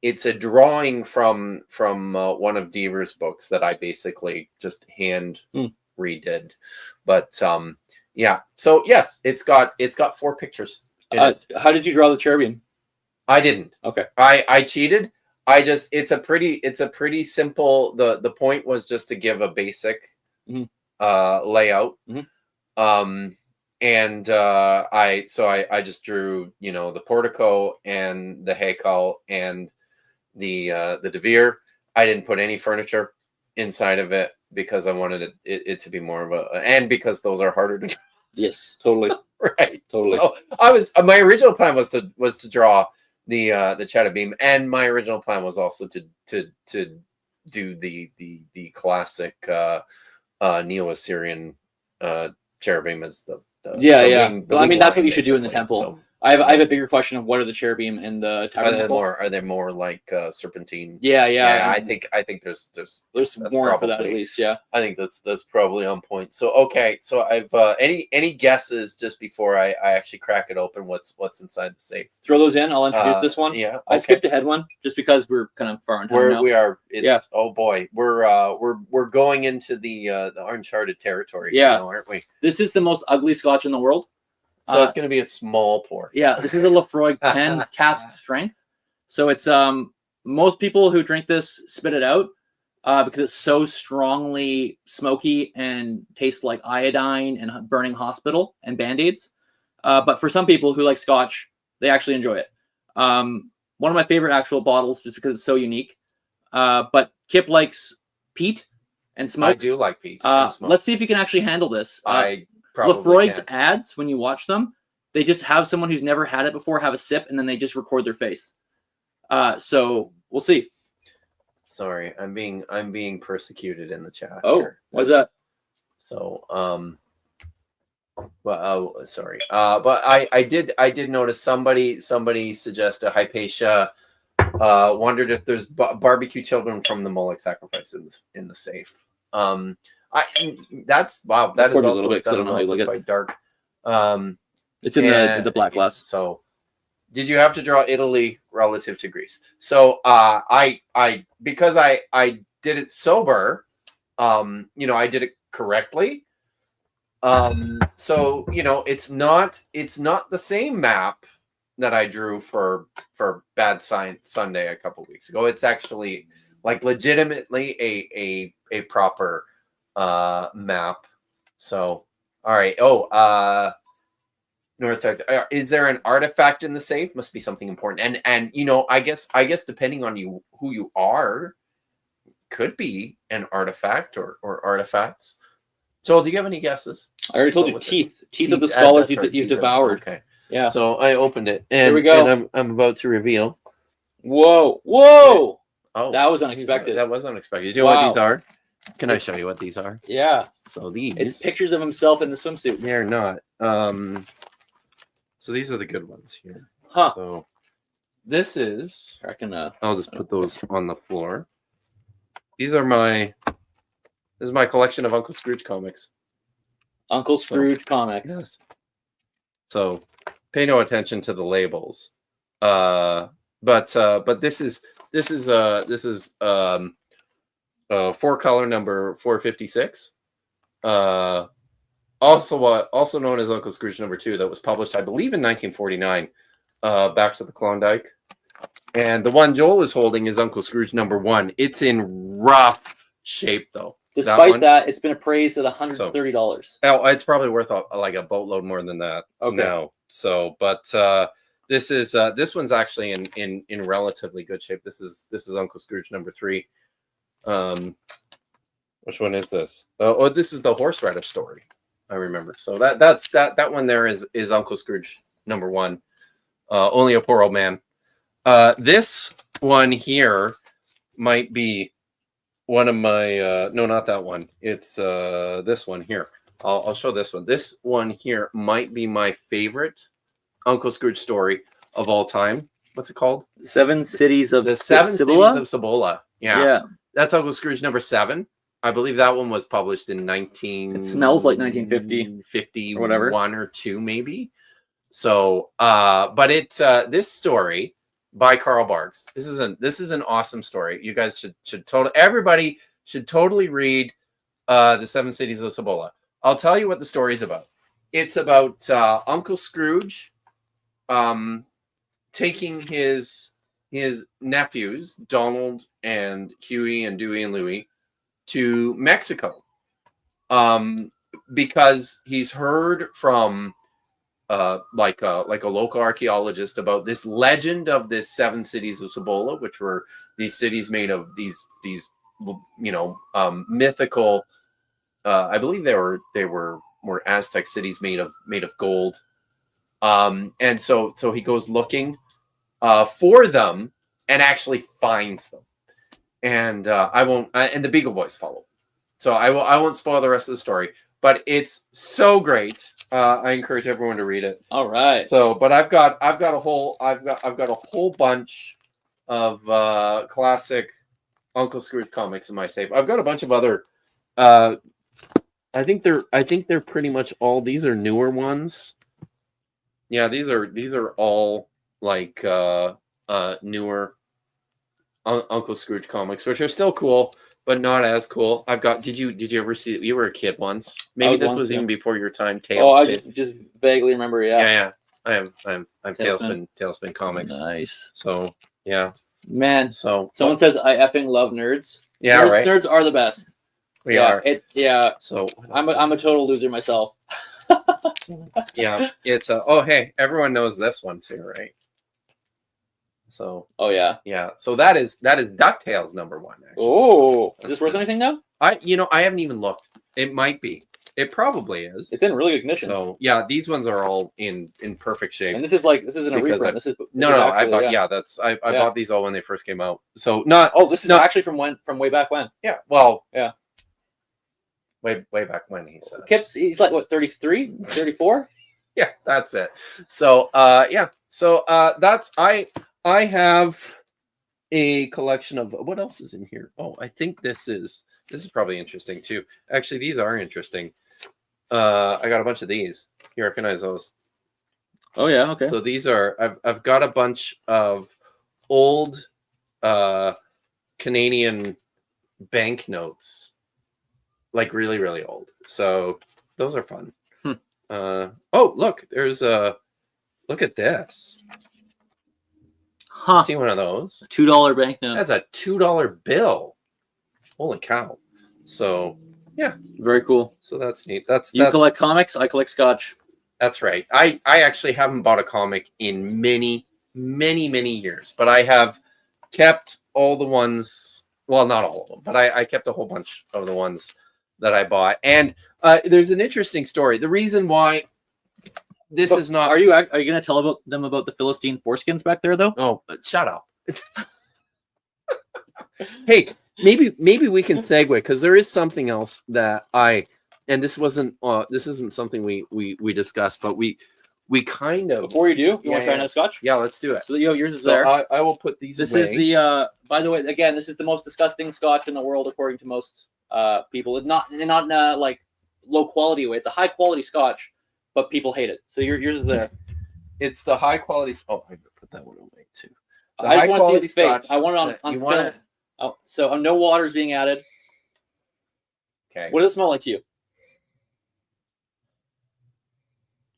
it's a drawing from one of Deaver's books that I basically just hand redid. But yeah. So yes, it's got 4 pictures.
How did you draw the cherubim?
I didn't.
Okay.
I cheated. It's a pretty simple. The point was just to give a basic layout. And I just drew, the portico and the Haykal and the DeVere. I didn't put any furniture inside of it because I wanted it to be more of a, and because those are harder to draw.
Yes, totally.
Right.
Totally.
So I was, my original plan was to draw the cheddar beam, and my original plan was also to do the classic Neo-Assyrian cherubim as the wing,
Well, I mean, that's what
line,
you should do in the
basically.
temple.
So,
I have a bigger question of what are the cherubim in the
are
tabernacle?
they more like serpentine?
Yeah.
I think there's
There's
that's
more for that at
probably-
least. Yeah.
I think that's probably on point. So okay, so I've any guesses just before I actually crack it open? What's inside the safe?
Throw those in. I'll introduce this one.
Yeah,
I
okay.
skipped ahead one just because we're kind of far on time now.
We are. It's,
Yeah.
Oh boy, we're going into the uncharted territory.
Yeah.
now, aren't we?
This is the most ugly Scotch in the world.
So it's going to be a small pour.
Yeah, this is a Lefroy 10 cask strength. So it's most people who drink this spit it out because it's so strongly smoky and tastes like iodine and burning hospital and Band-Aids. But for some people who like Scotch, they actually enjoy it. One of my favorite actual bottles just because it's so unique. But Kip likes peat and smoke.
I do like peat. and smoke.
Let's see if you can actually handle this.
I probably
Lefroy's
can.
ads, when you watch them, they just have someone who's never had it before have a sip, and then they just record their face. So we'll see.
Sorry, I'm being persecuted in the chat.
Oh,
here.
what's that?
So well, sorry. But I did notice somebody suggested Hypatia wondered if there's barbecue children from the Moloch sacrifice in the safe. That's wow. That is
poured a
also,
little bit, 'cause I don't know how you look at it.
quite dark.
It's in the black glass.
So, did you have to draw Italy relative to Greece? So, I because I did it sober, I did it correctly. So it's not the same map that I drew for Bad Science Sunday a couple weeks ago. It's actually like legitimately a proper map. So, all right. North. Is there an artifact in the safe? Must be something important. And I guess depending on who you are, could be an artifact or artifacts. Joel, do you have any guesses?
I already told you
What's
teeth
it?
of the
Teeth,
scholars
that's right,
you've
teeth of-
devoured.
Okay.
Yeah.
So I opened it, and
Here we go.
And I'm about to reveal.
Whoa.
Oh,
That was
these
unexpected.
That was unexpected. Do you know what
Wow.
these are? Can I show you what these are?
Yeah.
So these.
It's pictures of himself in the swimsuit.
They're not. So these are the good ones here.
Huh.
So this is.
I can
I'll just put those on the floor. These are my. This is my collection of Uncle Scrooge comics.
Uncle Scrooge comics.
Yes. So pay no attention to the labels. But this is 4-color number 456. Also known as Uncle Scrooge number 2, that was published, I believe, in 1949. Back to the Klondike. And the one Joel is holding is Uncle Scrooge number 1. It's in rough shape though.
Despite that, it's been appraised at $130.
Oh, it's probably worth like a boatload more than that now. So, but this one's actually in relatively good shape. This is Uncle Scrooge number 3. Which one is this? Oh, this is the horseradish story. I remember. So that one there is Uncle Scrooge number 1. Only a poor old man. This one here might be one of my no, not that one. It's this one here. I'll show this one. This one here might be my favorite Uncle Scrooge story of all time. What's it called?
Seven Cities of
The Seven
Cibola?
Cities of Cibola.
Yeah.
That's Uncle Scrooge number 7. I believe that one was published in 19.
It smells like 1950
50
or whatever.
1 or 2 maybe. So, but it's this story by Carl Barks. This is an awesome story. You guys everybody should totally read the 7 Cities of Cibola. I'll tell you what the story is about. It's about Uncle Scrooge taking his nephews, Donald and Huey and Dewey and Louie, to Mexico because he's heard from like a local archaeologist about this legend of this 7 cities of Cibola, which were these cities made of these mythical. I believe they were more Aztec cities made of gold. And so he goes looking for them and actually finds them. And and the Beagle Boys follow. So I won't spoil the rest of the story, but it's so great. I encourage everyone to read it.
All right.
So, but I've got a whole bunch of classic Uncle Scrooge comics in my safe. I've got a bunch of other. I think they're pretty much all. These are newer ones. Yeah, these are all like newer Uncle Scrooge comics, which are still cool, but not as cool. I've got. Did you ever see? You were a kid once. Maybe this was even before your time.
Oh, I just vaguely remember. Yeah.
I have Tailspin comics.
Nice.
So yeah,
man.
So
Someone says I effing love nerds.
Yeah, right.
Nerds are the best.
We are.
So
So
I'm a total loser myself.
yeah, it's oh hey, everyone knows this one too, right? So
Oh yeah.
yeah, so that is DuckTales number 1. Actually.
Oh, is this worth anything now?
I haven't even looked. It might be. It probably is.
It's in really good condition.
So yeah, these ones are all in perfect shape.
And this isn't a
Because
reprint. This is
I bought
actually,
that's I bought these all when they first came out. So not
Oh, this is actually from way back when.
yeah, well
Yeah.
way back when he said.
Kip's he's like what 33, 34?
Yeah, that's it. So yeah. So that's I have a collection of what else is in here? Oh, I think this is probably interesting too. Actually, these are interesting. I got a bunch of these. You recognize those?
Oh yeah, okay.
So these are I've got a bunch of old Canadian banknotes, like really, really old. So those are fun. Oh, look, there's look at this.
Huh.
See one of those?
$2 banknote.
That's a $2 bill. Holy cow! So yeah,
Very cool.
so that's neat.
You collect comics, I collect Scotch.
That's right. I actually haven't bought a comic in many years, but I have kept all the ones. Well, not all of them, but I kept a whole bunch of the ones that I bought. And there's an interesting story. The reason why this is not.
Are you going to tell them about the Philistine foreskins back there though?
Oh, shut up. Hey, maybe we can segue because there is something else that and this isn't something we discussed, but we kind of.
Before you do, you want to try
yeah.
another Scotch?
Yeah, let's do it.
So yours is
So
there.
I will put these
This
away.
is the by the way, again, this is the most disgusting Scotch in the world according to most people. It's not in a like low quality way. It's a high quality Scotch, but people hate it. So yours is there.
It's the high quality. Oh, I put that one away too. The
I just
high
want to
quality
see its face.
Scotch
I want it
that
on
you
film.
want it.
Oh, so no water is being added.
Okay.
What does it smell like to you?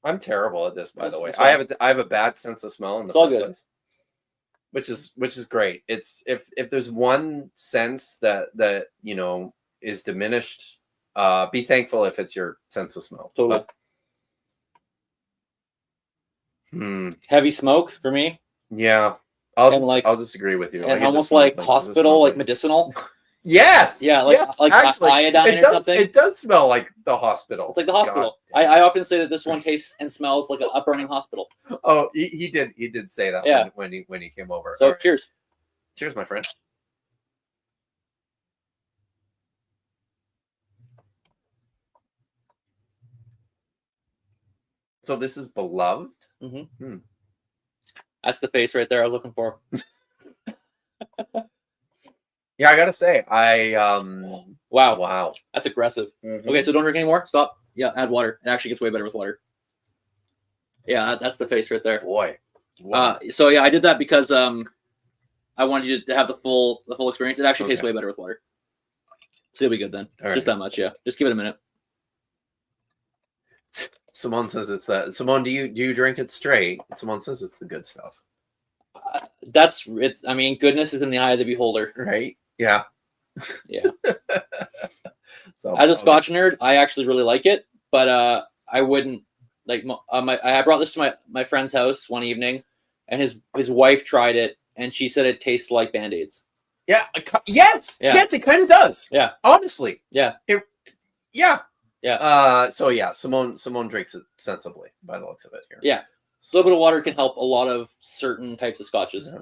I'm terrible at this, by the way.
That's
I have a bad sense of smell in the
It's all
first
good.
place, which is great. It's if there's one sense that is diminished, be thankful if it's your sense of smell.
Totally. Heavy smoke for me,
Yeah,
And
I'll disagree with you.
and
Like, it
almost
just smells
like hospital, like medicinal.
Yes.
Yeah, like
yes,
like
actually,
iodine
it
or
does,
something.
It does smell like the hospital.
It's like the hospital. I often say that this one tastes and smells like a burning hospital.
Oh, he did say that
Yeah.
when he came over.
So
All right.
cheers.
Cheers, my friend. So this is beloved.
That's the face right there I was looking for.
Yeah, I gotta say,
Wow, that's aggressive.
Mhm.
Okay, so don't drink anymore. Stop. Yeah, add water. It actually gets way better with water. Yeah, that's the face right there.
Boy.
So yeah, I did that because I wanted you to have the full experience. It actually tastes
Okay.
way better with water. So you'll be good then.
All
Just
right.
that much, yeah. Just give it a minute.
Simone says it's that. Simone, do you drink it straight? Simone says it's the good stuff,
I mean, goodness is in the eye of the beholder.
right? Yeah.
Yeah.
So
As a Scotch nerd, I actually really like it, but I wouldn't Like I brought this to my friend's house one evening, and his wife tried it, and she said it tastes like Band-Aids.
Yeah. Yes.
Yeah.
Yes, it kind of does.
Yeah.
Honestly.
Yeah.
Yeah.
Yeah.
So yeah, Simone drinks it sensibly by the looks of it here.
Yeah. A little bit of water can help a lot of certain types of scotches.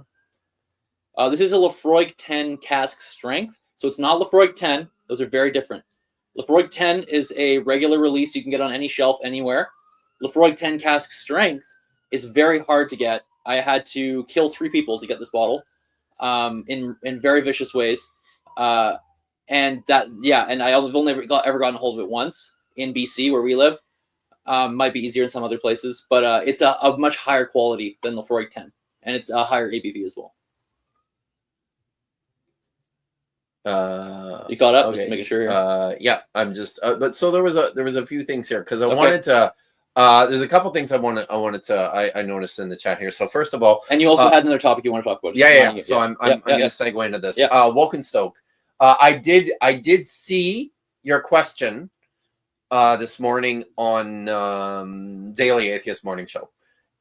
Yeah.
This is a Lafroig 10 cask strength, so it's not Lafroig 10. Those are very different. Lafroig 10 is a regular release you can get on any shelf anywhere. Lafroig 10 cask strength is very hard to get. I had to kill 3 people to get this bottle, in very vicious ways, and I've only ever gotten a hold of it once in BC where we live. Might be easier in some other places, but it's a much higher quality than Lafroig 10, and it's a higher ABV as well. You caught up?
Okay.
Just making sure here.
Yeah, I'm just. But so there was a few things here because I wanted to. There's a couple things I noticed in the chat here. So first of all,
And you also had another topic you want to talk about.
yeah. So I'm going to segue into this.
Yeah.
Wokenstoke. I did see your question this morning on Daily Atheist Morning Show,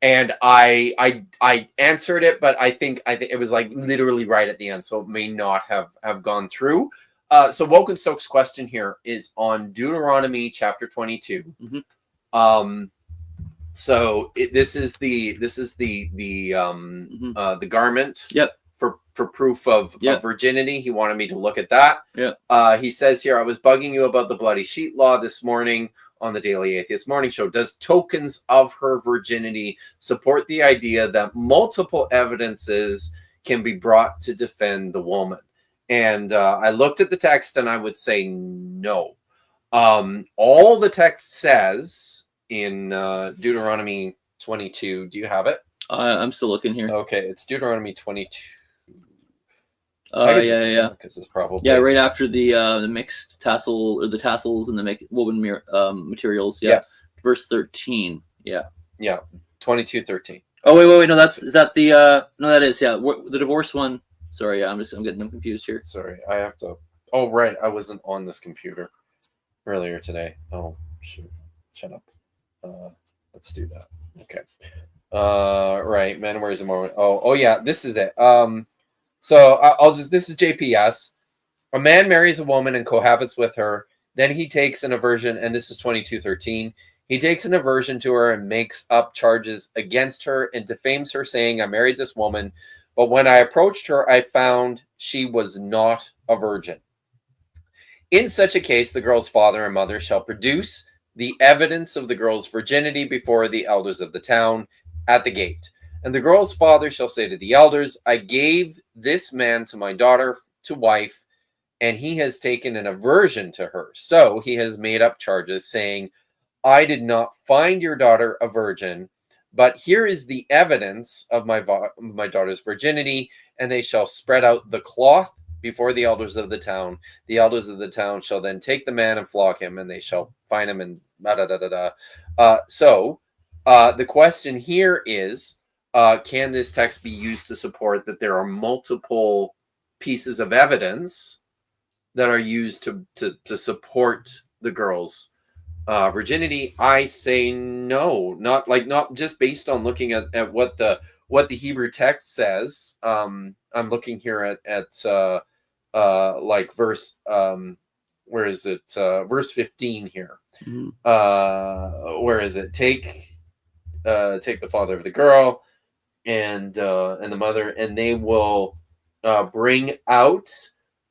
and I answered it, but I think it was like literally right at the end, so it may not have gone through. So Wokenstoke's question here is on Deuteronomy chapter 22.
Mm-hmm.
So this is the garment.
Yep.
For proof of virginity. He wanted me to look at that.
Yeah.
He says here, I was bugging you about the bloody sheet law this morning on the Daily Atheist Morning Show. Does tokens of her virginity support the idea that multiple evidences can be brought to defend the woman? And I looked at the text and I would say no. All the text says in Deuteronomy 22, do you have it?
I'm still looking here.
Okay, it's Deuteronomy 22.
Yeah.
Because it's probably
right after the mixed tassel or the tassels and the woven materials. Yeah.
Yes.
Verse 13. Yeah.
22:13.
Oh wait. No, that is the divorce one. Sorry, I'm getting them confused here.
Sorry, I have to. Oh right, I wasn't on this computer earlier today. Oh shoot, shut up. Let's do that. Okay. Right, man. Where's the moment? Oh yeah, this is it. So this is JPS. A man marries a woman and cohabits with her. Then he takes an aversion, and this is 22:13. He takes an aversion to her and makes up charges against her and defames her, saying, I married this woman, but when I approached her, I found she was not a virgin. In such a case, the girl's father and mother shall produce the evidence of the girl's virginity before the elders of the town at the gate. And the girl's father shall say to the elders, I gave this man to my daughter to wife, and he has taken an aversion to her. So he has made up charges, saying, I did not find your daughter a virgin, but here is the evidence of my daughter's virginity, and they shall spread out the cloth before the elders of the town. The elders of the town shall then take the man and flog him, and they shall fine him and So the question here is, can this text be used to support that there are multiple pieces of evidence that are used to support the girl's virginity? I say no, not just based on looking at what the Hebrew text says. I'm looking here at like verse where is it? Verse 15 here. Mm-hmm. Where is it? Take the father of the girl and the mother, and they will bring out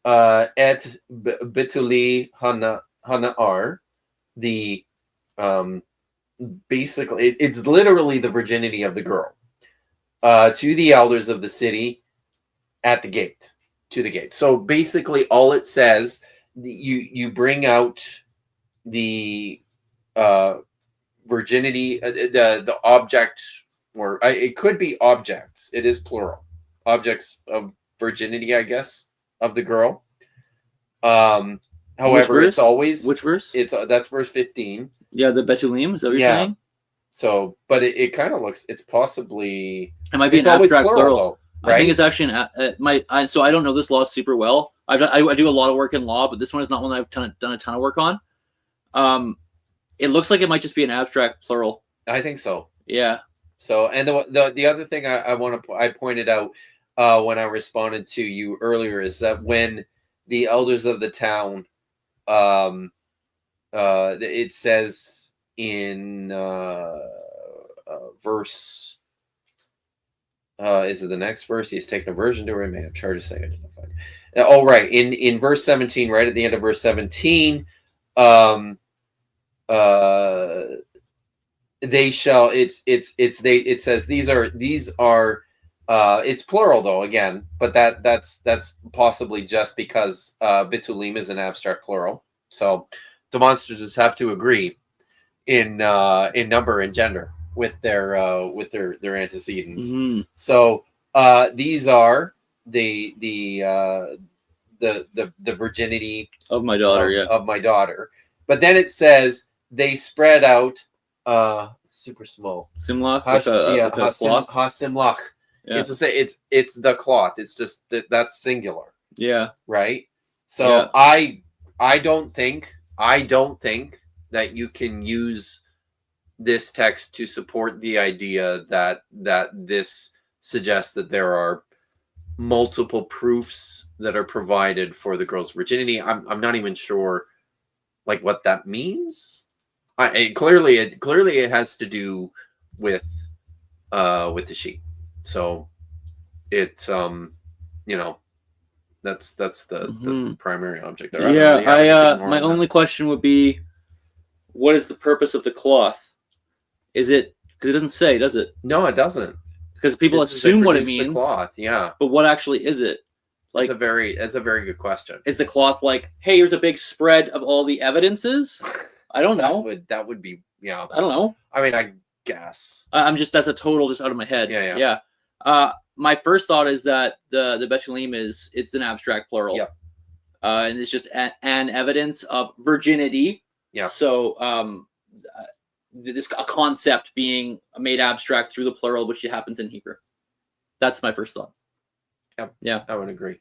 et bituli hanar, the basically it's literally the virginity of the girl, to the elders of the city at the gate, to the gate. So basically all it says, you bring out the virginity, the object, or it could be objects. It is plural. Objects of virginity, I guess, of the girl. However, it's always
which verse?
That's verse 15.
Yeah, the Betulim. Is that what you're saying?
So, but it kind of looks. It's possibly.
It might be an abstract plural.
Though, right?
I think it's actually so I don't know this law super well. I do a lot of work in law, but this one is not one I've done a ton of work on. It looks like it might just be an abstract plural.
I think so.
Yeah.
So, and the other thing I pointed out when I responded to you earlier is that when the elders of the town, it says in verse, is it the next verse? He's taken aversion to her. I may have charged a second. Oh, right. In verse 17, right at the end of verse 17, they shall, it says these are it's plural though, again, but that's possibly just because bitulim is an abstract plural. So demonstratives have to agree in number and gender with their antecedents.
Mm-hmm.
So these are the virginity
Of my daughter, yeah.
of my daughter. But then it says they spread out super small.
Simlach, like a cloth.
Hasimlach.
Yeah.
It's the cloth. It's just that's singular,
Yeah.
right? So
Yeah.
I don't think that you can use this text to support the idea that this suggests that there are multiple proofs that are provided for the girl's virginity. I'm not even sure like what that means. Clearly it has to do with the sheep. So it's that's the primary object there.
Yeah, my only question would be, what is the purpose of the cloth? Is it, because it doesn't say, does it?
No, it doesn't.
Because people assume what it means.
The cloth, yeah.
But what actually is it? Like,
it's a very good question.
Is the cloth like, hey, here's a big spread of all the evidences? I don't know.
That would be, yeah.
I don't know.
I mean, I guess.
That's a total just out of my head.
Yeah.
My first thought is that the Betulim it's an abstract plural.
Yeah.
And it's just an evidence of virginity.
Yeah.
So a concept being made abstract through the plural, which happens in Hebrew. That's my first thought. Yeah.
I would agree.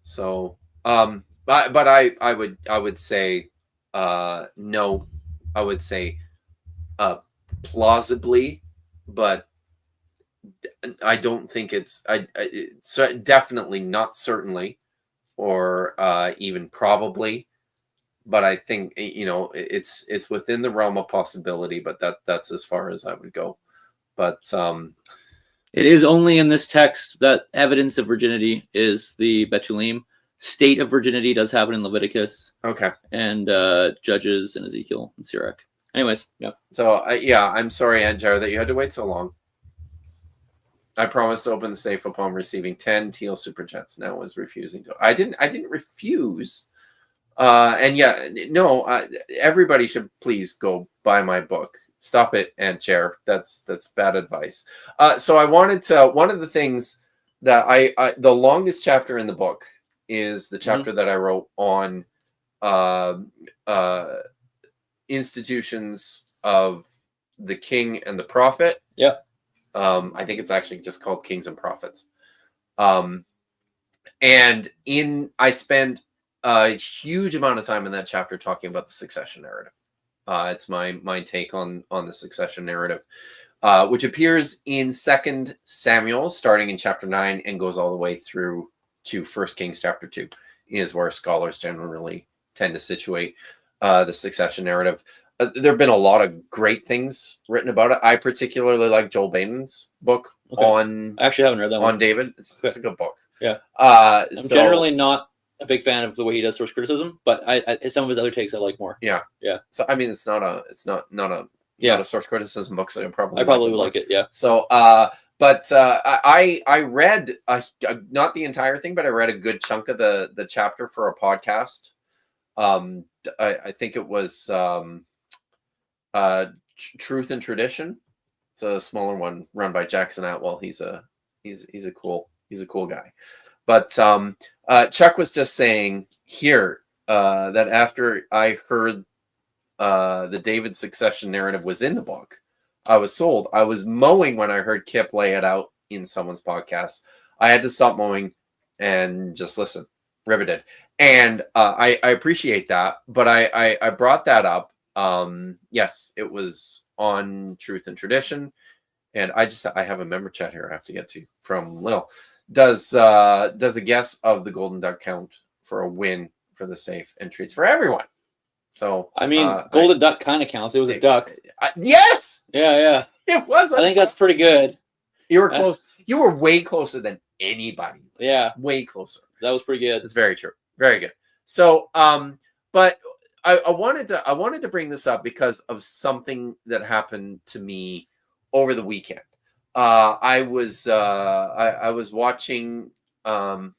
So, but I would say no. I would say plausibly, but I don't think it's definitely not certainly, or even probably. But I think it's within the realm of possibility. But that's as far as I would go. But
it is only in this text that evidence of virginity is the Betulim. State of virginity does happen in Leviticus.
Okay.
And Judges and Ezekiel and Sirach. Anyways, yeah.
So I'm sorry, Aunt Jar, that you had to wait so long. I promised to open the safe upon receiving 10 teal super chats. Now was refusing to. I didn't refuse. Everybody should please go buy my book. Stop it, Aunt Jar. That's bad advice. So I wanted to. One of the things that the longest chapter in the book is the chapter that I wrote on institutions of the king and the prophet.
Yeah.
I think it's actually just called Kings and Prophets. And I spend a huge amount of time in that chapter talking about the succession narrative. It's my take on the succession narrative, which appears in 2 Samuel, starting in chapter 9 and goes all the way through to 1 Kings chapter 2, is where scholars generally tend to situate the succession narrative. There have been a lot of great things written about it. I particularly like Joel Bain's book on.
I actually haven't read that one.
On David. It's a good book.
Yeah. I'm generally not a big fan of the way he does source criticism, but some of his other takes I like more.
Yeah. So I mean, it's not a source criticism book, so I probably
would like it. Yeah.
So I read not the entire thing, but I read a good chunk of the chapter for a podcast. I think it was Truth and Tradition. It's a smaller one run by Jackson Atwell. He's a cool guy. But Chuck was just saying here that after I heard the David succession narrative was in the book, I was sold. I was mowing when I heard Kip lay it out in someone's podcast. I had to stop mowing and just listen. Riveted. And I appreciate that, but I brought that up. Yes, it was on Truth and Tradition. And I have a member chat here I have to get to from Lil. Does a guess of the Golden Duck count for a win for the safe and treats for everyone? So
I mean, Golden Duck kind of counts. It was a duck.
Yes,
Yeah.
it was.
I think that's pretty good.
You were close. You were way closer than anybody.
Yeah,
Way closer.
that was pretty good.
It's very true. Very good. So, but I wanted to bring this up because of something that happened to me over the weekend. I was watching. I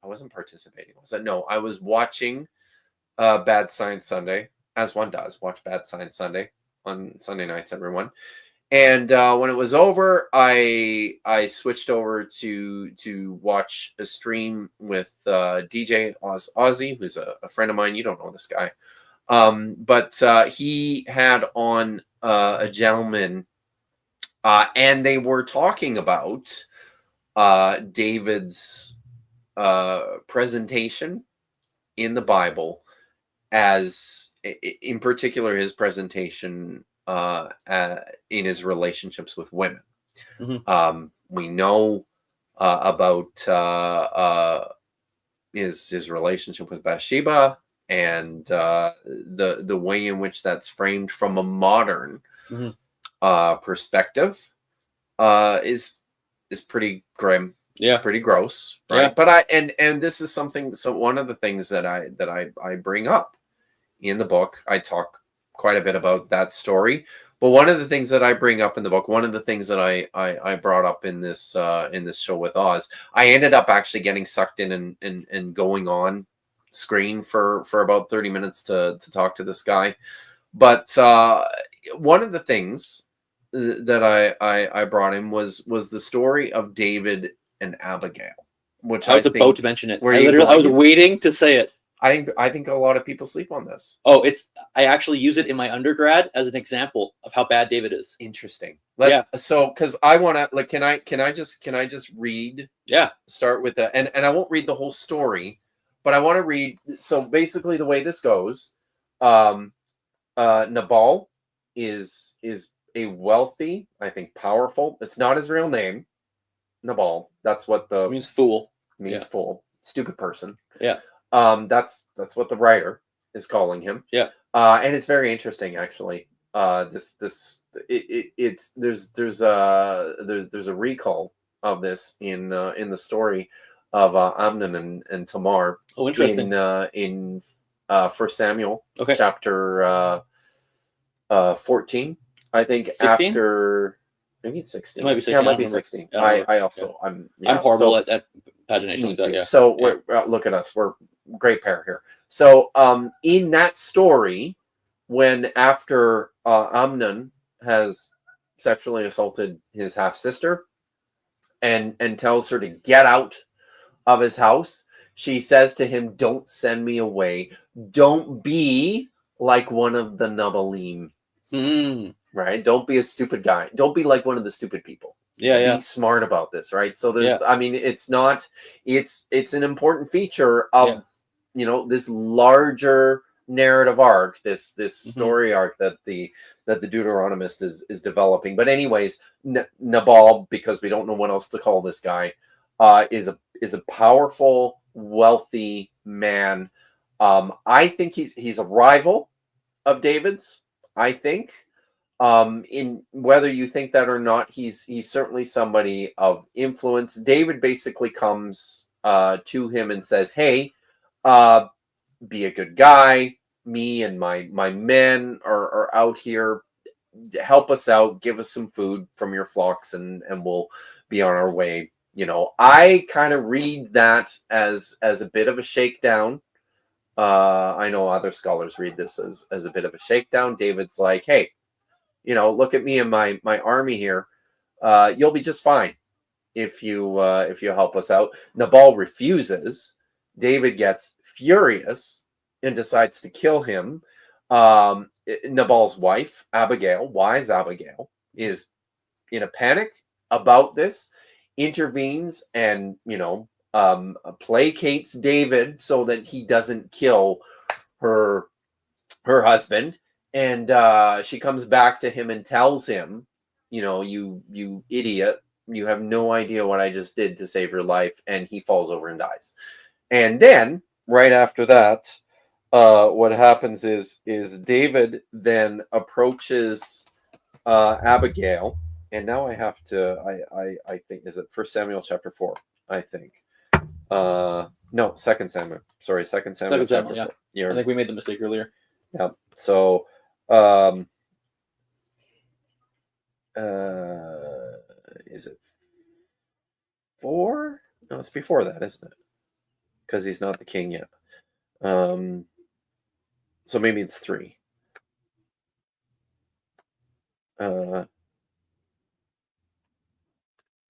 wasn't participating. Was I? No, I was watching Bad Science Sunday, as one does. Watch Bad Science Sunday on Sunday nights, everyone. And when it was over, I switched over to watch a stream with DJ Ozzy, who's a friend of mine. You don't know this guy, but he had on a gentleman, and they were talking about David's presentation in the Bible, as in particular his presentation in his relationships with women.
Mhm.
We know about his relationship with Bathsheba, and the way in which that's framed from a modern
Mhm.
perspective is pretty grim.
Yeah.
It's pretty gross, right?
Yeah.
But and this is something. So one of the things that I bring up in the book, I talk quite a bit about that story. But one of the things that I bring up in the book, one of the things that I brought up in this show with Oz, I ended up actually getting sucked in and going on screen for about 30 minutes to talk to this guy. But one of the things that I brought in was the story of David and Abigail, which
I was
think,
about to mention it.
were
I
you
was
going to?
waiting to say it.
I think a lot of people sleep on this.
Oh, I actually use it in my undergrad as an example of how bad David is.
Interesting. So because I want to, like, can I just read?
Yeah.
Start with that, and I won't read the whole story, but I want to read. So basically, the way this goes, Nabal is a wealthy, I think, powerful. It's not his real name, Nabal. That's what
It means fool.
means
Yeah.
fool, stupid person.
Yeah.
That's what the writer is calling him.
Yeah.
And it's very interesting, actually. There's a recall of this in the story of Amnon and Tamar.
Oh, interesting.
In 1 Samuel,
Okay.
chapter 14, I think.
16?
After maybe it's 16.
It might be 16.
Yeah, it might
I
be
don't remember.
16.
I don't remember.
I also I'm
horrible at pagination like that. Yeah.
So we're look at us. We're a great pair here. So in that story, when after Amnon has sexually assaulted his half sister and tells her to get out of his house, she says to him, "Don't send me away. Don't be like one of the Nabalim." Right? Don't be a stupid guy. Don't be like one of the stupid people.
Yeah.
Be smart about this, right? So there's, I mean, it's an important feature of, this larger narrative arc, this story arc that the Deuteronomist is developing. But anyways, Nabal, because we don't know what else to call this guy, is a powerful, wealthy man. I think he's a rival of David's. I think, in whether you think that or not, he's certainly somebody of influence. David basically comes to him and says, "Hey, be a good guy. Me and my men are out here. Help us out. Give us some food from your flocks, and we'll be on our way." I kind of read that as a bit of a shakedown. I know other scholars read this as a bit of a shakedown. David's like, "Hey, look at me and my army here. You'll be just fine if you help us out." Nabal refuses. David gets furious and decides to kill him. Nabal's wife, Abigail, wise Abigail, is in a panic about this, intervenes and placates David so that he doesn't kill her husband. And she comes back to him and tells him, you idiot, you have no idea what I just did to save your life. And he falls over and dies. And then right after that, what happens is David then approaches Abigail. And now I have to, I think, is it 1 Samuel chapter 4? I think. No, 2 Samuel. Sorry, 2 Samuel.
2 Samuel, yeah.
4. You're,
I think we made the mistake earlier.
yeah. So, is it 4? No, it's before that, isn't it? Because he's not the king yet. So maybe it's 3.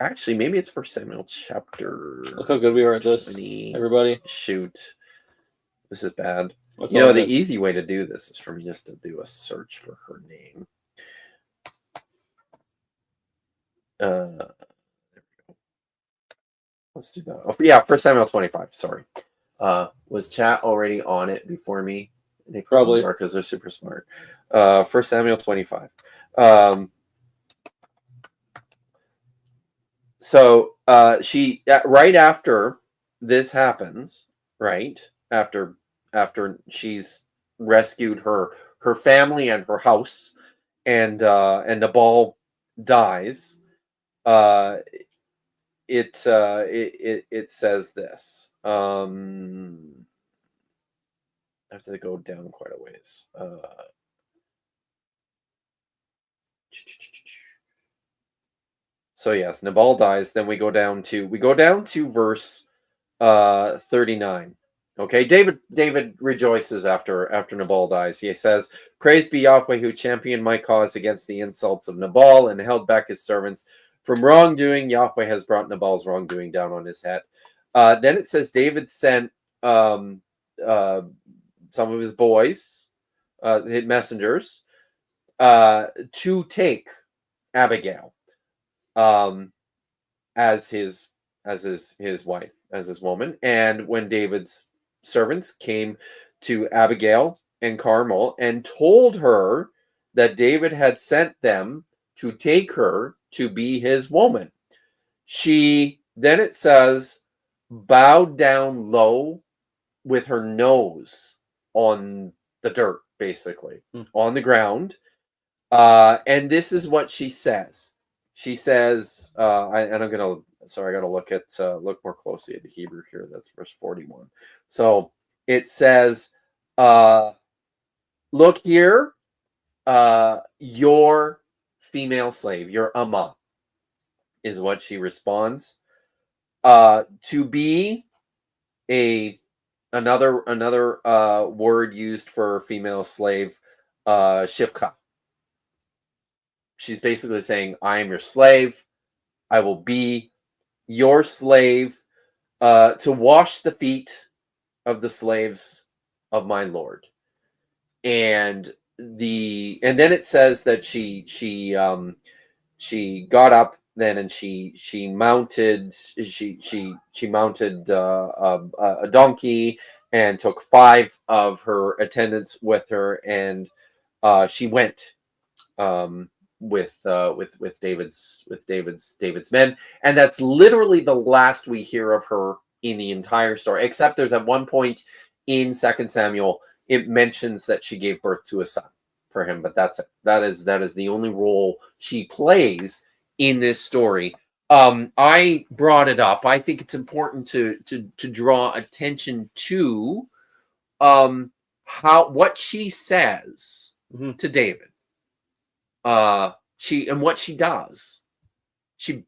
Actually, maybe it's 1 Samuel chapter.
Look how good we are at this,
20.
everybody.
Shoot, this is bad.
What's
You know,
all
the
good?
easy way to do this is for me just to do a search for her name. There we go. Let's do that. Oh, yeah, 1 Samuel 25. Sorry. Was chat already on it before me? They
Probably
are, because they're super smart. 1 Samuel 25. So she right after this happens, right after she's rescued her family and her house, and Nabal dies. It says this. I have to go down quite a ways. So yes, Nabal dies. Then we go down to verse 39. Okay, David rejoices after Nabal dies. He says, "Praise be Yahweh, who championed my cause against the insults of Nabal and held back his servants from wrongdoing. Yahweh has brought Nabal's wrongdoing down on his head." Then it says David sent some of his boys, his messengers, to take Abigail as his wife, as his woman. And when David's servants came to Abigail and Carmel and told her that David had sent them to take her to be his woman, she, then it says, bowed down low with her nose on the dirt, basically, on the ground. And this is what she says. She says, I gotta look more closely at the Hebrew here. That's verse 41. So it says, look here, your female slave, your Amma, is what she responds. To be another word used for female slave, shivka. She's basically saying, I am your slave. I will be your slave, to wash the feet of the slaves of my Lord. And then it says that she got up then, and she mounted a donkey and took 5 of her attendants with her, and she went with David's men. And that's literally the last we hear of her in the entire story, except there's at one point in 2 Samuel it mentions that she gave birth to a son for him, but that's it. That is the only role she plays in this story. I brought it up. I think it's important to draw attention to what she says to David. What she does. She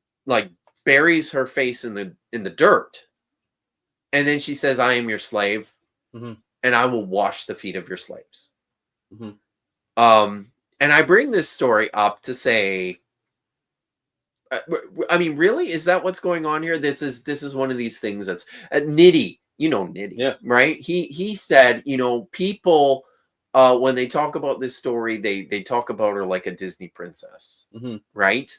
buries her face in the dirt, and then she says, "I am your slave, and I will wash the feet of your slaves." And I bring this story up to say, I mean, really, is that what's going on here? This is one of these things that's Nitty. You know Nitty,
yeah,
right? He said, people, when they talk about this story, they talk about her like a Disney princess, right?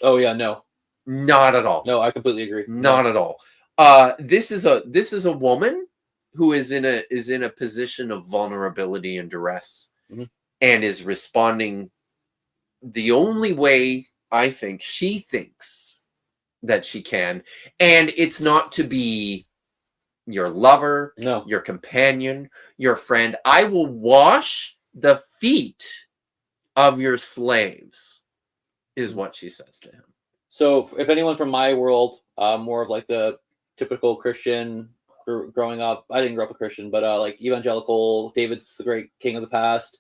Oh yeah, no,
not at all.
No, I completely agree.
Not at all. This is a woman who is in a position of vulnerability and duress, and is responding the only way I think she thinks that she can. And it's not to be your lover,
No.
your companion, your friend. I will wash the feet of your slaves, is what she says to him.
So if anyone from my world, more of like the typical Christian growing up, I didn't grow up a Christian, but like evangelical, David's the great king of the past,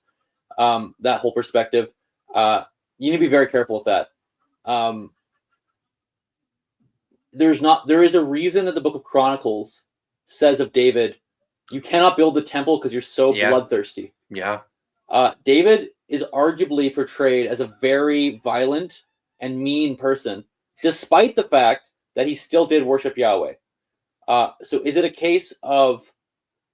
that whole perspective, you need to be very careful with that. There is a reason that the book of Chronicles says of David, you cannot build the temple because you're so bloodthirsty.
Yeah.
David is arguably portrayed as a very violent and mean person, despite the fact that he still did worship Yahweh. So is it a case of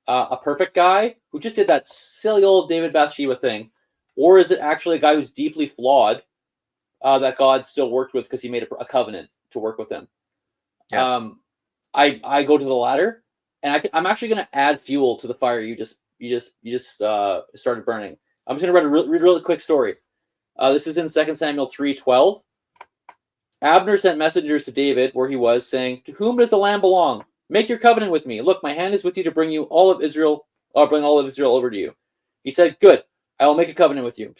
a perfect guy who just did that silly old David Bathsheba thing? Or is it actually a guy who's deeply flawed that God still worked with because he made a covenant to work with him?
Yeah.
I go to the latter, and I'm actually going to add fuel to the fire you just started burning. I'm just going to read a really quick story. This is in 2 Samuel 3:12. Abner sent messengers to David where he was, saying, "To whom does the land belong? Make your covenant with me. Look, my hand is with you to bring you all of Israel. I'll bring all of Israel over to you." He said, "Good. I will make a covenant with you."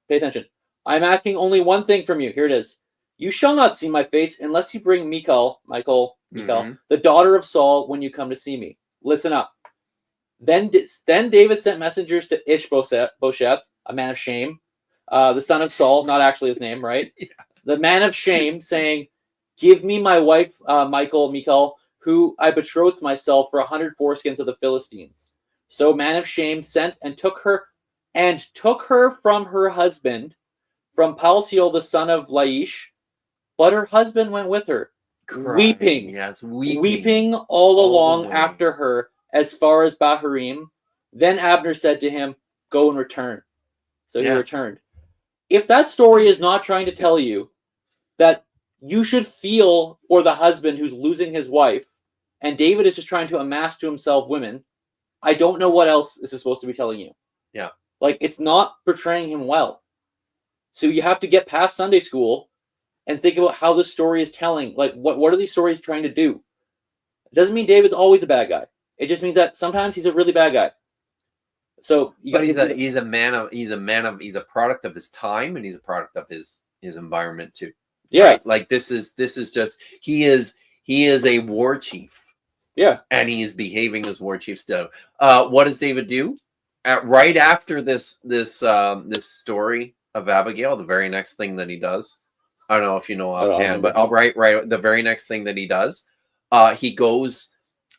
Pay attention. "I'm asking only one thing from you." Here it is. "You shall not see my face unless you bring Michal, the daughter of Saul, when you come to see me." Listen up. Then David sent messengers to Ishbosheth, a man of shame, the son of Saul, not actually his name, right?
Yeah.
The man of shame, saying, "Give me my wife, Michal, who I betrothed myself for 100 foreskins of the Philistines." So man of shame sent and took her from her husband, from Paltiel the son of Laish, but her husband went with her, weeping.
Yes,
weeping all along after her as far as Bahurim. Then Abner said to him, "Go and return." So he returned. If that story is not trying to tell you that you should feel for the husband who's losing his wife, and David is just trying to amass to himself women, I don't know what else this is supposed to be telling you.
Yeah.
Like, it's not portraying him well. So you have to get past Sunday school and think about how this story is telling. Like, what are these stories trying to do? It doesn't mean David's always a bad guy. It just means that sometimes he's a really bad guy. So he's a product of his time, and he's a product of his environment too. Yeah.
Right? Like this is just he is a war chief.
Yeah.
And he is behaving as war chiefs do. What does David do? Right after this story of Abigail, the very next thing that he does, I don't know if you know offhand, but right, the very next thing that he does, he goes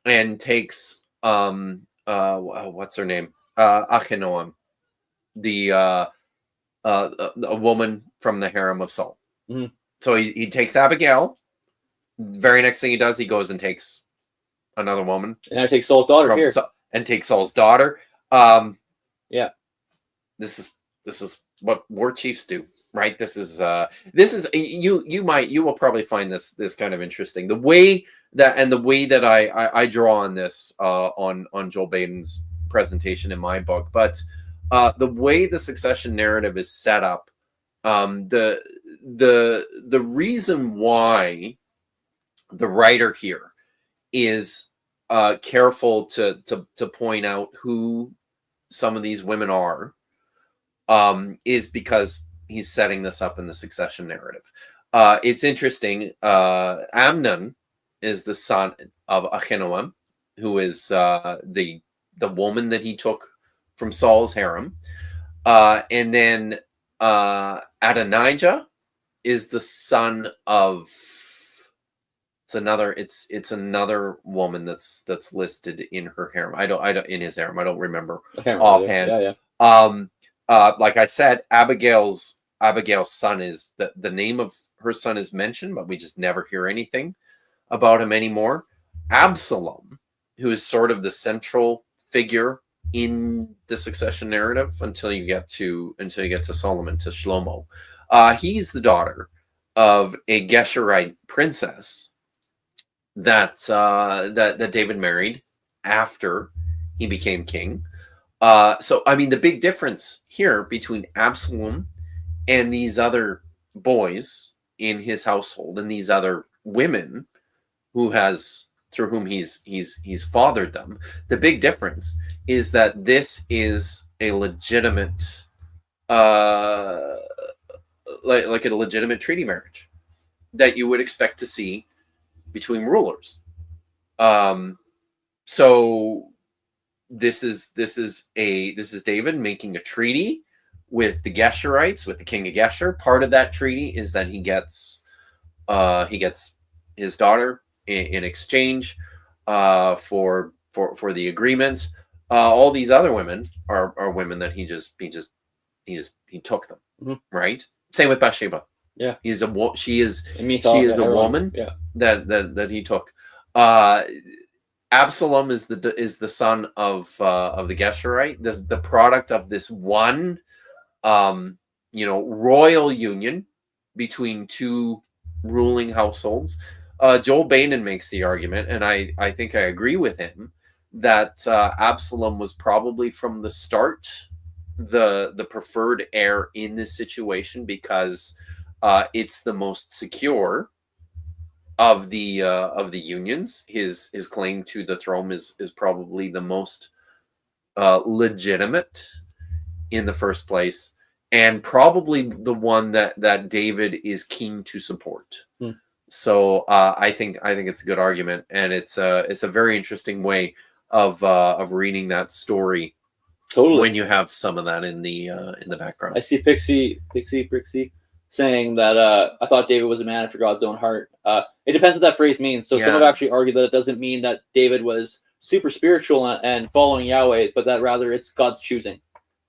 and takes what's her name? Ahinoam, a woman from the harem of Saul.
Mm-hmm.
So he takes Abigail. Very next thing he does, he goes and takes another woman.
And I take Saul's daughter here.
And take Saul's daughter.
Yeah.
This is what war chiefs do, right? This is you will probably find this kind of interesting. The way that I draw on this on Joel Baden's presentation in my book, but the way the succession narrative is set up, the reason why the writer here is careful to point out who some of these women are, is because he's setting this up in the succession narrative. It's interesting. Amnon is the son of Ahinoam, who is the woman that he took from Saul's harem, and then Adonijah is the son of it's another woman that's listed in her harem. I don't in his harem. I don't remember offhand. Like I said, Abigail's son is the name of her son is mentioned, but we just never hear anything about him anymore. Absalom, who is sort of the central figure in the succession narrative until you get to Solomon, to Shlomo. He's the daughter of a Geshurite princess that David married after he became king. So I mean, the big difference here between Absalom and these other boys in his household and these other women through whom he's fathered them, the big difference is that this is a legitimate like a legitimate treaty marriage that you would expect to see between rulers. So this is David making a treaty with the Geshurites, with the king of Geshur. Part of that treaty is that he gets his daughter in exchange for the agreement. All these other women are women that he took them.
Mhm.
Right. Same with Bathsheba.
Yeah.
She is a
Everyone.
woman
Yeah.
that he took. Absalom is the son of the Geshurite. This the product of this one royal union between two ruling households. Joel Bainin makes the argument, and I think I agree with him, that Absalom was probably from the start the preferred heir in this situation, because it's the most secure of the unions. His claim to the throne is probably the most legitimate in the first place, and probably the one that David is keen to support. So I think it's a good argument, and it's a very interesting way of reading that story.
Totally.
When you have some of that in the background.
I see Pixie saying that I thought David was a man after God's own heart. It depends what that phrase means. So some have actually argued that it doesn't mean that David was super spiritual and following Yahweh, but that rather it's God's choosing.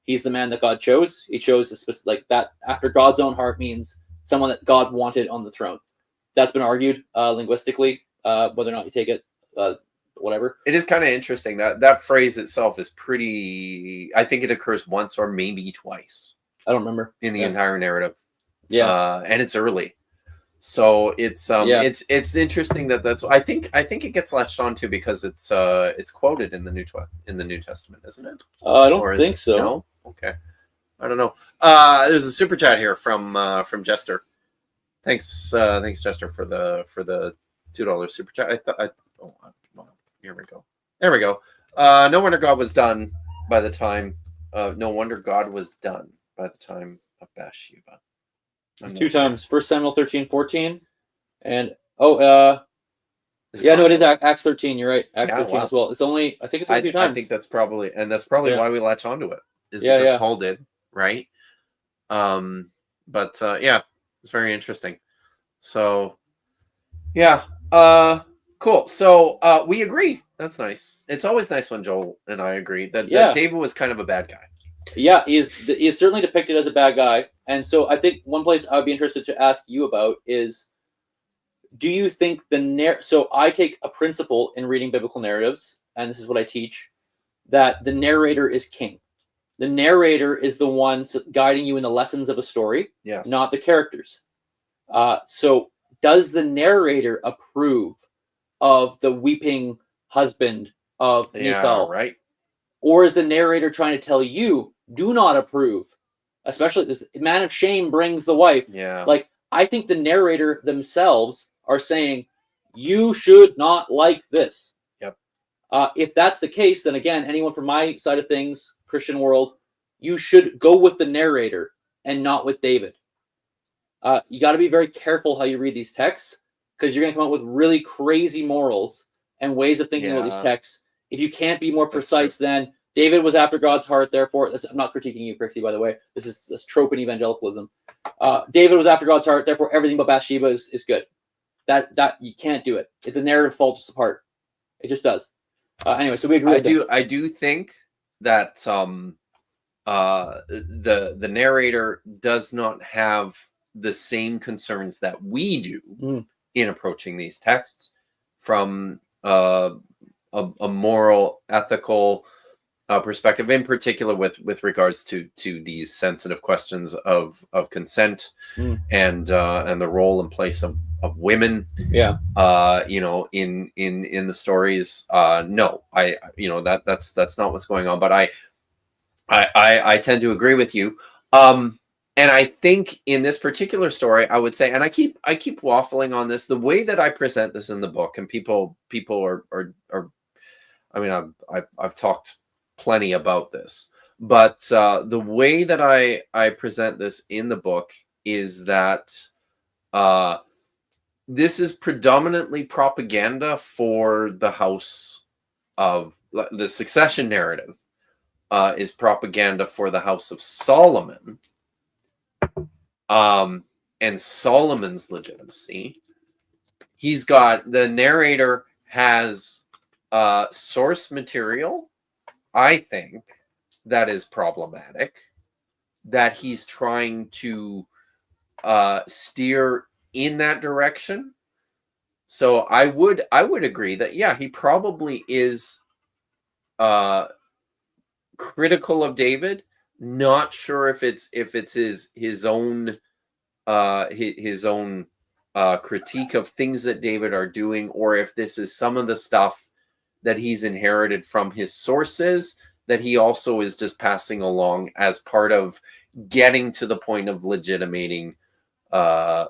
He's the man that God chose. He chose a specific, like that after God's own heart means someone that God wanted on the throne. That's been argued linguistically, whether or not you take it, whatever.
It is kind of interesting that phrase itself is pretty. I think it occurs once or maybe twice.
I don't remember
in the entire narrative.
Yeah,
and it's early, so it's interesting that's. I think it gets latched onto because it's quoted in the New Testament, isn't it?
I don't think so.
No? Okay, I don't know. There's a super chat here from Jester. Thanks, Jester, for the $2 super chat. Here we go. There we go. No wonder God was done by the time. No wonder God was done by the time of Bathsheba.
Two times. 1 Samuel 13:14, and no, it is Acts 13. You're right. Acts 13 as well. It's only I think it's only 2 times.
I think that's probably why we latch onto it. Is because Paul did, right? But it's very interesting. So cool. So we agree. That's nice. It's always nice when Joel and I agree that David was kind of a bad guy.
Yeah, he is certainly depicted as a bad guy. And so I think one place I would be interested to ask you about is, do you think so I take a principle in reading biblical narratives, and this is what I teach, that the narrator is king. The narrator is the one guiding you in the lessons of a story, not the characters. So does the narrator approve of the weeping husband of Michal?
Right.
Or is the narrator trying to tell you, do not approve? Especially this man of shame brings the wife.
Yeah.
Like, I think the narrator themselves are saying, you should not like this.
Yep.
If that's the case, then again, anyone from my side of things, Christian world, you should go with the narrator and not with David. You got to be very careful how you read these texts, because you're going to come up with really crazy morals and ways of thinking about these texts. If you can't be more precise than David was after God's heart, therefore, I'm not critiquing you, Prixie, by the way. This is this trope in evangelicalism. David was after God's heart, therefore everything but Bathsheba is good. That you can't do it. The narrative falls apart. It just does. Anyway, so we agree.
I do think that the narrator does not have the same concerns that we do in approaching these texts from a moral, ethical perspective, in particular with regards to these sensitive questions of consent and the role and place of women. In the stories. No, that's not what's going on. But I tend to agree with you. And I think in this particular story, I would say, and I keep waffling on this, the way that I present this in the book, and people are I mean, I've talked plenty about this, but the way that I present this in the book is that this is predominantly propaganda for the house of the succession narrative. Is propaganda for the house of Solomon, and Solomon's legitimacy. He's got, the narrator has source material, I think, that is problematic, that he's trying to steer in that direction. So I would agree that, yeah, he probably is critical of David. Not sure if it's his own critique of things that David are doing, or if this is some of the stuff that he's inherited from his sources that he also is just passing along as part of getting to the point of legitimating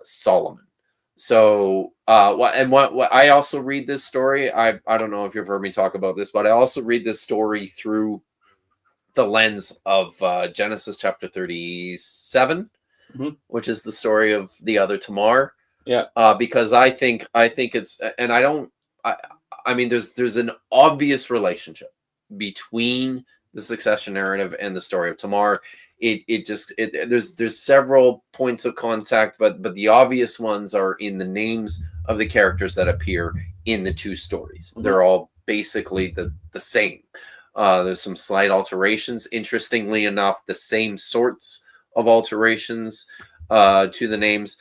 Solomon. So what I also read this story, I don't know if you've heard me talk about this, but I also read this story through the lens of Genesis chapter 37, which is the story of the other Tamar.
Yeah.
Because I think it's, and I mean, there's an obvious relationship between the succession narrative and the story of Tamar. There's several points of contact, but the obvious ones are in the names of the characters that appear in the two stories. They're all basically the same. There's some slight alterations. Interestingly enough, the same sorts of alterations to the names.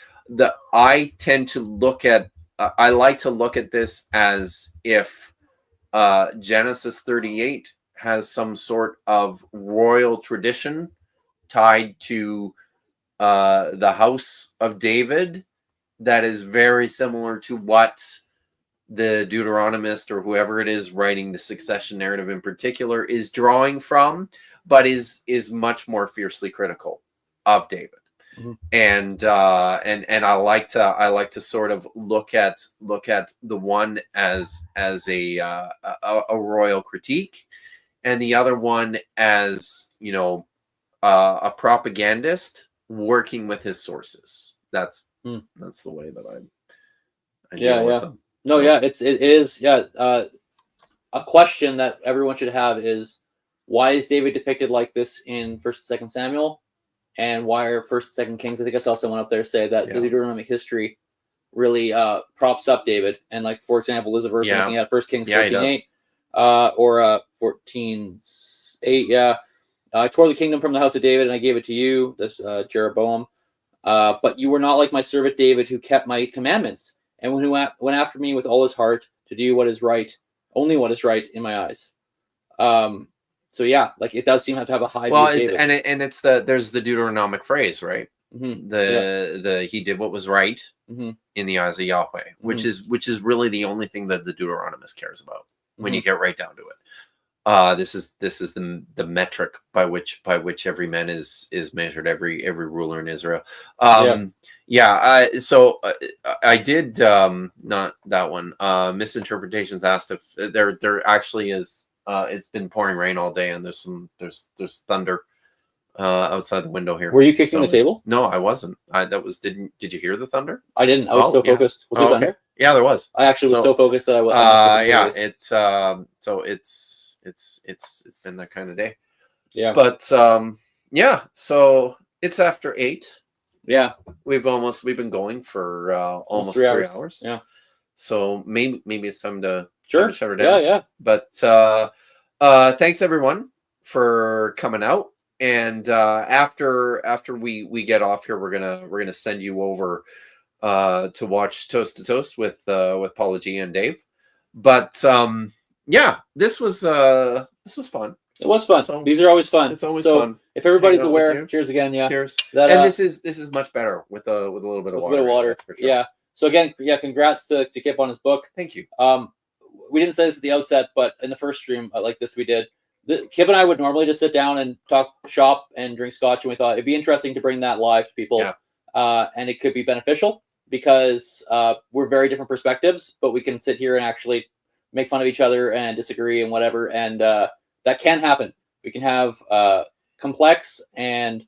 I tend to look at, I like to look at this as if Genesis 38 has some sort of royal tradition tied to the house of David that is very similar to what the Deuteronomist or whoever it is writing the succession narrative in particular is drawing from, but is much more fiercely critical of David. And I like to sort of look at the one as a royal critique, and the other one as, you know, a propagandist working with his sources. That's the way that I deal with them.
No, yeah, it is. Yeah. A question that everyone should have is, why is David depicted like this in 1st and 2nd Samuel? And why are 1st and 2nd Kings? I think I saw someone up there say that the Deuteronomic history really props up David. And like, for example, there's a verse looking at 1 Kings 14:8 or 14:8. Yeah. I tore the kingdom from the house of David and I gave it to you, this Jeroboam. But you were not like my servant David, who kept my commandments and who went after me with all his heart to do what is right, only what is right in my eyes. So yeah, like it does seem to have a high.
Well, it's there's the Deuteronomic phrase, right? He did what was right in the eyes of Yahweh, which is really the only thing that the Deuteronomist cares about when you get right down to it. This is the metric by which every man is measured, every ruler in Israel. So I did not that one. Misinterpretations asked if there actually is. It's been pouring rain all day, and there's thunder outside the window here.
Were you kicking the table?
No, I wasn't. Did you hear the thunder?
I didn't. I was so focused. Was there thunder?
Okay. Yeah, there was.
I actually was so focused that I was.
It's been that kind of day.
Yeah.
But so it's after 8.
Yeah.
We've been going for almost 3 hours.
Yeah.
So maybe it's time to shut her
Yeah,
down.
yeah.
But thanks everyone for coming out. And after we get off here, we're gonna send you over to watch Toast to Toast with Paula G and Dave. But this was fun.
It was fun. So these are always fun.
It's always fun.
If everybody's aware, cheers again. Yeah.
Cheers. This is much better with a little bit of water.
That's for sure. Yeah. So again, congrats to Kip on his book.
Thank you.
We didn't say this at the outset, but in the first stream like this we did, Kip and I would normally just sit down and talk shop and drink scotch, and we thought it'd be interesting to bring that live to people, and it could be beneficial because we're very different perspectives, but we can sit here and actually make fun of each other and disagree and whatever, and that can happen. We can have complex and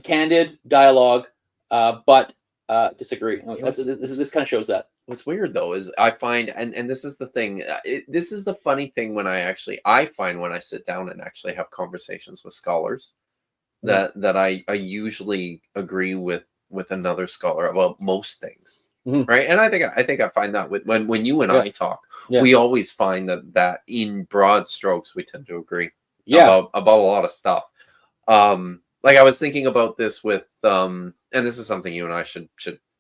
candid dialogue, but disagree. This kind of shows that.
What's weird though is I find, and this is the thing, this is the funny thing when I find when I sit down and actually have conversations with scholars that I usually agree with another scholar about most things, right? And I think I find that when you and I talk, we always find that in broad strokes we tend to agree about a lot of stuff. Like I was thinking about this with and this is something you and I should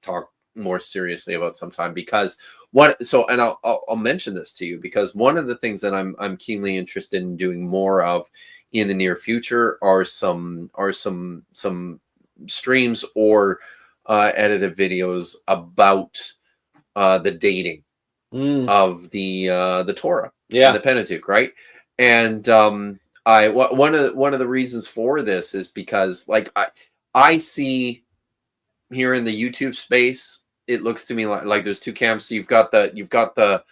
talk more seriously about sometime, because I'll mention this to you because one of the things that I'm keenly interested in doing more of in the near future are some streams or edited videos about the dating of the Torah, and the Pentateuch, right? And one of the reasons for this is because like I see here in the YouTube space, it looks to me like there's two camps. So you've got the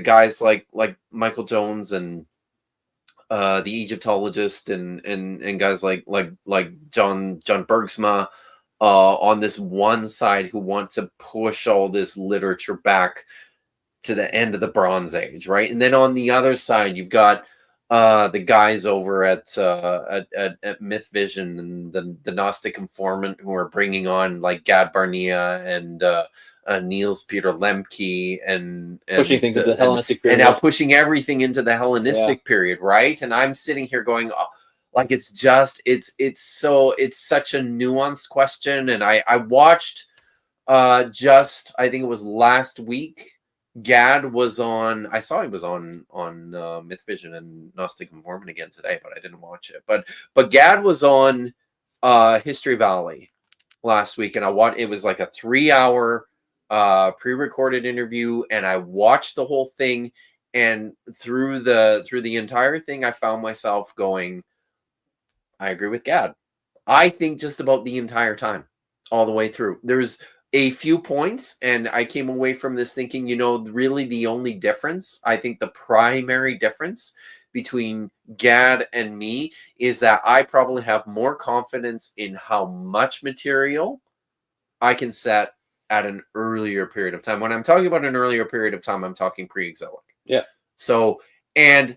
guys like Michael Jones and the Egyptologist and guys like John Bergsma on this one side who want to push all this literature back to the end of the Bronze Age, right? And then on the other side, you've got the guys over at Myth Vision and the Gnostic Informant who are bringing on like Gad Barnea and Niels Peter Lemke and
pushing things into the Hellenistic period,
and now pushing everything into the Hellenistic period, right? And I'm sitting here going, oh, like it's such a nuanced question. And I watched I think it was last week. Gad was on. I saw he was on Myth Vision and Gnostic Informant again today, but I didn't watch it. But Gad was on History Valley last week, and it was like a 3-hour pre-recorded interview, and I watched the whole thing. And through the entire thing, I found myself going, I agree with Gad. I think just about the entire time, all the way through. There's a few points, and I came away from this thinking, really the only difference, I think the primary difference between Gad and me is that I probably have more confidence in how much material I can set at an earlier period of time. When I'm talking about an earlier period of time, I'm talking pre-exilic.
Yeah.
So, and,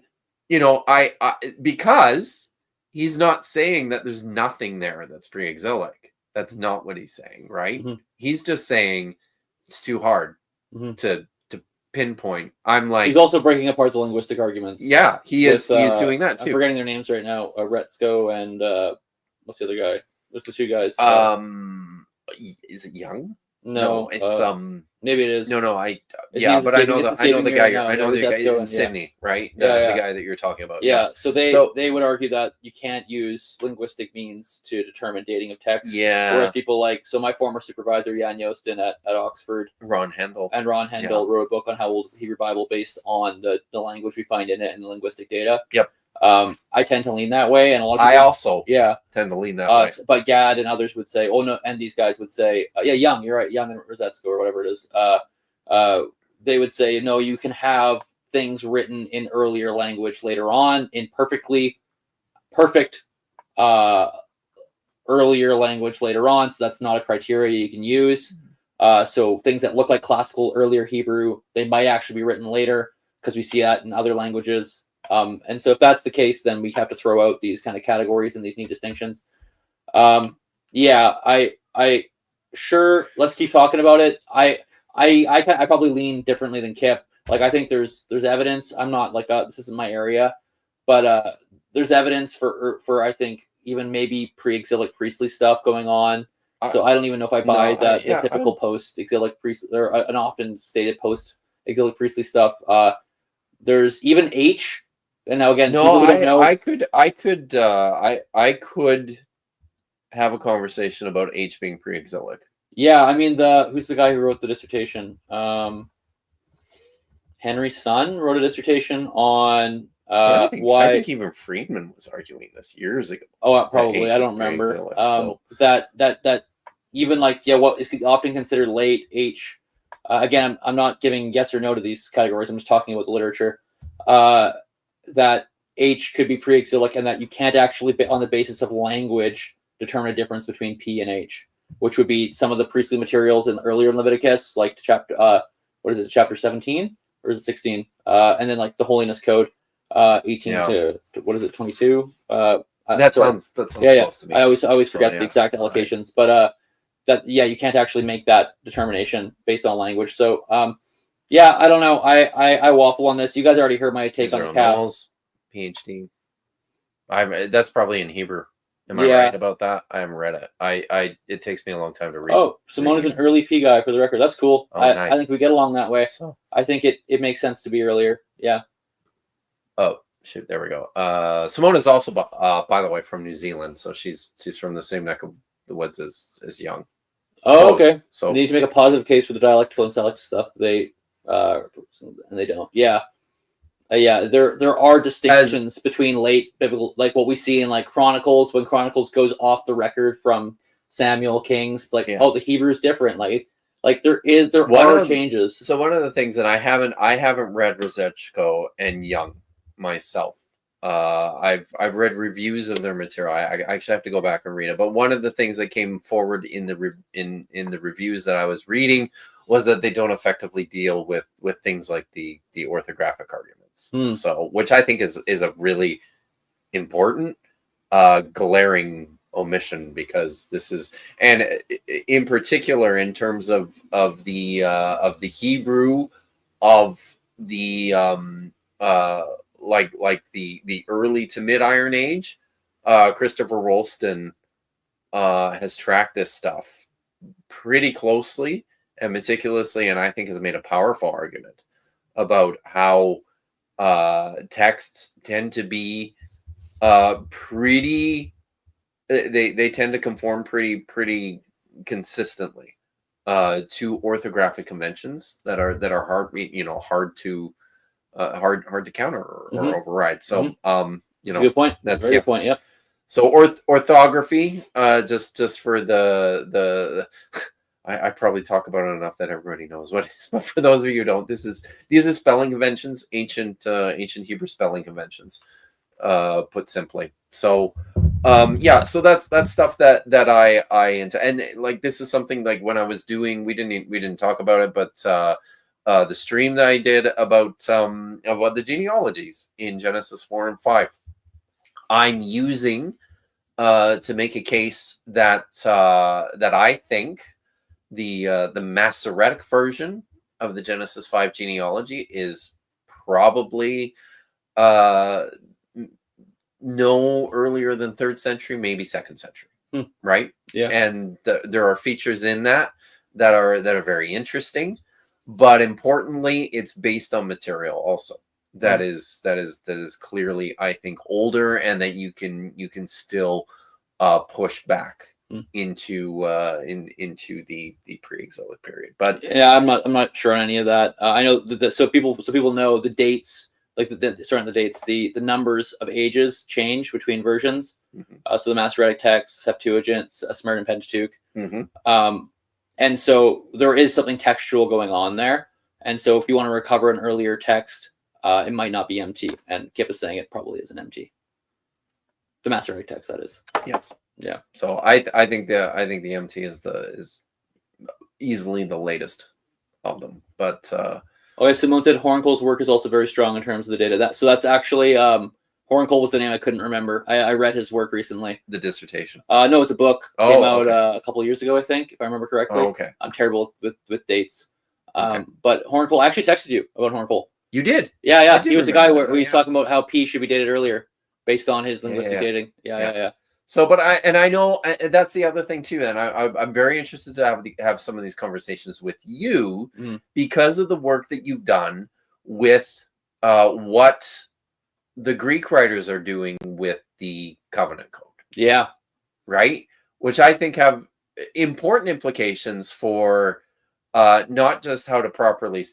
I because he's not saying that there's nothing there that's pre-exilic. That's not what he's saying, right? Mm-hmm. He's just saying it's too hard to pinpoint. I'm like,
he's also breaking apart the linguistic arguments.
Yeah, he is doing that too.
I'm forgetting their names right now. Retzko and what's the other guy? What's the two guys?
Is it Young?
No,
it's
maybe it is.
No, but I know the guy. I know the guy in Sydney, right? The guy that you're talking about.
Yeah. So they would argue that you can't use linguistic means to determine dating of text.
Yeah.
Whereas people like my former supervisor Jan Joosten at Oxford,
Ron Hendel
wrote a book on how old is the Hebrew Bible based on the language we find in it and the linguistic data.
Yep.
I tend to lean that way, and a lot of people,
I also tend to lean that way.
But Gad and others would say, "Oh no," and these guys would say, Young, you're right, Young and Rosetsko or whatever it is. They would say, "No, you can have things written in earlier language later on in perfect earlier language later on, so that's not a criteria you can use. So things that look like classical earlier Hebrew, they might actually be written later because we see that in other languages." And so if that's the case, then we have to throw out these kind of categories and these neat distinctions. I sure, let's keep talking about it. I probably lean differently than Kip. Like, I think there's evidence. I'm not like, this isn't my area, but there's evidence for I think even maybe pre-exilic priestly stuff going on. So I don't even know if I buy the typical post-exilic priest or an often stated post-exilic priestly stuff. There's even H. And now again, people don't know.
I could have a conversation about H being pre-exilic.
Yeah, I mean who's the guy who wrote the dissertation? Henry Sun wrote a dissertation on
I
why.
think even Friedman was arguing this years ago.
Probably.
H
I
is
don't remember.
pre-exilic,
That even like what is often considered late H. Again, I'm not giving yes or no to these categories. I'm just talking about the literature. That H could be pre-exilic, and that you can't actually, on the basis of language, determine a difference between P and H, which would be some of the priestly materials in earlier in Leviticus, like chapter what is it, chapter 17 or is it 16? And then like the Holiness Code, 18 to what is it, 22?
that sounds close to me.
I always forget
So,
the exact allocations, but that you can't actually make that determination based on language. So I don't know. I waffle on this. You guys already heard my take on the calf.
Knowles, PhD. That's probably in Hebrew. Am I
Yeah.
right about that? I haven't read it. It takes me a long time to read.
Oh, Simone is an early P guy for the record. That's cool.
Oh,
I
nice.
think we get along that way.
So,
I think it makes sense to be earlier. Yeah.
oh shoot, there we go. Simone is also, by the way, from New Zealand, so she's from the same neck of the woods as Young.
Oh,
Close.
okay.
So
They need to make a positive case for the dialectical and selective stuff. And they don't. Yeah. There are distinctions between late biblical, like what we see in like Chronicles, when Chronicles goes off the record from Samuel, Kings. It's like, the Hebrew's different. Like there are changes.
So one of the things that I haven't read Rosechko and Young myself. I've read reviews of their material. I actually have to go back and read it. But one of the things that came forward in the reviews that I was reading was that they don't effectively deal with things like the orthographic arguments. So, which I think is a really important glaring omission, because this is, and in particular in terms of the Hebrew of the like the early to mid Iron Age. Christopher Rolston has tracked this stuff pretty closely and meticulously, and I think has made a powerful argument about how texts tend to be pretty. They tend to conform pretty consistently to orthographic conventions that are hard to counter or override. So
That's a good point.
That's
a very good point. Yep.
So orthography, just for the I probably talk about it enough that everybody knows what it is, but for those of you who don't, these are spelling conventions, ancient Hebrew spelling conventions, put simply. So so that's stuff that I into, and like this is something like when I was doing, we didn't talk about it, but the stream that I did about the genealogies in Genesis 4 and 5, I'm using to make a case that I think the Masoretic version of the Genesis 5 genealogy is probably no earlier than 3rd century, maybe 2nd century, right?
Yeah.
And there are features in that are very interesting, but importantly, it's based on material also that is clearly, I think, older, and that you can still push back into the pre-exilic period. But
yeah, I'm not sure on any of that. I know that so people know the dates, like the dates, the numbers of ages change between versions. So the Masoretic text, Septuagint, Samaritan Pentateuch, and so there is something textual going on there. And so if you want to recover an earlier text, it might not be MT, and Kip is saying it probably is an MT. The Masoretic text, that is.
Yes.
Yeah.
So I think the MT is easily the latest of them. But
Simone said Horncole's work is also very strong in terms of the data. That's actually Horncole was the name I couldn't remember. I read his work recently.
The dissertation.
No, it's a book. Came out
okay.
a couple of years ago, I think, if I remember correctly.
Oh, okay.
I'm terrible with dates.
Okay.
But Horncole, I actually texted you about Horncole.
You did?
Yeah. He was the guy where he's talking about how P should be dated earlier based on his linguistic dating. Yeah.
So, but I know that's the other thing too, and I'm very interested to have some of these conversations with you because of the work that you've done with what the Greek writers are doing with the Covenant Code.
Yeah.
Right? Which I think have important implications for not just how to properly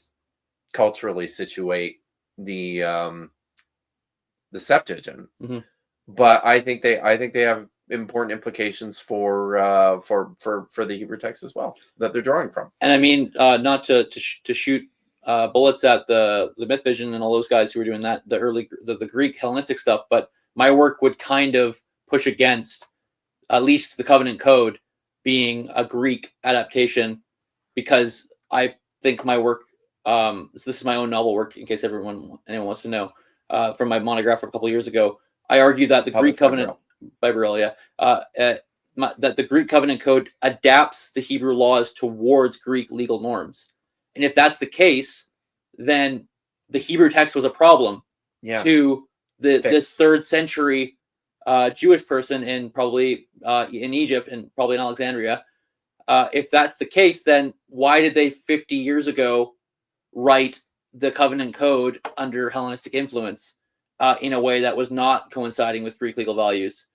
culturally situate the Septuagint.
Mhm.
But I think they have important implications for the Hebrew text as well that they're drawing from.
And I mean, not to shoot bullets at the Myth Vision and all those guys who were doing that, the Greek Hellenistic stuff, but my work would kind of push against at least the Covenant Code being a Greek adaptation, because I think my work, so this is my own novel work, in case anyone wants to know, from my monograph a couple of years ago. I argue that the Greek Covenant by Burrell, that the Greek Covenant Code adapts the Hebrew laws towards Greek legal norms. And if that's the case, then the Hebrew text was a problem to this 3rd century Jewish person in probably in Egypt and probably in Alexandria. If that's the case, then why did they 50 years ago write the Covenant Code under Hellenistic influence in a way that was not coinciding with Greek legal values?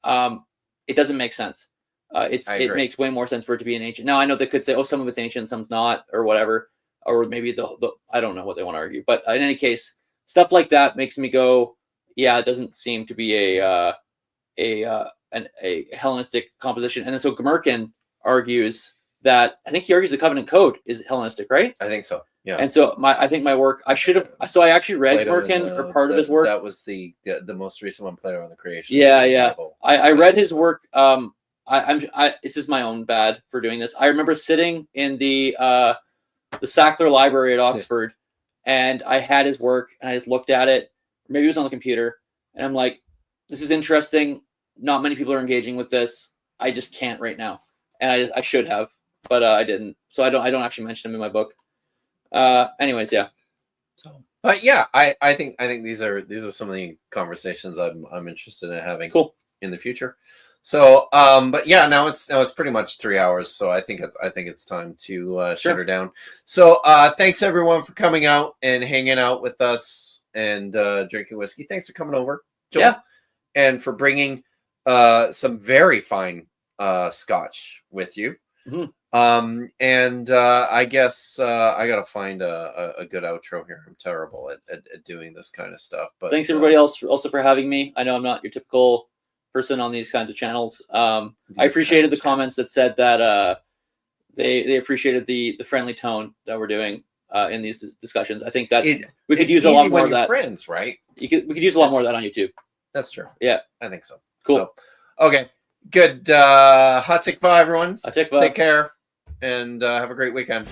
It doesn't make sense. It makes way more sense for it to be an ancient. Now I know they could say, oh, some of it's ancient, some's not, or whatever, or maybe the I don't know what they want to argue. But in any case, stuff like that makes me go, yeah, it doesn't seem to be a Hellenistic composition. And then so Gmerkin argues that, I think he argues the Covenant Code is Hellenistic, right?
I think so. Yeah.
And so I think my work, I actually read Gmerkin, or part of his work.
That was the most recent one, Plato on the Creation.
Yeah. I read his work. This is my own bad for doing this. I remember sitting in the Sackler Library at Oxford, and I had his work, and I just looked at it. Maybe it was on the computer, and I'm like, this is interesting. Not many people are engaging with this. I just can't right now, and I should have, but I didn't. So I don't actually mention him in my book. Anyways, yeah.
So, but yeah, I think these are some of the conversations I'm interested in having.
Cool.
In the future. So, but yeah, now it's pretty much 3 hours. So I think it's time to shut her down. So, thanks everyone for coming out and hanging out with us and drinking whiskey. Thanks for coming over, Joel,
yeah,
and for bringing some very fine Scotch with you.
Mm-hmm.
And I guess I gotta find a good outro here. I'm terrible at doing this kind of stuff. But
thanks everybody else also for having me. I know I'm not your typical person on these kinds of channels. I appreciated the comments that said that they appreciated the friendly tone that we're doing in these discussions. I think that we could use a lot more of that.
Friends, right?
We could use a lot more of that on YouTube.
That's true.
Yeah,
I think so.
Cool.
So, okay. Good. Hot tikva, everyone.
Hot tikva.
Take care and have a great weekend.